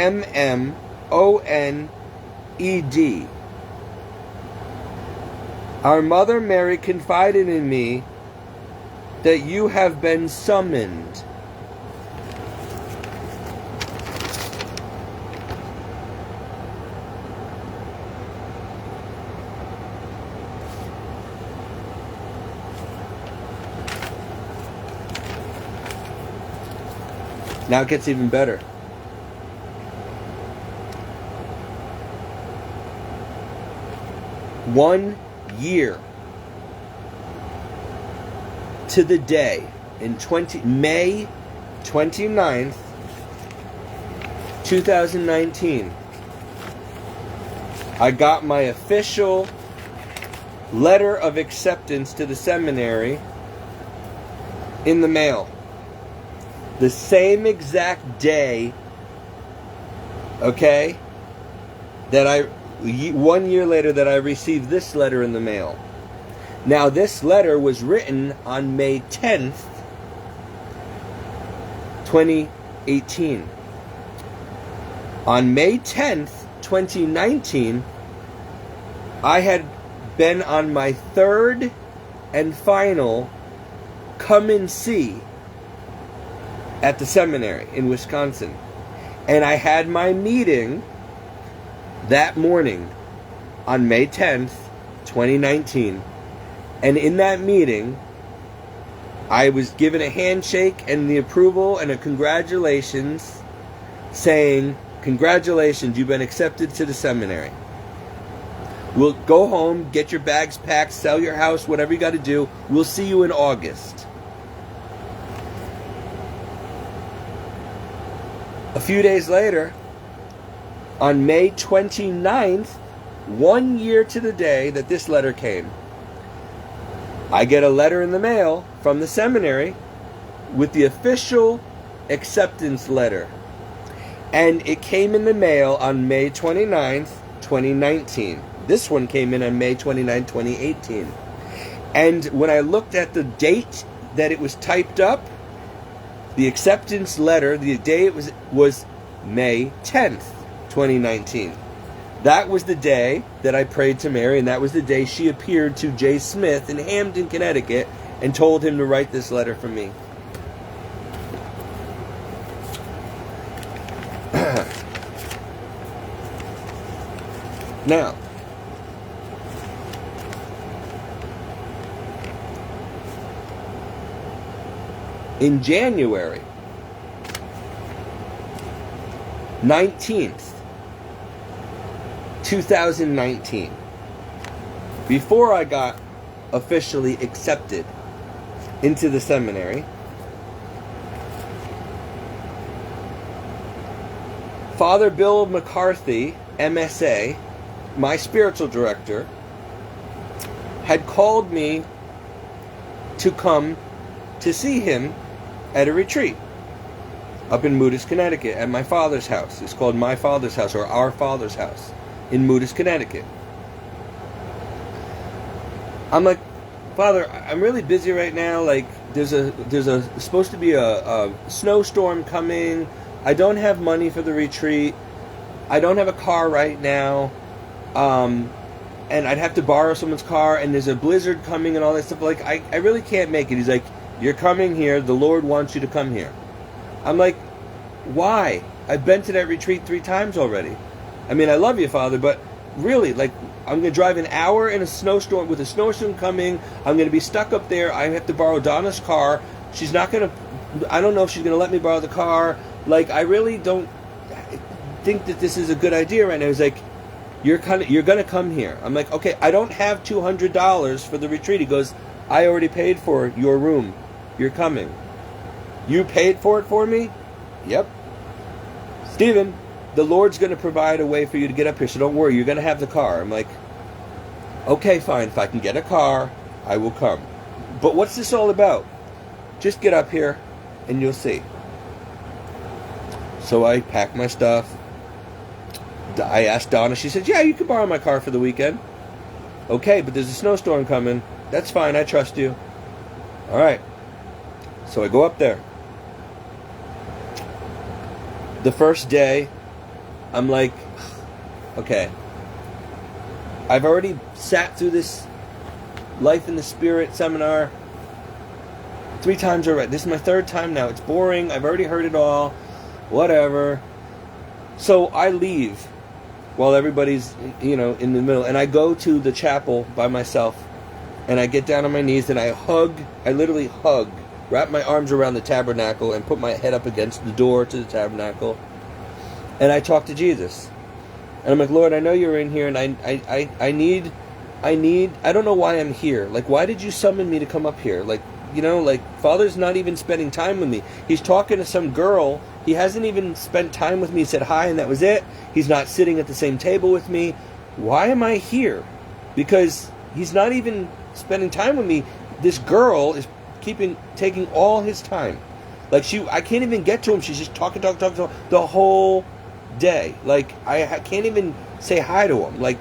Our Mother Mary confided in me that you have been summoned. Now it gets even better. One year to the day in May 29th, 2019, I got my official letter of acceptance to the seminary in the mail. The same exact day, okay, that 1 year later that I received this letter in the mail. Now this letter was written on May 10th, 2018. On May 10th, 2019, I had been on my 3rd and final come and see at the seminary in Wisconsin. And I had my meeting that morning on May 10th, 2019. And in that meeting, I was given a handshake and the approval and a congratulations, saying, congratulations, you've been accepted to the seminary. We'll go home, get your bags packed, sell your house, whatever you got to do. We'll see you in August. A few days later, on May 29th, 1 year to the day that this letter came, I get a letter in the mail from the seminary with the official acceptance letter. And it came in the mail on May 29th, 2019. This one came in on May 29th, 2018. And when I looked at the date that it was typed up, the acceptance letter, the day it was May 10th, 2019. That was the day that I prayed to Mary, and that was the day she appeared to Jay Smith in Hamden, Connecticut, and told him to write this letter for me. Now, In January 19th, 2019, before I got officially accepted into the seminary, Father Bill McCarthy, MSA, my spiritual director, had called me to come to see him at a retreat up in Moodus, Connecticut, at my father's house. It's called My Father's House, or Our Father's House, in Moodus, Connecticut. I'm like, Father, I'm really busy right now. Like, there's supposed to be a snowstorm coming. I don't have money for the retreat. I don't have a car right now. And I'd have to borrow someone's car, and there's a blizzard coming and all that stuff. Like, I really can't make it. He's like, you're coming here. The Lord wants you to come here. I'm like, why? I've been to that retreat 3 times already. I mean, I love you, Father, but really, like, I'm going to drive an hour in a snowstorm with a snowstorm coming. I'm going to be stuck up there. I have to borrow Donna's car. She's not going to, I don't know if she's going to let me borrow the car. Like, I really don't think that this is a good idea right now. He's like, you're going to come here. I'm like, okay, I don't have $200 for the retreat. He goes, I already paid for your room. You're coming. You paid for it for me? Yep. Stephen, the Lord's going to provide a way for you to get up here, so don't worry. You're going to have the car. I'm like, okay, fine. If I can get a car, I will come. But what's this all about? Just get up here, and you'll see. So I packed my stuff. I asked Donna. She said, yeah, you can borrow my car for the weekend. Okay, but there's a snowstorm coming. That's fine. I trust you. All right. So I go up there. The first day, I'm like, okay, I've already sat through this Life in the Spirit seminar 3 times already. This is my 3rd time now. It's boring. I've already heard it all. Whatever. So I leave while everybody's, in the middle. And I go to the chapel by myself. And I get down on my knees and I literally hug, wrap my arms around the tabernacle and put my head up against the door to the tabernacle. And I talk to Jesus. And I'm like, Lord, I know you're in here, and I need, I don't know why I'm here. Like, why did you summon me to come up here? Like, Father's not even spending time with me. He's talking to some girl. He hasn't even spent time with me. He said hi, and that was it. He's not sitting at the same table with me. Why am I here? Because he's not even spending time with me. This girl is taking all his time. Like, I can't even get to him. She's just talking the whole day. Like, I can't even say hi to him. Like,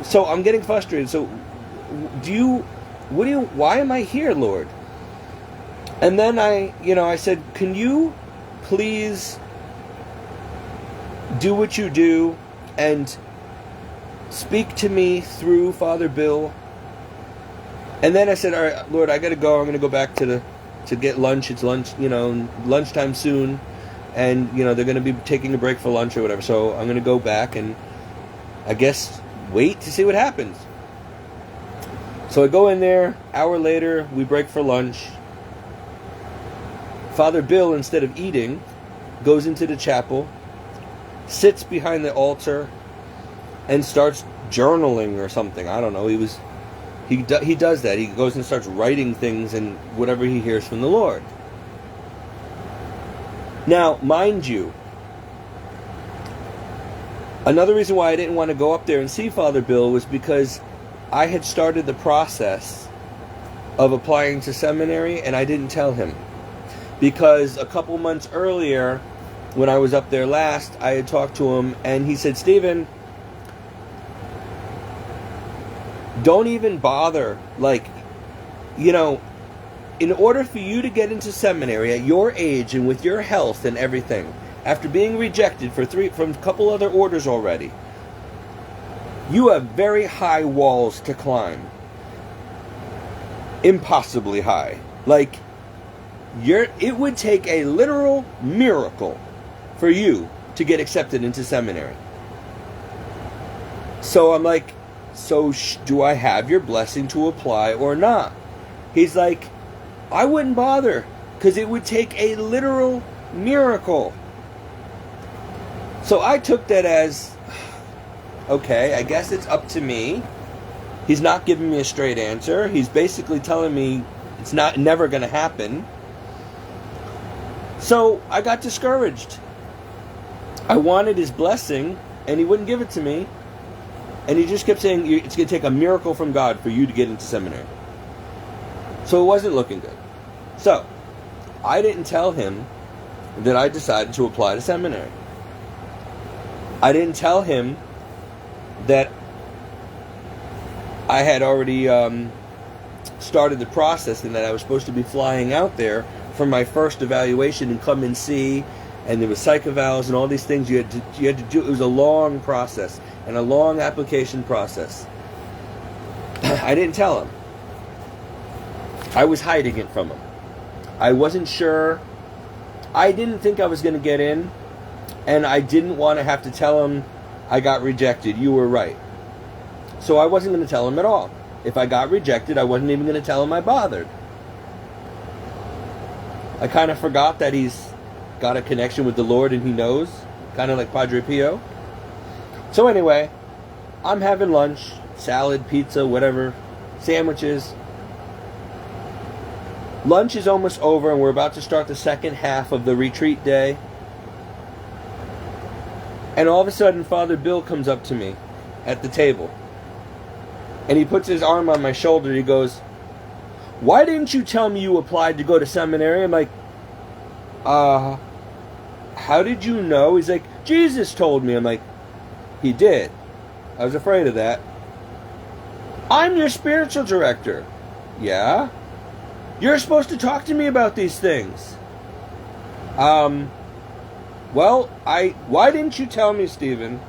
so I'm getting frustrated. So, why am I here, Lord? And then I said, can you please do what you do and speak to me through Father Bill? And then I said, all right, Lord, I got to go. I'm going to go back to get lunch. It's lunch, lunchtime soon. And, they're going to be taking a break for lunch or whatever. So I'm going to go back and, I guess, wait to see what happens. So I go in there. Hour later, we break for lunch. Father Bill, instead of eating, goes into the chapel, sits behind the altar, and starts journaling or something. I don't know. He does that. He goes and starts writing things and whatever he hears from the Lord. Now, mind you, another reason why I didn't want to go up there and see Father Bill was because I had started the process of applying to seminary, and I didn't tell him. Because a couple months earlier, when I was up there last, I had talked to him, and he said, Stephen, don't even bother. Like, in order for you to get into seminary at your age and with your health and everything, after being rejected from a couple other orders already, you have very high walls to climb. Impossibly high. Like, it would take a literal miracle for you to get accepted into seminary. So I'm like, do I have your blessing to apply or not? He's like, I wouldn't bother, because it would take a literal miracle. So I took that as, okay, I guess it's up to me. He's not giving me a straight answer. He's basically telling me it's never going to happen. So I got discouraged. I wanted his blessing, and he wouldn't give it to me. And he just kept saying it's going to take a miracle from God for you to get into seminary. So it wasn't looking good. So I didn't tell him that I decided to apply to seminary. I didn't tell him that I had already started the process and that I was supposed to be flying out there for my first evaluation and come and see, and there was psych evals and all these things you had to do. It was a long process and a long application process. I didn't tell him. I was hiding it from him. I wasn't sure. I didn't think I was going to get in, and I didn't want to have to tell him I got rejected. You were right. So I wasn't going to tell him at all. If I got rejected, I wasn't even going to tell him I bothered. I kind of forgot that he's got a connection with the Lord and he knows, kind of like Padre Pio. So anyway, I'm having lunch, salad, pizza, whatever, sandwiches. Lunch is almost over and we're about to start the second half of the retreat day. And all of a sudden, Father Bill comes up to me at the table. And he puts his arm on my shoulder and he goes, "Why didn't you tell me you applied to go to seminary?" I'm like, how did you know? He's like, "Jesus told me." I'm like, "He did. I was afraid of that." "I'm your spiritual director." "Yeah? You're supposed to talk to me about these things." Well, why didn't you tell me, Stephen?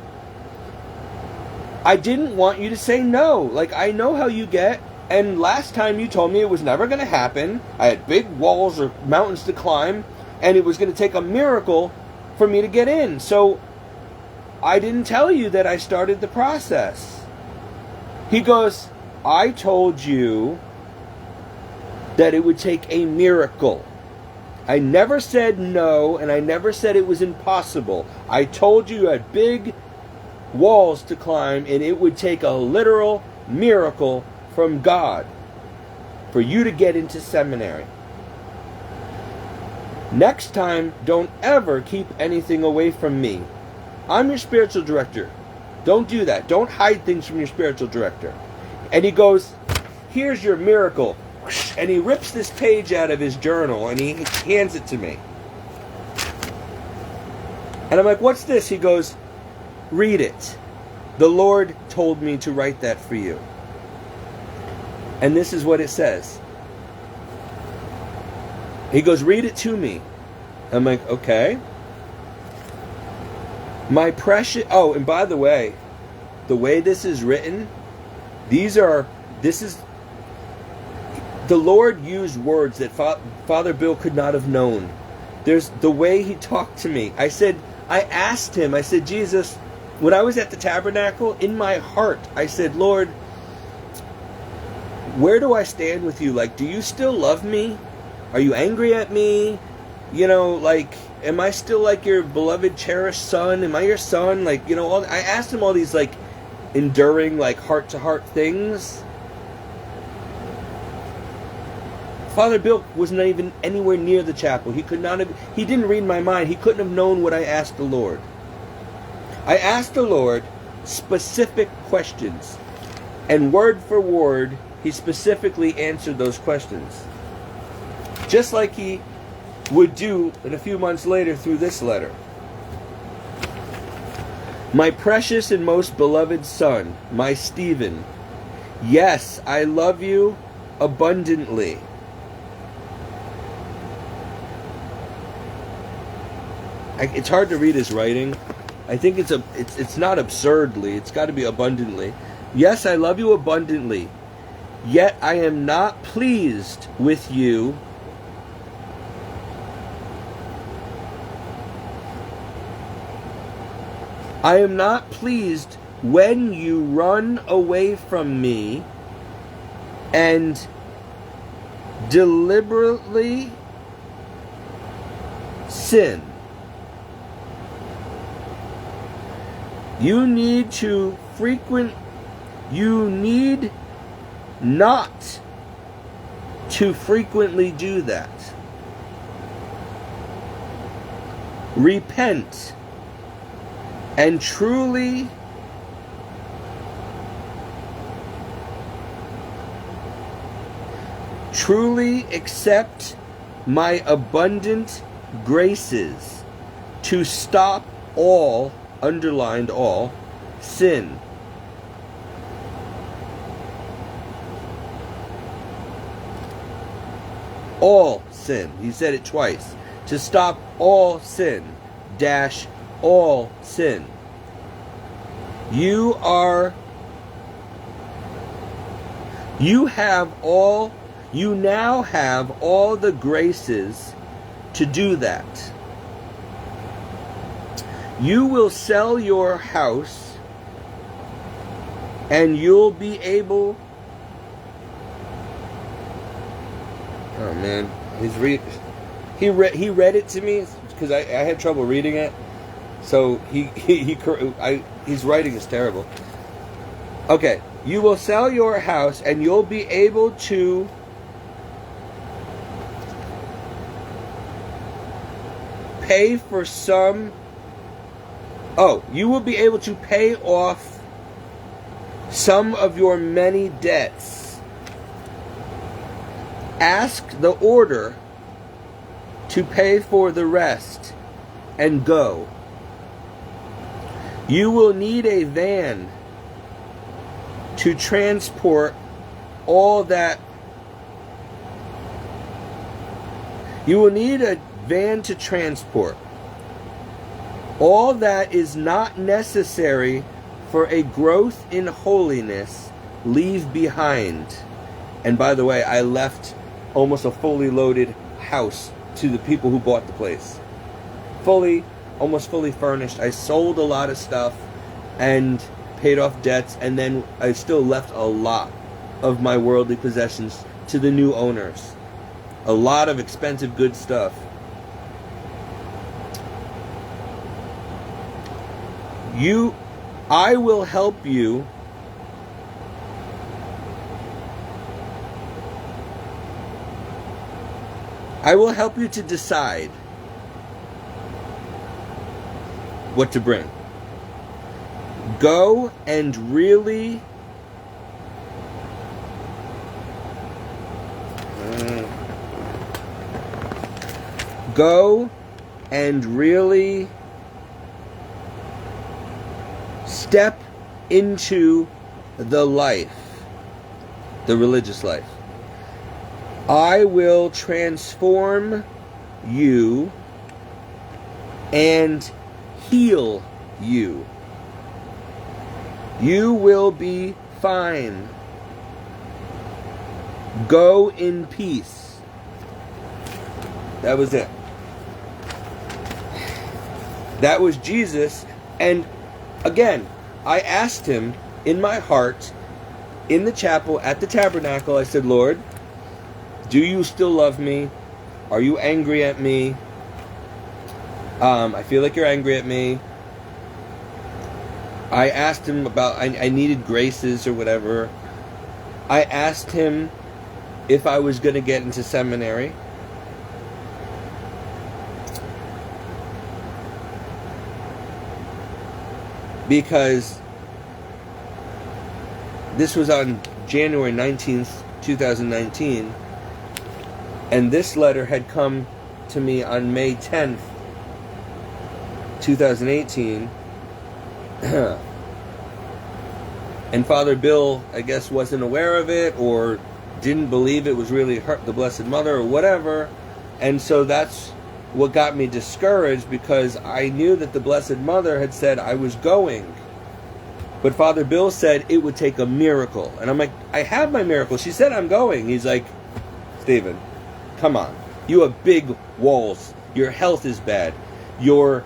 I didn't want you to say no. Like, I know how you get, and last time you told me it was never going to happen. I had big walls or mountains to climb, and it was going to take a miracle for me to get in. So I didn't tell you that I started the process. He goes, "I told you that it would take a miracle. I never said no, and I never said it was impossible. I told you had big walls to climb, and it would take a literal miracle from God for you to get into seminary. Next time, don't ever keep anything away from me. I'm your spiritual director. Don't do that. Don't hide things from your spiritual director." And he goes, "Here's your miracle." And he rips this page out of his journal and he hands it to me. And I'm like, "What's this?" He goes, "Read it. The Lord told me to write that for you." And this is what it says. He goes, "Read it to me." I'm like, "Okay." "My precious..." Oh, and by the way this is written, the Lord used words that Father Bill could not have known. There's the way he talked to me. I asked him, "Jesus," when I was at the tabernacle, in my heart, I said, "Lord, where do I stand with you? Like, do you still love me? Are you angry at me? You know, like, am I still like your beloved, cherished son? Am I your son?" Like, you know, I asked him all these, like, enduring, like, heart-to-heart things. Father Bill was not even anywhere near the chapel. He didn't read my mind. He couldn't have known what I asked the Lord. I asked the Lord specific questions, and word for word, he specifically answered those questions. Just like he would do in a few months later through this letter. "My precious and most beloved son, my Stephen, yes, I love you abundantly. It's hard to read his writing. I think it's not absurdly. It's got to be abundantly. "Yes, I love you abundantly. Yet I am not pleased with you. I am not pleased when you run away from me and deliberately sin. You need not to frequently do that. Repent and truly accept my abundant graces to stop all, underlined all, sin. All sin. He said it twice. To stop all sin. Dash all sin. You now have all the graces to do that. You will sell your house and you'll be able... Oh man, he read it to me because I had trouble reading it. So his writing is terrible. Okay, you will sell your house and you'll be able to pay for some... Oh, you will be able to pay off some of your many debts. Ask the order to pay for the rest and go. You will need a van to transport all that. You will need a van to transport all that is not necessary for a growth in holiness. Leave behind. And by the way, I left almost a fully loaded house to the people who bought the place. Almost fully furnished. I sold a lot of stuff and paid off debts, and then I still left a lot of my worldly possessions to the new owners. A lot of expensive good stuff. I will help you to decide what to bring. Go and really step into the life, the religious life. I will transform you and heal you. You will be fine. Go in peace. That was it. That was Jesus. And again, I asked him in my heart, in the chapel, at the tabernacle, I said, Lord, do you still love me? Are you angry at me? I feel like you're angry at me. I asked him about, I needed graces or whatever. I asked him if I was going to get into seminary. Because this was on January 19th, 2019. And this letter had come to me on May 10th, 2018. And Father Bill, I guess, wasn't aware of it or didn't believe it was really the Blessed Mother or whatever. And so that's what got me discouraged, because I knew that the Blessed Mother had said I was going. But Father Bill said it would take a miracle. And I'm like, I have my miracle. She said I'm going. He's like, Stephen, come on. You have big walls. Your health is bad. You're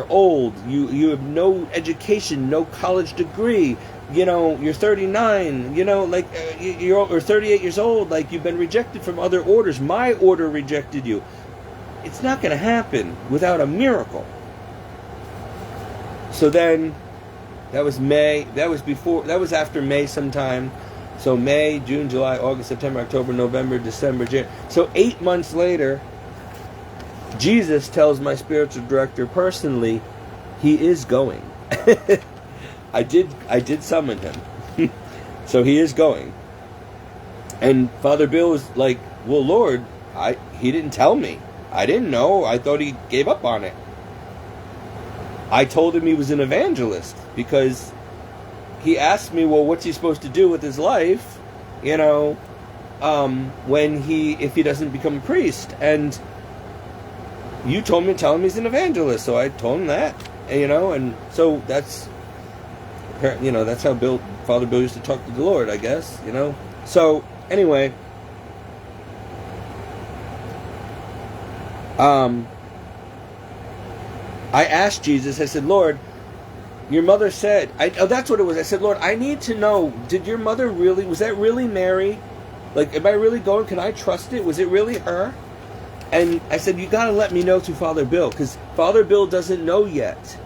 old. You have no education, no college degree. you're 39, you're 38 years old, like you've been rejected from other orders. My order rejected you. It's not going to happen without a miracle. So then, that was May. That was after May sometime. So May, June, July, August, September, October, November, December, January. So 8 months later, Jesus tells my spiritual director personally, he is going. I did summon him. So he is going. And Father Bill was like, well, Lord, he didn't tell me. I didn't know. I thought he gave up on it. I told him he was an evangelist because he asked me, well, what's he supposed to do with his life, if he doesn't become a priest? And you told me to tell him he's an evangelist, so I told him that, and so that's how Father Bill used to talk to the Lord, I guess, So anyway, I asked Jesus, I said, Lord, your mother said, that's what it was. I said, Lord, I need to know, did your mother was that really Mary? Like, am I really going? Can I trust it? Was it really her? And I said, you got to let me know through Father Bill, because Father Bill doesn't know yet.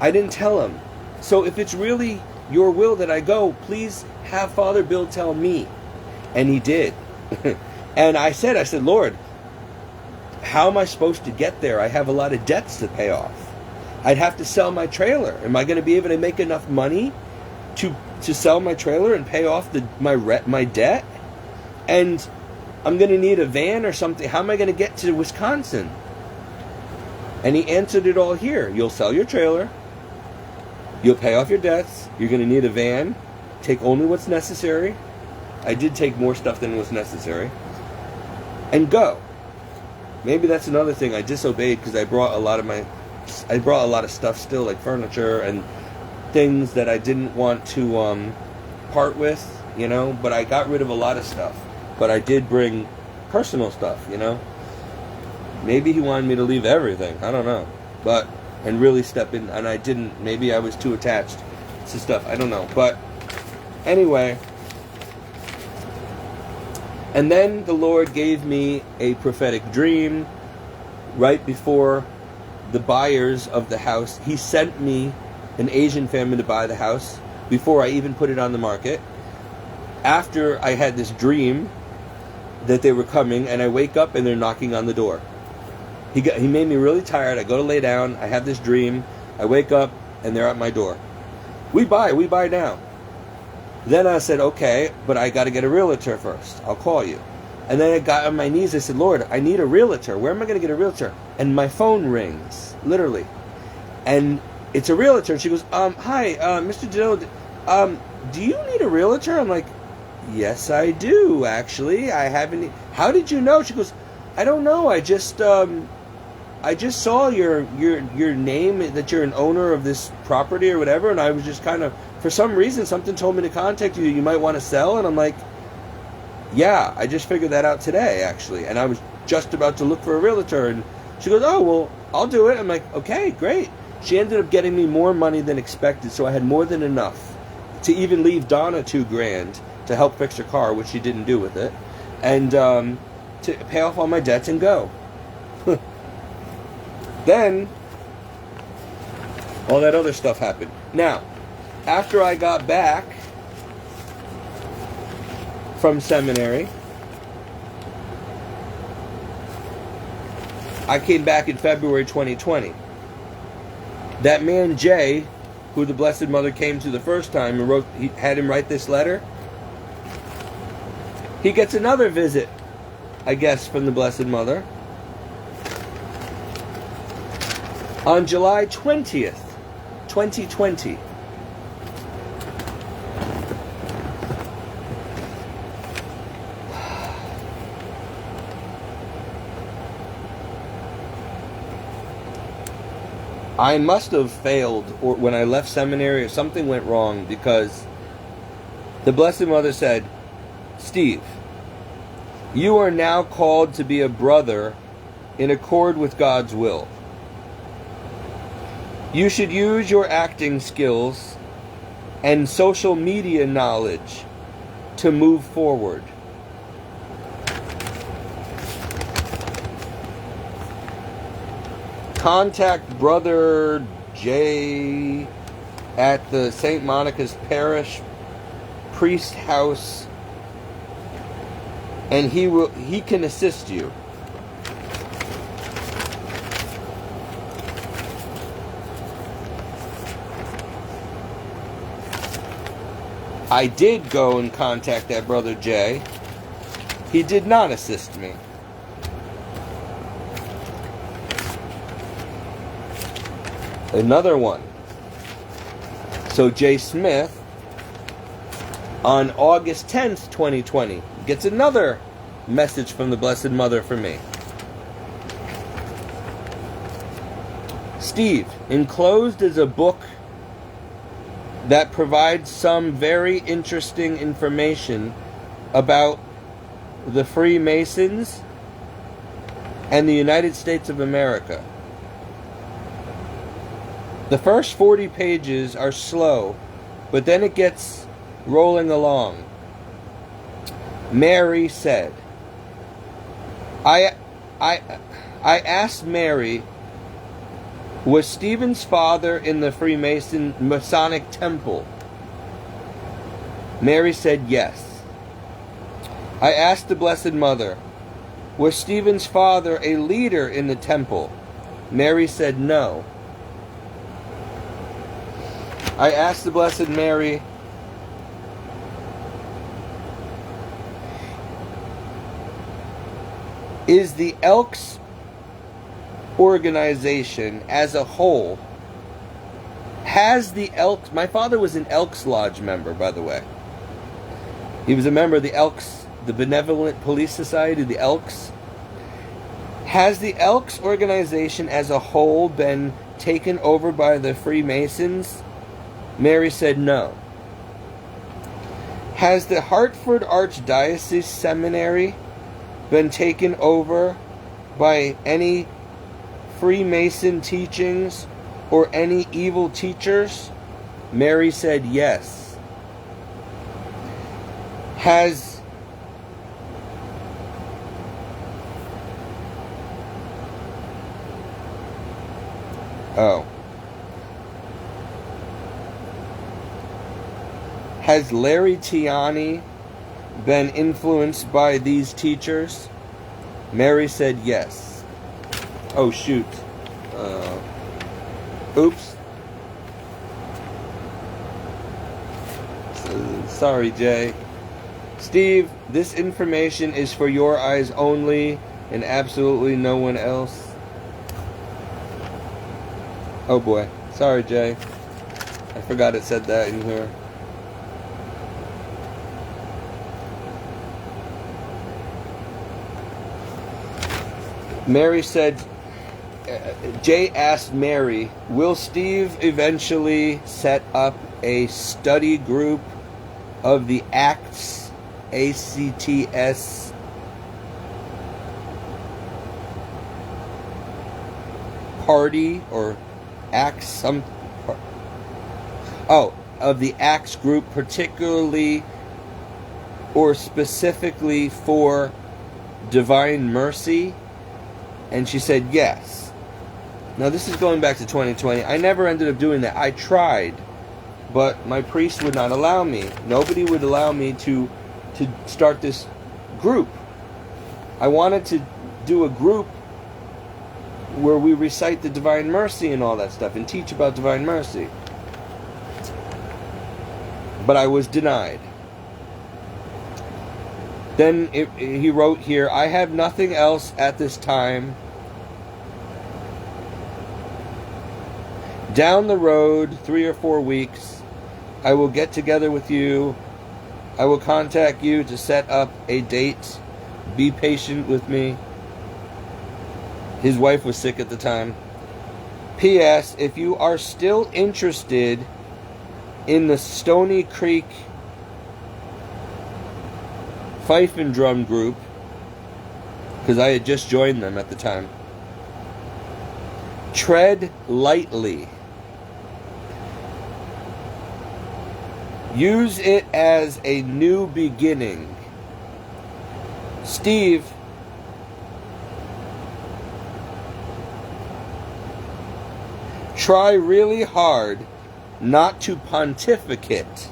I didn't tell him. So if it's really your will that I go, please have Father Bill tell me. And he did. And I said, Lord, how am I supposed to get there? I have a lot of debts to pay off. I'd have to sell my trailer. Am I going to be able to make enough money to sell my trailer and pay off my debt? And I'm going to need a van or something. How am I going to get to Wisconsin? And he answered it all here. You'll sell your trailer. You'll pay off your debts. You're going to need a van. Take only what's necessary. I did take more stuff than was necessary. And go. Maybe that's another thing. I disobeyed because I brought a lot of stuff still, like furniture and things that I didn't want to part with, but I got rid of a lot of stuff. But I did bring personal stuff, Maybe he wanted me to leave everything. I don't know. And really step in, and I didn't. Maybe I was too attached to stuff. I don't know. But anyway. And then the Lord gave me a prophetic dream right before the buyers of the house. He sent me an Asian family to buy the house before I even put it on the market. After I had this dream that they were coming, and I wake up and they're knocking on the door. He made me really tired. I go to lay down. I have this dream. I wake up and they're at my door. We buy now. Then I said, okay, but I got to get a realtor first. I'll call you. And then I got on my knees. I said, Lord, I need a realtor. Where am I going to get a realtor? And my phone rings, literally. And it's a realtor. And she goes, hi, Mr. Janelle, do you need a realtor? I'm like, yes, I do, actually. I haven't. How did you know? She goes, I don't know. I just saw your name, that you're an owner of this property or whatever, and I was just kind of, for some reason, something told me to contact you. You might want to sell. And I'm like, yeah, I just figured that out today, actually. And I was just about to look for a realtor. And she goes, oh, well, I'll do it. I'm like, okay, great. She ended up getting me more money than expected, so I had more than enough to even leave Donna $2,000 to help fix her car, which she didn't do with it, and to pay off all my debts and go. Then, all that other stuff happened. Now, after I got back from seminary, I came back in February 2020. That man Jay, who the Blessed Mother came to the first time and had him write this letter, he gets another visit, I guess, from the Blessed Mother on July 20th, 2020. I must have failed, or when I left seminary, or something went wrong, because the Blessed Mother said, Steve, you are now called to be a brother in accord with God's will. You should use your acting skills and social media knowledge to move forward. Contact Brother Jay at the St. Monica's Parish Priest House, and he can assist you. I did go and contact that Brother Jay. He did not assist me. Another one. So Jay Smith, on August 10th, 2020, gets another message from the Blessed Mother for me. Steve, enclosed is a book that provides some very interesting information about the Freemasons and the United States of America. The first 40 pages are slow, but then it gets rolling along. Mary said, I asked Mary, was Stephen's father in the Freemason Masonic temple? Mary said yes. I asked the Blessed Mother, was Stephen's father a leader in the temple? Mary said no. I asked the Blessed Mary, is the Elks organization as a whole, has the Elks, my father was an Elks Lodge member, by the way. He was a member of the Elks, the Benevolent Police Society, the Elks. Has the Elks organization as a whole been taken over by the Freemasons? Mary said no. Has the Hartford Archdiocese Seminary been taken over by any Freemason teachings or any evil teachers? Mary said yes. Has Larry Tiani been influenced by these teachers? Mary said yes. Oh, shoot. Oops. Sorry, Jay. Steve, this information is for your eyes only and absolutely no one else. Oh boy. Sorry, Jay. I forgot it said that in here. Mary said, Jay asked Mary, will Steve eventually set up a study group of the ACTS, ACTS party, or ACTS, of the ACTS group, particularly or specifically for Divine Mercy? And she said yes. Now this is going back to 2020. I never ended up doing that. I tried, but my priest would not allow me. Nobody would allow me to start this group. I wanted to do a group where we recite the Divine Mercy and all that stuff and teach about Divine Mercy. But I was denied. Then he wrote here, I have nothing else at this time. Down the road, 3 or 4 weeks, I will get together with you. I will contact you to set up a date. Be patient with me. His wife was sick at the time. P.S. If you are still interested in the Stony Creek Fife and Drum group, because I had just joined them at the time, tread lightly. Use it as a new beginning. Steve, try really hard not to pontificate,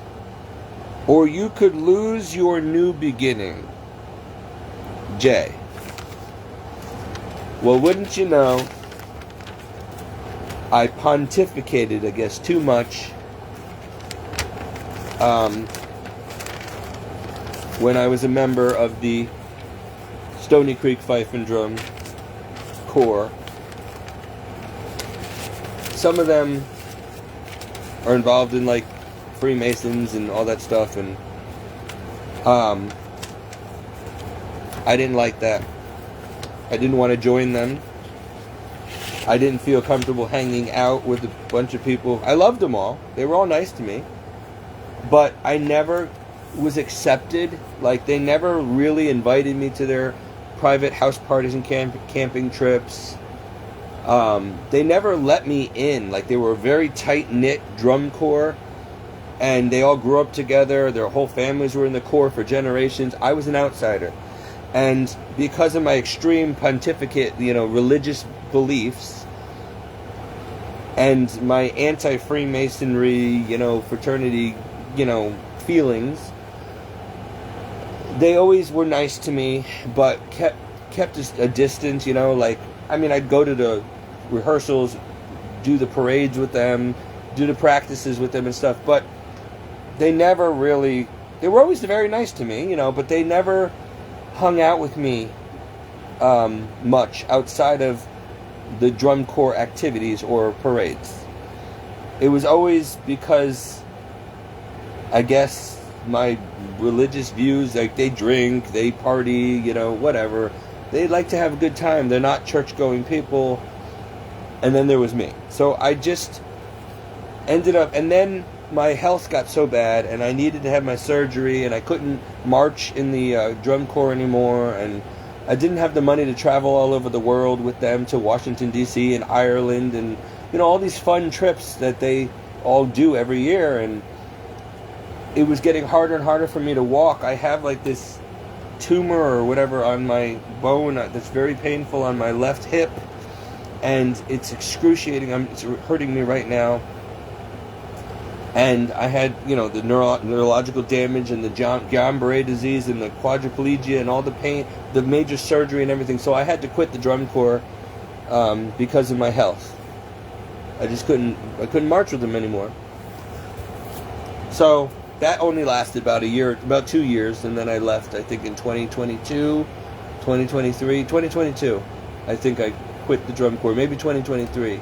or you could lose your new beginning. Jay. Well, wouldn't you know, I pontificated, I guess, too much when I was a member of the Stony Creek Fife and Drum Corps. Some of them are involved in like Freemasons and all that stuff, and I didn't like that. I didn't want to join them. I didn't feel comfortable hanging out with a bunch of people. I loved them all. They were all nice to me. But I never was accepted. Like, they never really invited me to their private house parties and camping trips. They never let me in. Like, they were a very tight-knit drum corps, and they all grew up together. Their whole families were in the corps for generations. I was an outsider. And because of my extreme pontificate, religious beliefs, and my anti-Freemasonry, fraternity, feelings, they always were nice to me, but kept a distance, I'd go to the rehearsals, do the parades with them, do the practices with them and stuff, but they never really, they were always very nice to me, but they never hung out with me much outside of the drum corps activities or parades. It was always because, I guess, my religious views, like they drink, they party, whatever. They like to have a good time. They're not church-going people. And then there was me. So I just ended up, and then my health got so bad, and I needed to have my surgery, and I couldn't march in the drum corps anymore, and I didn't have the money to travel all over the world with them to Washington, D.C. and Ireland, and, all these fun trips that they all do every year, and it was getting harder and harder for me to walk. I have, like, this tumor or whatever on my bone that's very painful on my left hip, and it's excruciating. It's hurting me right now. And I had, the neurological damage and the Guillain-Barré disease and the quadriplegia and all the pain, the major surgery and everything. So I had to quit the drum corps because of my health. I couldn't march with them anymore. So that only lasted about 2 years, and then I left, I think, in 2022, I think I quit the drum corps, maybe 2023.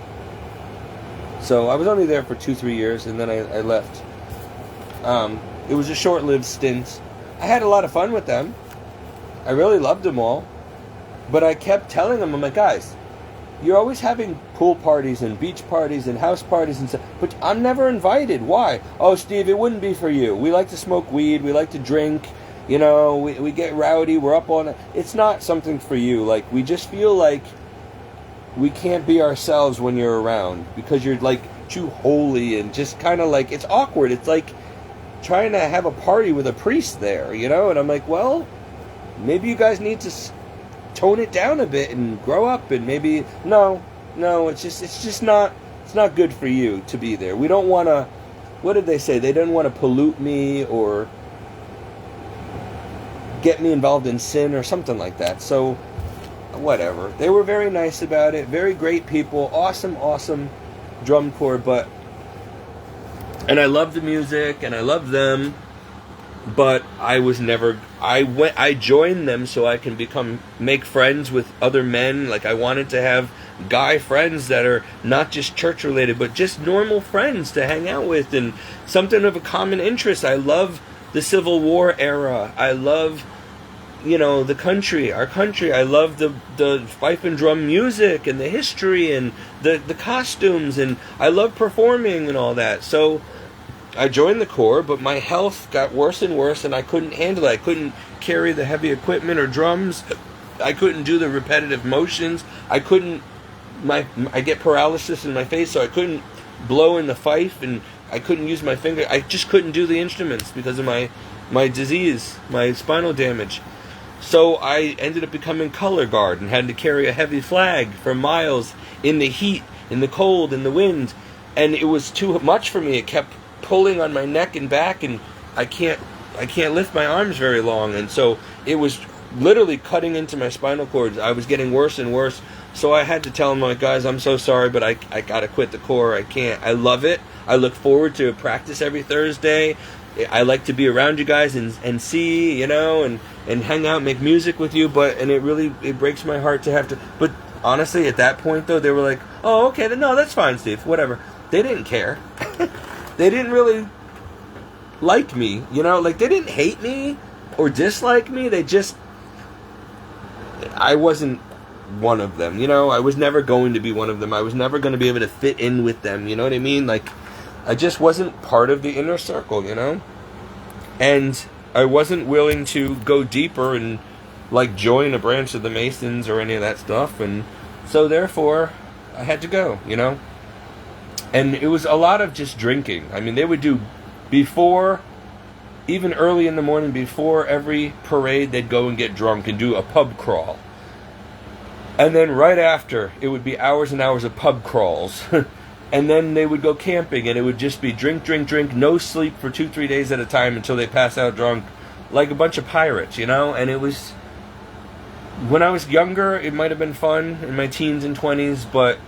So I was only there for 2-3 years, and then I left. It was a short-lived stint. I had a lot of fun with them. I really loved them all. But I kept telling them, I'm like, guys, you're always having pool parties and beach parties and house parties and stuff, but I'm never invited. Why? Oh, Steve, it wouldn't be for you. We like to smoke weed. We like to drink. We get rowdy. We're up on it. It's not something for you. Like, we just feel like we can't be ourselves when you're around because you're like too holy and just kind of like, it's awkward. It's like trying to have a party with a priest there, and I'm like, well, maybe you guys need to tone it down a bit and grow up, and maybe no, it's not good for you to be there. We don't want to, what did they say? They didn't want to pollute me or get me involved in sin or something like that. So whatever. They were very nice about it. Very great people. Awesome drum corps. And I love the music and I love them. But I joined them so I can make friends with other men. Like, I wanted to have guy friends that are not just church related, but just normal friends to hang out with and something of a common interest. I love the Civil War era. I love the country, our country. I love the fife and drum music and the history and the costumes, and I love performing and all that. So I joined the Corps, but my health got worse and worse, and I couldn't handle it. I couldn't carry the heavy equipment or drums. I couldn't do the repetitive motions. I couldn't. I get paralysis in my face, so I couldn't blow in the fife and I couldn't use my finger. I just couldn't do the instruments because of my disease, my spinal damage. So I ended up becoming color guard and had to carry a heavy flag for miles in the heat, in the cold, in the wind. And it was too much for me. It kept pulling on my neck and back, and I can't lift my arms very long. And so it was literally cutting into my spinal cords. I was getting worse and worse. So I had to tell them, like, guys, I'm so sorry, but I got to quit the Corps. I can't. I love it. I look forward to practice every Thursday. I like to be around you guys and see, and hang out, make music with you. And it breaks my heart to have to. But honestly, at that point, though, they were like, oh, okay, no, that's fine, Steve, whatever. They didn't care. They didn't really like me, like they didn't hate me or dislike me. I wasn't one of them, I was never going to be one of them. I was never going to be able to fit in with them, you know what I mean? Like, I just wasn't part of the inner circle, and I wasn't willing to go deeper and like join a branch of the Masons or any of that stuff. And so therefore I had to go, and it was a lot of just drinking. I mean, they would do before, even early in the morning, before every parade, they'd go and get drunk and do a pub crawl. And then right after, it would be hours and hours of pub crawls. And then they would go camping, and it would just be drink, drink, drink, no sleep for 2-3 days at a time until they pass out drunk, like a bunch of pirates, And it was, when I was younger, it might have been fun in my teens and 20s, but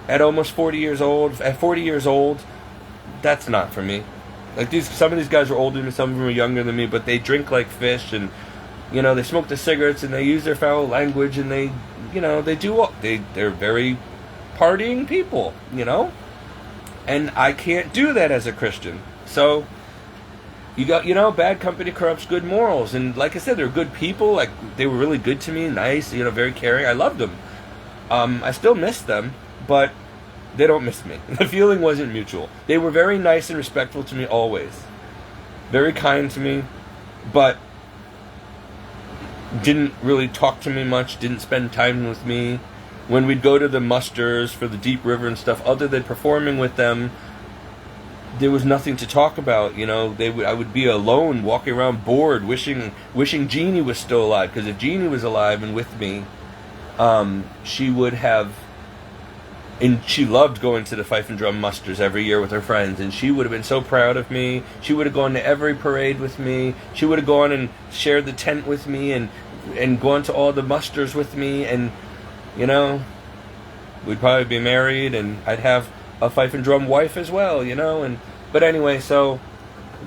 at almost 40 years old, that's not for me. Like, some of these guys are older than me, some of them are younger than me, but they drink like fish, and they smoke the cigarettes, and they use their foul language, and they they're very partying people, and I can't do that as a Christian. So you got, bad company corrupts good morals, and like I said, they're good people. Like, they were really good to me, nice, very caring. I loved them. I still miss them, but they don't miss me. The feeling wasn't mutual. They were very nice and respectful to me always, very kind to me, but didn't really talk to me much, didn't spend time with me. When we'd go to the musters for the Deep River and stuff, other than performing with them, there was nothing to talk about. I would be alone, walking around bored, wishing Jeannie was still alive. Because if Jeannie was alive and with me, she would have. And she loved going to the Fife and Drum musters every year with her friends, and she would have been so proud of me. She would have gone to every parade with me. She would have gone and shared the tent with me, and gone to all the musters with me, and we'd probably be married, and I'd have a Fife and Drum wife as well, but anyway, so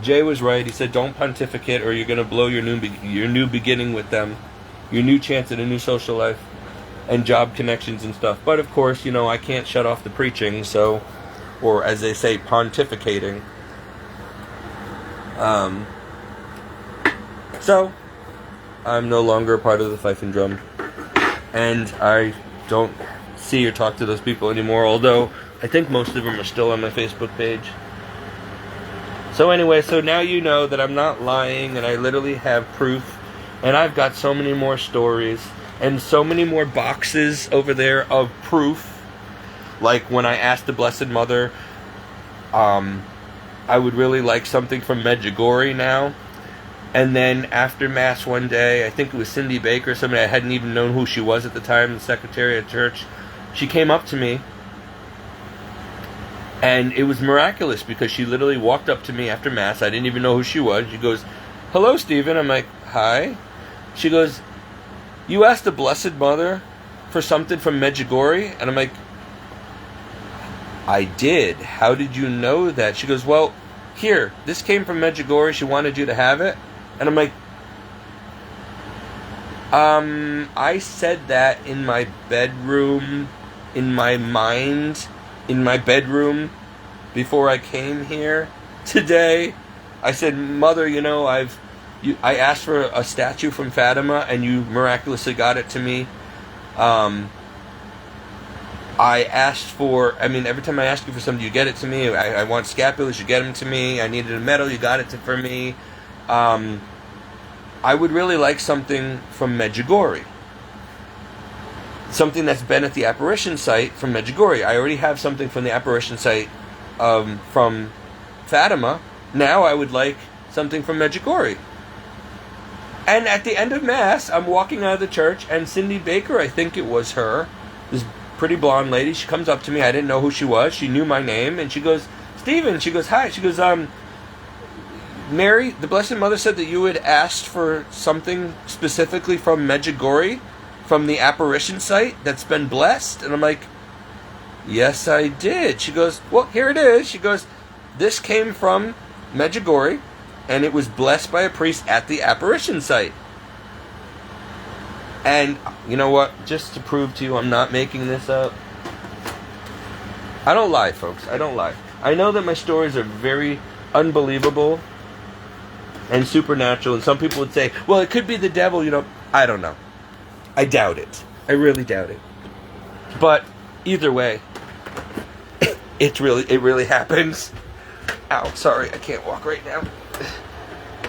Jay was right. He said, don't pontificate, or you're going to blow your new beginning with them, your new chance at a new social life and job connections and stuff. But of course, I can't shut off the preaching, so, or as they say, pontificating. So I'm no longer a part of the Fife and Drum, and I don't see or talk to those people anymore, although I think most of them are still on my Facebook page. So anyway, so now you know that I'm not lying, and I literally have proof, and I've got so many more stories, and so many more boxes over there of proof. Like when I asked the Blessed Mother, I would really like something from Medjugorje now. And then after Mass one day, I think it was Cindy Baker, somebody I hadn't even known who she was at the time, the secretary at church. She came up to me, and it was miraculous because she literally walked up to me after Mass. I didn't even know who she was. She goes, "Hello, Stephen." I'm like, "Hi." She goes, "You asked the Blessed Mother for something from Medjugorje?" And I'm like, "I did. How did you know that?" She goes, "Well, here, this came from Medjugorje. She wanted you to have it." And I'm like, I said that in my bedroom, in my mind, in my bedroom before I came here today. I said, "Mother, I asked for a statue from Fatima, and you miraculously got it to me. I asked for, every time I ask you for something, you get it to me. I want scapulas, you get them to me. I needed a medal, you got it for me. I would really like something from Medjugorje. Something that's been at the apparition site from Medjugorje. I already have something from the apparition site from Fatima. Now I would like something from Medjugorje. And at the end of Mass, I'm walking out of the church, and Cindy Baker, I think it was her, this pretty blonde lady, she comes up to me. I didn't know who she was. She knew my name, and she goes, "Stephen," she goes, "Hi." She goes, "Mary, the Blessed Mother said that you had asked for something specifically from Medjugorje, from the apparition site that's been blessed." And I'm like, "Yes, I did." She goes, "Well, here it is." She goes, "This came from Medjugorje, and it was blessed by a priest at the apparition site." And you know what? Just to prove to you I'm not making this up, I don't lie, folks. I don't lie. I know that my stories are very unbelievable and supernatural, and some people would say, well, it could be the devil, I don't know. I doubt it. I really doubt it. But either way, it really happens. Ow, sorry, I can't walk right now.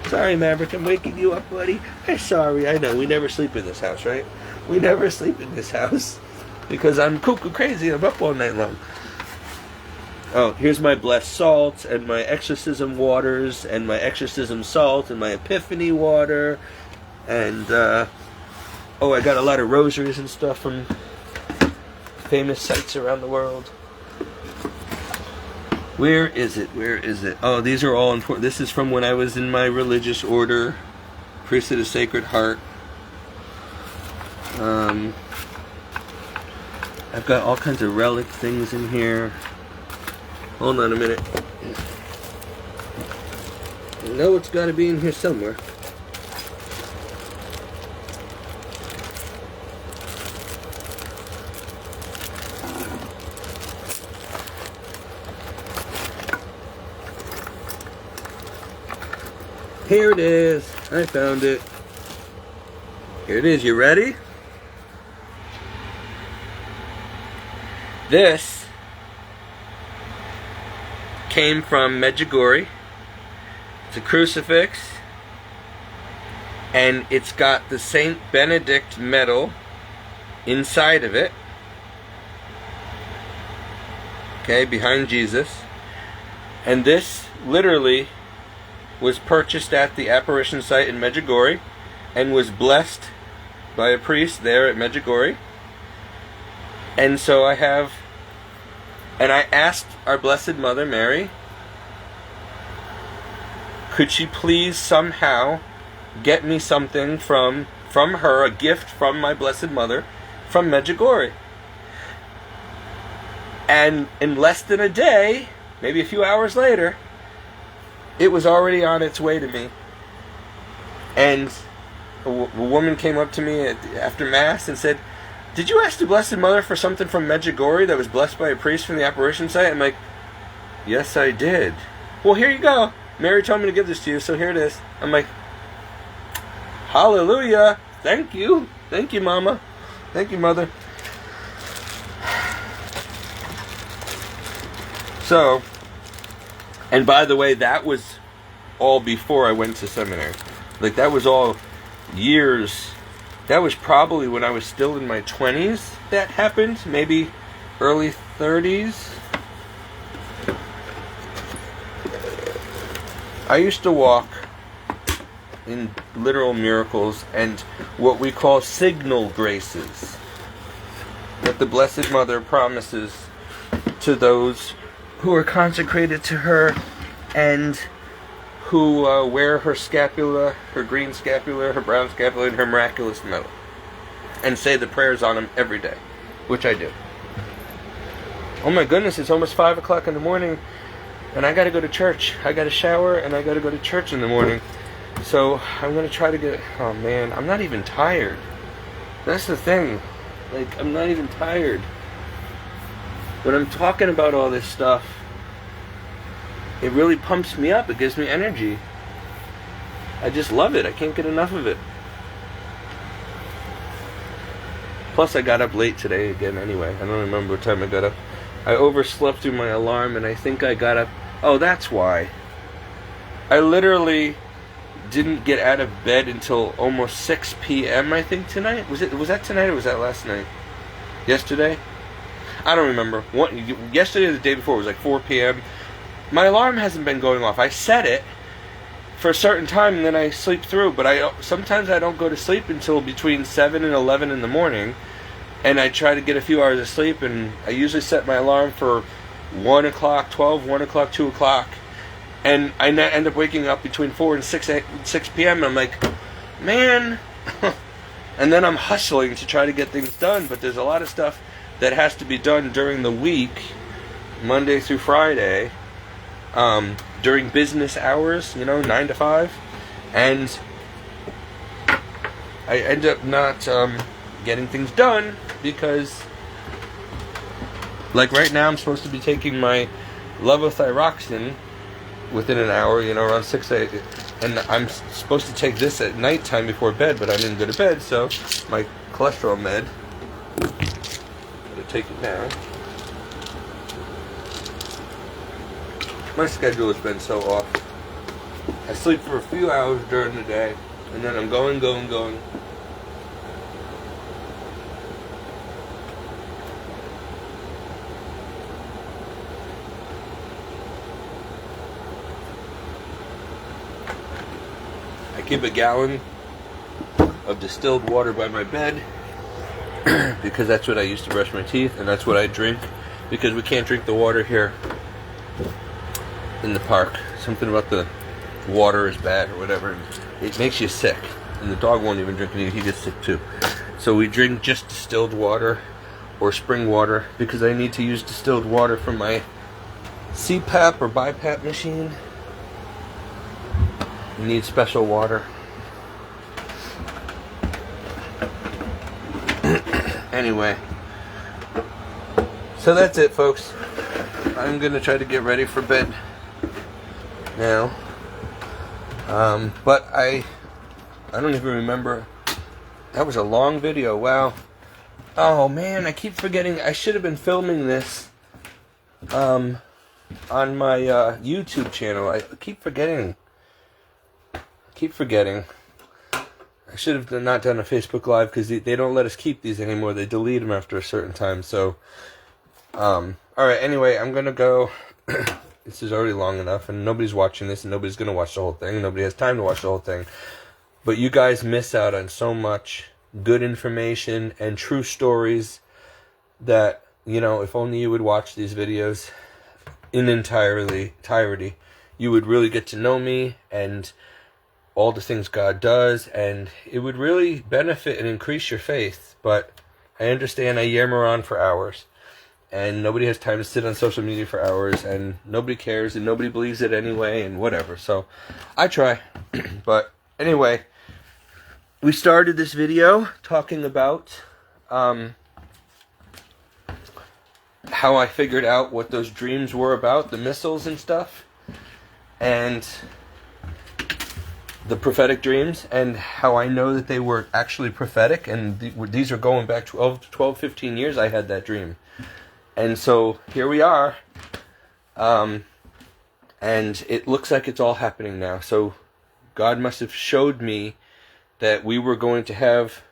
Sorry, Maverick, I'm waking you up, buddy. I'm sorry, I know, we never sleep in this house, right? We never sleep in this house because I'm cuckoo crazy and I'm up all night long. Oh, here's my blessed salts and my exorcism waters and my exorcism salt and my epiphany water. And, I got a lot of rosaries and stuff from famous sites around the world. Where is it? Oh, these are all important. This is from when I was in my religious order, Priesthood of Sacred Heart. I've got all kinds of relic things in here. Hold on a minute. I know it's got to be in here somewhere. Here it is. I found it. Here it is. You ready? This came from Medjugorje. It's a crucifix. And it's got the Saint Benedict medal inside of it. Okay, behind Jesus. And this literally was purchased at the apparition site in Medjugorje and was blessed by a priest there at Medjugorje. And so I asked our Blessed Mother Mary, could she please somehow get me something from her, a gift from my Blessed Mother from Medjugorje. And in less than a day, maybe a few hours later, it was already on its way to me. And a woman came up to me after Mass and said, "Did you ask the Blessed Mother for something from Medjugorje that was blessed by a priest from the apparition site?" I'm like, "Yes, I did." "Well, here you go. Mary told me to give this to you, so here it is." I'm like, "Hallelujah. Thank you. Thank you, Mama. Thank you, Mother." So, and by the way, that was all before I went to seminary. Like, that was all years. That was probably when I was still in my 20s that happened. Maybe early 30s. I used to walk in literal miracles and what we call signal graces that the Blessed Mother promises to those who are consecrated to her and who wear her scapula, her green scapula, her brown scapula, and her miraculous medal, and say the prayers on them every day, which I do. Oh my goodness, it's almost 5 o'clock in the morning, and I gotta go to church. I gotta shower, and I gotta go to church in the morning. So I'm gonna try to get... Oh man, I'm not even tired. That's the thing. Like, I'm not even tired. When I'm talking about all this stuff, it really pumps me up. It gives me energy. I just love it. I can't get enough of it. Plus, I got up late today again anyway. I don't remember what time I got up. I overslept through my alarm, and I think I got up... Oh, that's why. I literally didn't get out of bed until almost 6 p.m., I think, tonight. Was that tonight or was that last night? Yesterday? I don't remember. Yesterday or the day before, it was like 4 p.m. My alarm hasn't been going off. I set it for a certain time and then I sleep through, but sometimes I don't go to sleep until between 7 and 11 in the morning, and I try to get a few hours of sleep, and I usually set my alarm for 1 o'clock, 1 o'clock, 2 o'clock, and I end up waking up between 4 and 6 p.m. and I'm like, man, and then I'm hustling to try to get things done, but there's a lot of stuff that has to be done during the week, Monday through Friday, during business hours, 9 to 5, and I end up not getting things done because, like right now, I'm supposed to be taking my levothyroxine within an hour, around 6 a.m., and I'm supposed to take this at nighttime before bed, but I didn't go to bed, so my cholesterol med, I'm going to take it now. My schedule has been so off. I sleep for a few hours during the day, and then I'm going. I keep a gallon of distilled water by my bed because that's what I use to brush my teeth, and that's what I drink because we can't drink the water here in the park. Something about the water is bad or whatever. It makes you sick, and the dog won't even drink it. He gets sick too. So we drink just distilled water or spring water because I need to use distilled water for my CPAP or BiPAP machine. You need special water. Anyway, so that's it, folks. I'm gonna try to get ready for bed now, but I don't even remember. That was a long video. Wow. Oh man, I keep forgetting. I should have been filming this on my YouTube channel. I keep forgetting. I should have not done a Facebook Live because they don't let us keep these anymore. They delete them after a certain time. So, alright, anyway, I'm gonna go. This is already long enough, and nobody's watching this, and nobody's gonna watch the whole thing. Nobody has time to watch the whole thing. But you guys miss out on so much good information and true stories that, if only you would watch these videos in entirety, you would really get to know me and all the things God does, and it would really benefit and increase your faith. But I understand I yammer on for hours, and nobody has time to sit on social media for hours, and nobody cares, and nobody believes it anyway, and whatever. So I try. But anyway, we started this video talking about how I figured out what those dreams were about, the missiles and stuff, and the prophetic dreams, and how I know that they were actually prophetic, and these are going back 12, 15 years I had that dream. And so here we are, and it looks like it's all happening now. So God must have showed me that we were going to have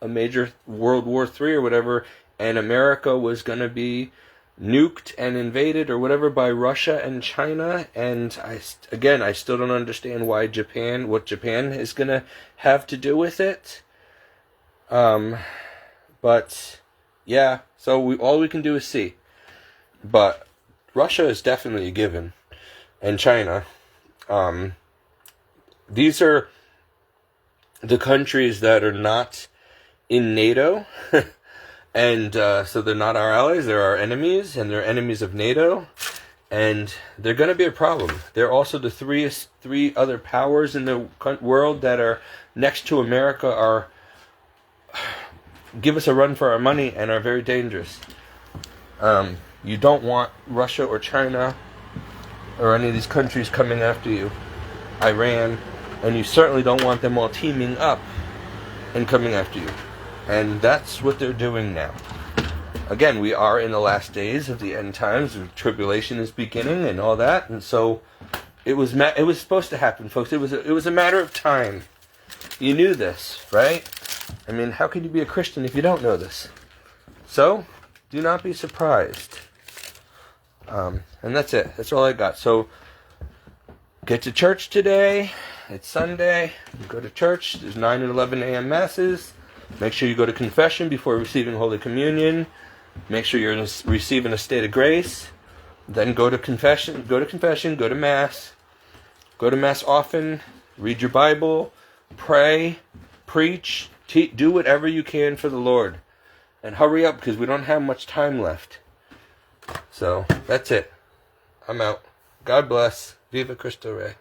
a major World War III or whatever, and America was going to be nuked and invaded or whatever by Russia and China. And I still don't understand why what Japan is going to have to do with it. But yeah, so all we can do is see. But Russia is definitely a given, and China. These are the countries that are not in NATO. And so they're not our allies, they're our enemies, and they're enemies of NATO, and they're going to be a problem. They're also the three other powers in the world that are next to America, give us a run for our money and are very dangerous. You don't want Russia or China or any of these countries coming after you, Iran, and you certainly don't want them all teaming up and coming after you. And that's what they're doing now. Again, we are in the last days of the end times. The tribulation is beginning and all that. And so it was supposed to happen, folks. It was a matter of time. You knew this, right? I mean, how can you be a Christian if you don't know this? So Do not be surprised. And that's it. That's all I got. So, get to church today. It's Sunday. Go to church. There's 9 and 11 a.m. masses. Make sure you go to confession before receiving Holy Communion. Make sure you're receiving a state of grace. Then go to confession. Go to Mass. Go to Mass often. Read your Bible. Pray. Preach. Do whatever you can for the Lord. And hurry up because we don't have much time left. So, that's it. I'm out. God bless. Viva Cristo Rey.